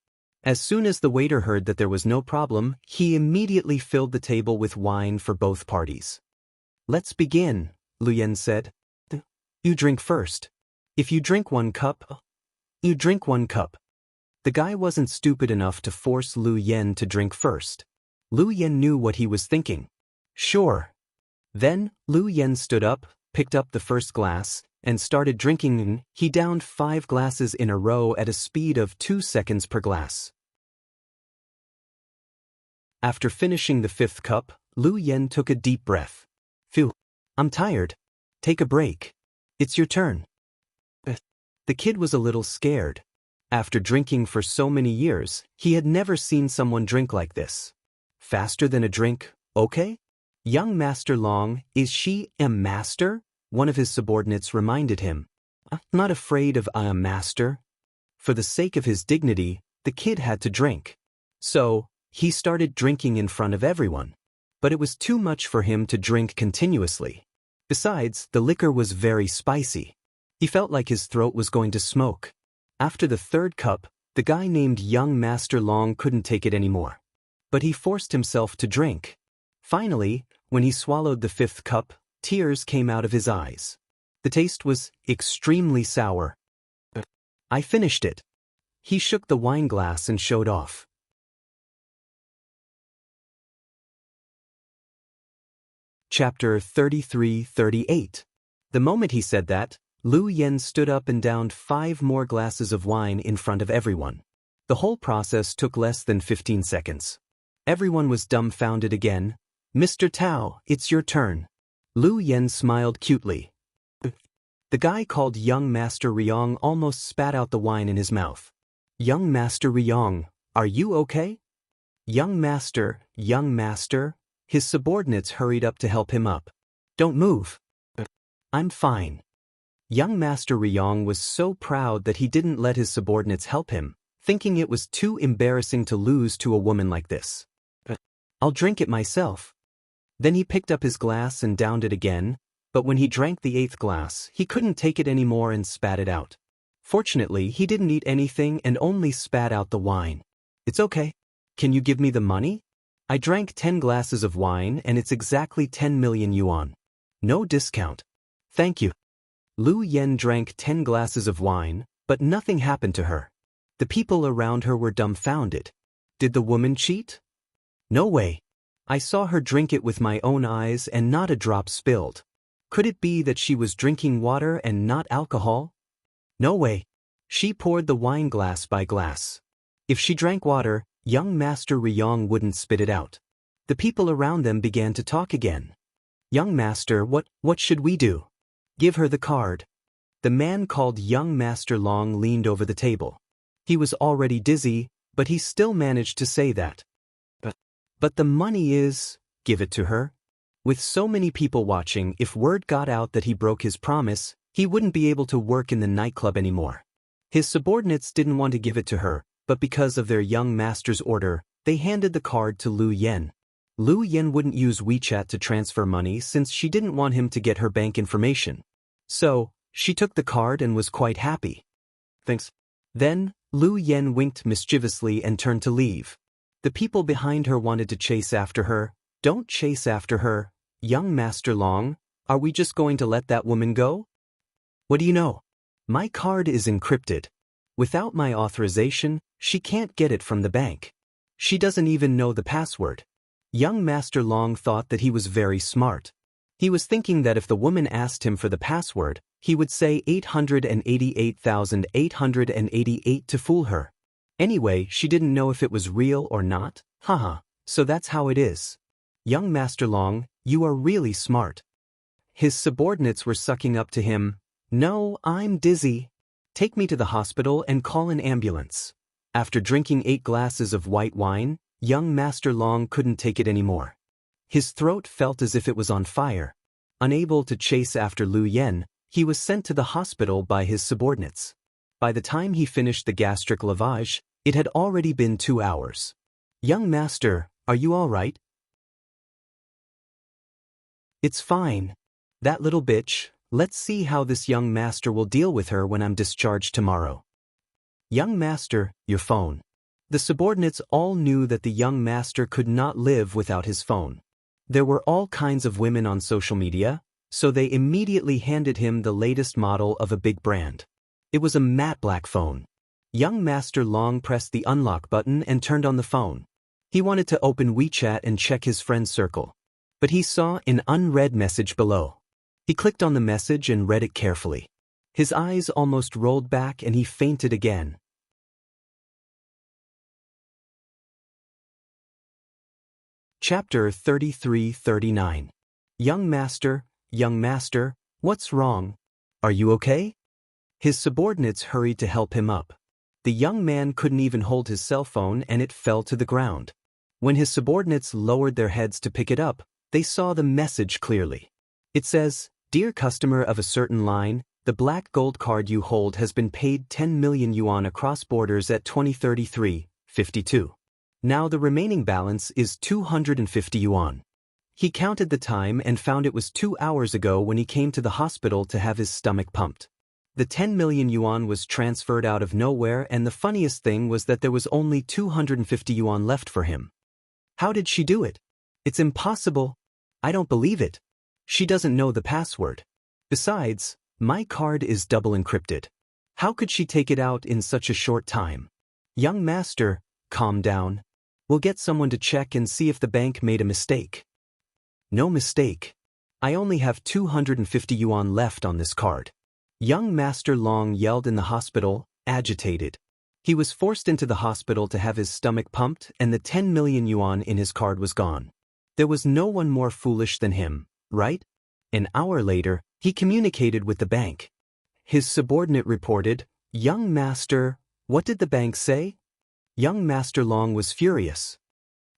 As soon as the waiter heard that there was no problem, he immediately filled the table with wine for both parties. Let's begin, Lu Yen said. You drink first. If you drink 1 cup, you drink 1 cup. The guy wasn't stupid enough to force Lu Yen to drink first. Lu Yen knew what he was thinking. Sure. Then, Lu Yen stood up, picked up the first glass, and started drinking. He downed 5 glasses in a row at a speed of 2 seconds per glass. After finishing the 5th cup, Lu Yen took a deep breath. Phew, I'm tired. Take a break. It's your turn. The kid was a little scared. After drinking for so many years, he had never seen someone drink like this. Faster than a drink, okay? Young Master Long, is she a master? One of his subordinates reminded him. I'm not afraid of a master. For the sake of his dignity, the kid had to drink. So, he started drinking in front of everyone. But it was too much for him to drink continuously. Besides, the liquor was very spicy. He felt like his throat was going to smoke. After the 3rd cup, the guy named Young Master Long couldn't take it anymore. But he forced himself to drink. Finally, when he swallowed the 5th cup, tears came out of his eyes. The taste was extremely sour. I finished it. He shook the wine glass and showed off. Chapter 33-38. The moment he said that, Lu Yen stood up and downed 5 more glasses of wine in front of everyone. The whole process took less than 15 seconds. Everyone was dumbfounded again. Mr. Tao, it's your turn. Lu Yen smiled cutely. The guy called Young Master Ryong almost spat out the wine in his mouth. Young Master Ryong, are you okay? Young Master. His subordinates hurried up to help him up. Don't move. I'm fine. Young Master Ryong was so proud that he didn't let his subordinates help him, thinking it was too embarrassing to lose to a woman like this. I'll drink it myself. Then he picked up his glass and downed it again, but when he drank the 8th glass, he couldn't take it anymore and spat it out. Fortunately, he didn't eat anything and only spat out the wine. It's okay. Can you give me the money? I drank 10 glasses of wine and it's exactly 10 million yuan. No discount. Thank you. Lu Yen drank 10 glasses of wine, but nothing happened to her. The people around her were dumbfounded. Did the woman cheat? No way. I saw her drink it with my own eyes and not a drop spilled. Could it be that she was drinking water and not alcohol? No way. She poured the wine glass by glass. If she drank water, Young Master Ryong wouldn't spit it out. The people around them began to talk again. Young Master, what should we do? Give her the card. The man called Young Master Long leaned over the table. He was already dizzy, but he still managed to say that. But the money is, give it to her. With so many people watching, if word got out that he broke his promise, he wouldn't be able to work in the nightclub anymore. His subordinates didn't want to give it to her, but because of their young master's order, they handed the card to Lu Yen. Lu Yan wouldn't use WeChat to transfer money since she didn't want him to get her bank information. So, she took the card and was quite happy. Thanks. Then, Lu Yan winked mischievously and turned to leave. The people behind her wanted to chase after her. Don't chase after her, young Master Long. Are we just going to let that woman go? What do you know? My card is encrypted. Without my authorization, she can't get it from the bank. She doesn't even know the password. Young Master Long thought that he was very smart. He was thinking that if the woman asked him for the password, he would say 888,888 to fool her. Anyway, she didn't know if it was real or not. Haha, so that's how it is. Young Master Long, you are really smart. His subordinates were sucking up to him. No, I'm dizzy. Take me to the hospital and call an ambulance. After drinking 8 glasses of white wine, young Master Long couldn't take it anymore. His throat felt as if it was on fire. Unable to chase after Lu Yan, he was sent to the hospital by his subordinates. By the time he finished the gastric lavage, it had already been 2 hours. Young Master, are you all right? It's fine. That little bitch, let's see how this young master will deal with her when I'm discharged tomorrow. Young Master, your phone. The subordinates all knew that the young master could not live without his phone. There were all kinds of women on social media, so they immediately handed him the latest model of a big brand. It was a matte black phone. Young Master Long pressed the unlock button and turned on the phone. He wanted to open WeChat and check his friend's circle. But he saw an unread message below. He clicked on the message and read it carefully. His eyes almost rolled back and he fainted again. Chapter 33-39. Young Master, what's wrong? Are you okay? His subordinates hurried to help him up. The young man couldn't even hold his cell phone and it fell to the ground. When his subordinates lowered their heads to pick it up, they saw the message clearly. It says, "Dear customer of a certain line, the black gold card you hold has been paid 10 million yuan across borders at 2033.52. Now the remaining balance is 250 yuan. He counted the time and found it was 2 hours ago when he came to the hospital to have his stomach pumped. The 10 million yuan was transferred out of nowhere, and the funniest thing was that there was only 250 yuan left for him. How did she do it? It's impossible. I don't believe it. She doesn't know the password. Besides, my card is double encrypted. How could she take it out in such a short time? Young Master, calm down. We'll get someone to check and see if the bank made a mistake. No mistake. I only have 250 yuan left on this card. Young Master Long yelled in the hospital, agitated. He was forced into the hospital to have his stomach pumped, and the 10 million yuan in his card was gone. There was no one more foolish than him, right? An hour later, he communicated with the bank. His subordinate reported, "Young Master, what did the bank say?" Young Master Long was furious.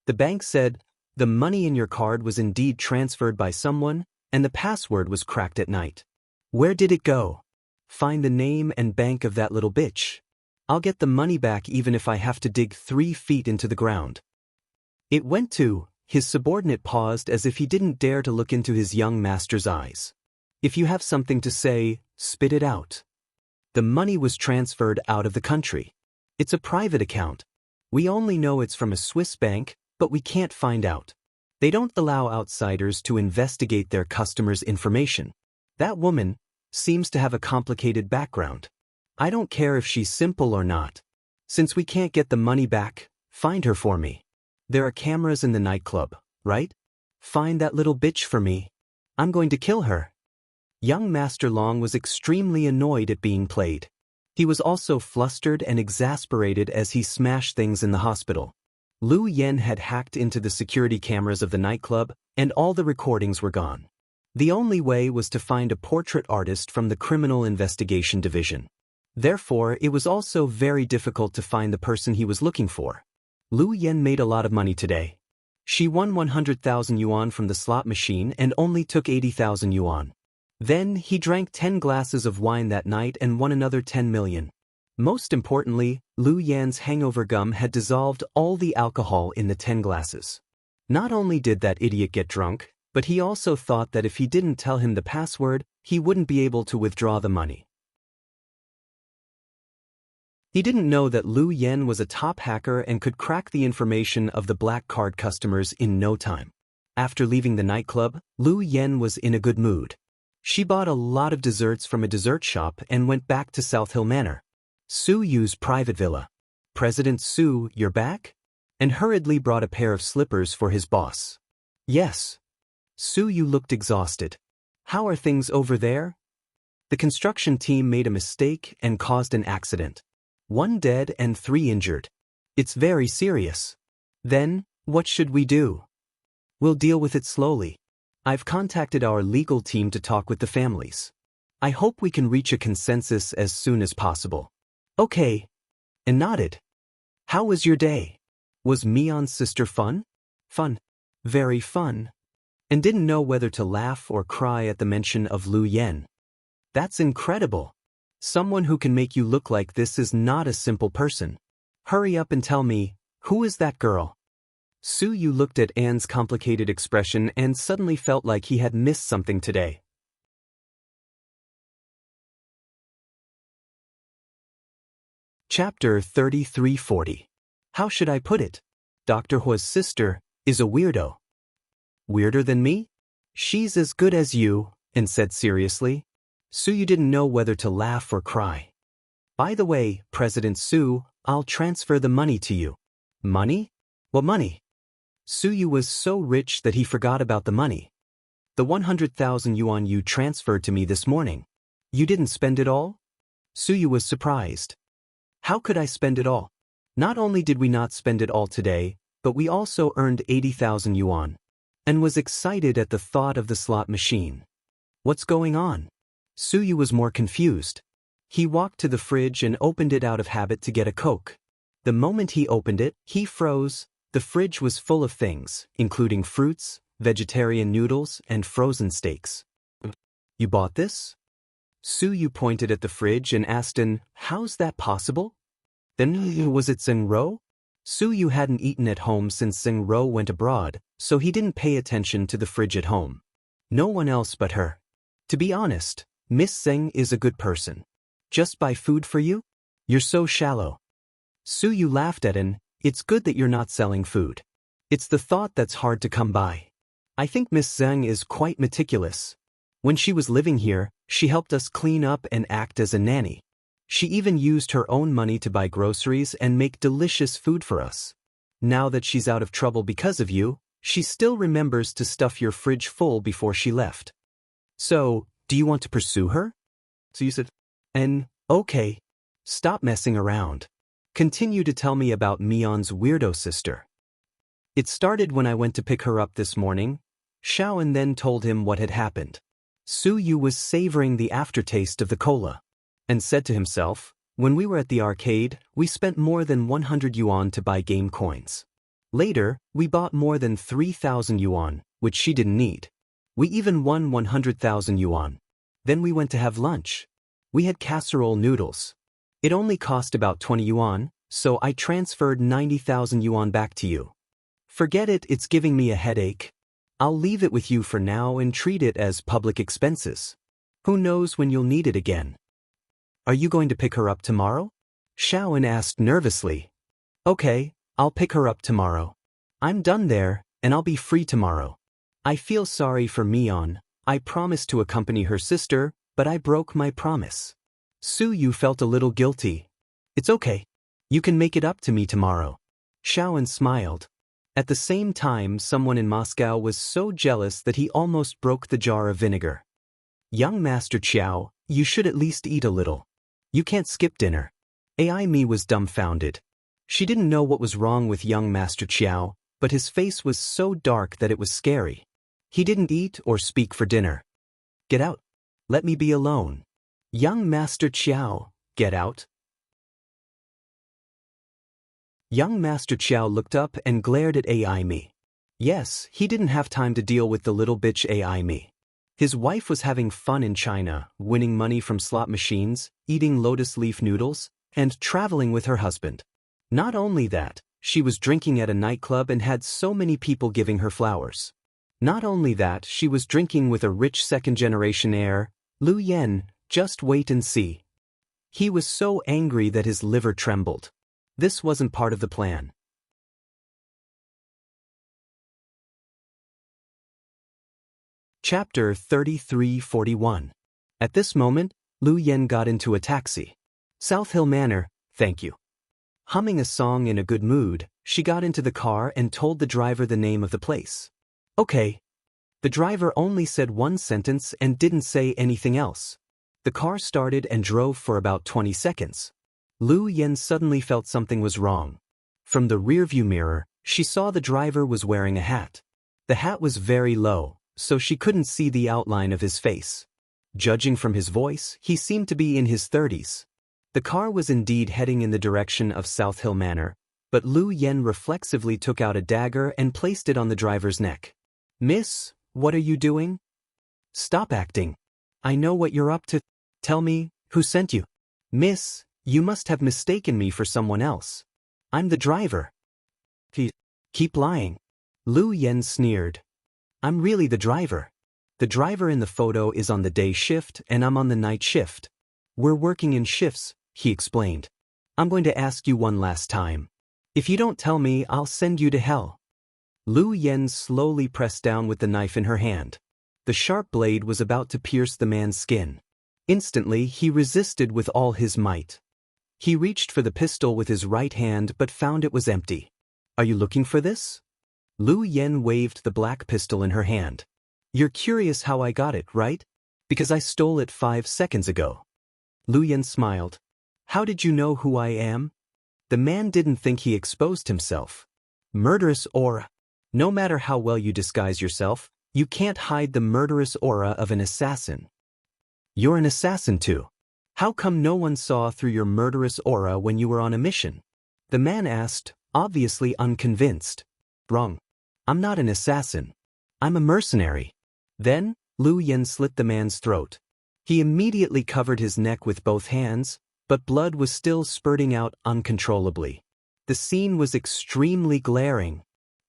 The bank said, "The money in your card was indeed transferred by someone, and the password was cracked at night. Where did it go? Find the name and bank of that little bitch. I'll get the money back even if I have to dig 3 feet into the ground." It went to. His subordinate paused as if he didn't dare to look into his young master's eyes. "If you have something to say, spit it out." The money was transferred out of the country. It's a private account. We only know it's from a Swiss bank, but we can't find out. They don't allow outsiders to investigate their customers' information. That woman seems to have a complicated background. I don't care if she's simple or not. Since we can't get the money back, find her for me. There are cameras in the nightclub, right? Find that little bitch for me. I'm going to kill her. Young Master Long was extremely annoyed at being played. He was also flustered and exasperated as he smashed things in the hospital. Lu Yan had hacked into the security cameras of the nightclub, and all the recordings were gone. The only way was to find a portrait artist from the Criminal Investigation Division. Therefore, it was also very difficult to find the person he was looking for. Lu Yan made a lot of money today. She won 100,000 yuan from the slot machine and only took 80,000 yuan. Then, he drank 10 glasses of wine that night and won another 10 million. Most importantly, Lu Yan's hangover gum had dissolved all the alcohol in the 10 glasses. Not only did that idiot get drunk, but he also thought that if he didn't tell him the password, he wouldn't be able to withdraw the money. He didn't know that Lu Yen was a top hacker and could crack the information of the black card customers in no time. After leaving the nightclub, Lu Yen was in a good mood. She bought a lot of desserts from a dessert shop and went back to South Hill Manor, Su Yu's private villa. "President Su, you're back?" And hurriedly brought a pair of slippers for his boss. "Yes." Su Yu looked exhausted. "How are things over there?" "The construction team made a mistake and caused an accident. 1 dead and 3 injured. It's very serious." "Then, what should we do?" "We'll deal with it slowly. I've contacted our legal team to talk with the families. I hope we can reach a consensus as soon as possible." "Okay." And nodded. "How was your day? Was Mion's sister fun?" "Fun. Very fun." And didn't know whether to laugh or cry at the mention of Lu Yen. "That's incredible. Someone who can make you look like this is not a simple person. Hurry up and tell me, who is that girl?" Su Yu looked at Anne's complicated expression and suddenly felt like he had missed something today. Chapter 3340. How should I put it? Dr. Hua's sister is a weirdo. Weirder than me? She's as good as you, Anne said seriously. Su Yu didn't know whether to laugh or cry. "By the way, President Su, I'll transfer the money to you." "Money? What money?" Su Yu was so rich that he forgot about the money. "The 100,000 yuan you transferred to me this morning. You didn't spend it all?" Su Yu was surprised. "How could I spend it all? Not only did we not spend it all today, but we also earned 80,000 yuan. And was excited at the thought of the slot machine. What's going on?" Su Yu was more confused. He walked to the fridge and opened it out of habit to get a Coke. The moment he opened it, he froze. The fridge was full of things, including fruits, vegetarian noodles, and frozen steaks. "You bought this?" Su Yu pointed at the fridge and asked An, "How's that possible?" "Then was it Tseng Ro?" Su Yu hadn't eaten at home since Tseng Ro went abroad, so he didn't pay attention to the fridge at home. No one else but her. To be honest, Miss Tseng is a good person. Just buy food for you? You're so shallow. Su Yu laughed at An. "It's good that you're not selling food. It's the thought that's hard to come by. I think Miss Tseng is quite meticulous. When she was living here, she helped us clean up and act as a nanny. She even used her own money to buy groceries and make delicious food for us. Now that she's out of trouble because of you, she still remembers to stuff your fridge full before she left. So, do you want to pursue her?" So you said, "And, okay. Stop messing around. Continue to tell me about Mion's weirdo sister." "It started when I went to pick her up this morning." Xiaoan then told him what had happened. Su Yu was savoring the aftertaste of the cola, and said to himself, "When we were at the arcade, we spent more than 100 yuan to buy game coins. Later, we bought more than 3,000 yuan, which she didn't need. We even won 100,000 yuan. Then we went to have lunch. We had casserole noodles. It only cost about 20 yuan, so I transferred 90,000 yuan back to you. Forget it, it's giving me a headache. I'll leave it with you for now and treat it as public expenses. Who knows when you'll need it again." "Are you going to pick her up tomorrow?" Xiaoan asked nervously. "Okay, I'll pick her up tomorrow. I'm done there, and I'll be free tomorrow. I feel sorry for Mion. I promised to accompany her sister, but I broke my promise." Su Yu felt a little guilty. "It's okay. You can make it up to me tomorrow." Xiaoan smiled. At the same time, someone in Moscow was so jealous that he almost broke the jar of vinegar. "Young Master Qiao, you should at least eat a little. You can't skip dinner." Ai Mi was dumbfounded. She didn't know what was wrong with young Master Qiao, but his face was so dark that it was scary. He didn't eat or speak for dinner. "Get out. Let me be alone." "Young Master Qiao, get out." Young Master Qiao looked up and glared at Ai Mi. Yes, he didn't have time to deal with the little bitch Ai Mi. His wife was having fun in China, winning money from slot machines, eating lotus leaf noodles, and traveling with her husband. Not only that, she was drinking at a nightclub and had so many people giving her flowers. Not only that, she was drinking with a rich second-generation heir, Lu Yan. Just wait and see. He was so angry that his liver trembled. This wasn't part of the plan. Chapter 3341. At this moment, Lu Yan got into a taxi. South Hill Manor, thank you. Humming a song in a good mood, she got into the car and told the driver the name of the place. Okay. The driver only said one sentence and didn't say anything else. The car started and drove for about 20 seconds. Lu Yan suddenly felt something was wrong. From the rearview mirror, she saw the driver was wearing a hat. The hat was very low, so she couldn't see the outline of his face. Judging from his voice, he seemed to be in his 30s. The car was indeed heading in the direction of South Hill Manor, but Lu Yan reflexively took out a dagger and placed it on the driver's neck. Miss, what are you doing? Stop acting. I know what you're up to. Tell me, who sent you? Miss, you must have mistaken me for someone else. I'm the driver. Keep lying. Lu Yan sneered. I'm really the driver. The driver in the photo is on the day shift and I'm on the night shift. We're working in shifts, he explained. I'm going to ask you one last time. If you don't tell me, I'll send you to hell. Lu Yan slowly pressed down with the knife in her hand. The sharp blade was about to pierce the man's skin. Instantly, he resisted with all his might. He reached for the pistol with his right hand but found it was empty. Are you looking for this? Lu Yan waved the black pistol in her hand. You're curious how I got it, right? Because I stole it 5 seconds ago. Lu Yan smiled. How did you know who I am? The man didn't think he exposed himself. Murderous aura. No matter how well you disguise yourself, you can't hide the murderous aura of an assassin. You're an assassin too. How come no one saw through your murderous aura when you were on a mission? The man asked, obviously unconvinced. Wrong. I'm not an assassin. I'm a mercenary. Then, Lu Yan slit the man's throat. He immediately covered his neck with both hands, but blood was still spurting out uncontrollably. The scene was extremely glaring.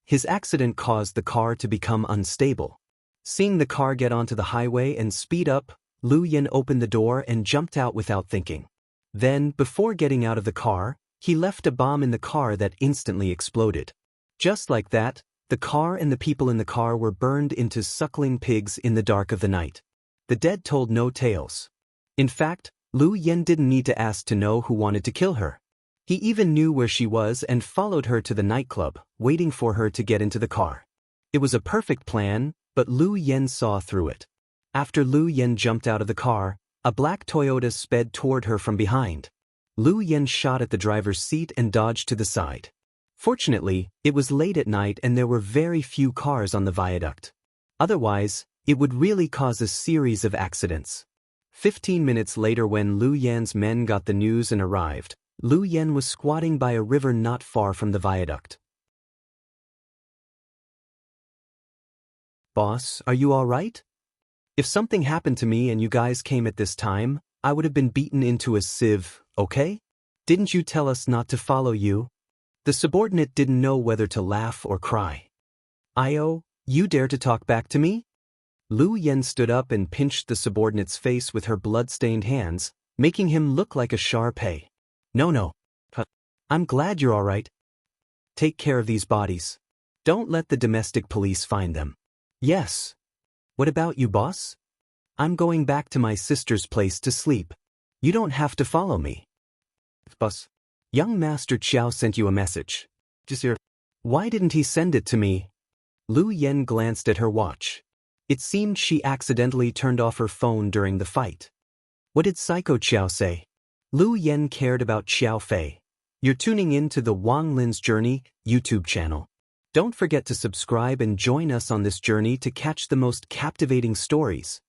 His accident caused the car to become unstable. Seeing the car get onto the highway and speed up, Lu Yan opened the door and jumped out without thinking. Then, before getting out of the car, he left a bomb in the car that instantly exploded. Just like that, the car and the people in the car were burned into suckling pigs in the dark of the night. The dead told no tales. In fact, Lu Yan didn't need to ask to know who wanted to kill her. He even knew where she was and followed her to the nightclub, waiting for her to get into the car. It was a perfect plan, but Lu Yan saw through it. After Lu Yan jumped out of the car, a black Toyota sped toward her from behind. Lu Yan shot at the driver's seat and dodged to the side. Fortunately, it was late at night and there were very few cars on the viaduct. Otherwise, it would really cause a series of accidents. 15 minutes later, when Lu Yan's men got the news and arrived, Lu Yan was squatting by a river not far from the viaduct. Boss, are you all right? If something happened to me and you guys came at this time, I would have been beaten into a sieve, okay? Didn't you tell us not to follow you? The subordinate didn't know whether to laugh or cry. Io, you dare to talk back to me? Lu Yan stood up and pinched the subordinate's face with her blood-stained hands, making him look like a Shar-Pei. No. I'm glad you're all right. Take care of these bodies. Don't let the domestic police find them. Yes. What about you, boss? I'm going back to my sister's place to sleep. You don't have to follow me. Boss. Young Master Qiao sent you a message. Why didn't he send it to me? Lu Yan glanced at her watch. It seemed she accidentally turned off her phone during the fight. What did Psycho Qiao say? Lu Yan cared about Xiao Fei. You're tuning in to the Wang Lin's Journey YouTube channel. Don't forget to subscribe and join us on this journey to catch the most captivating stories.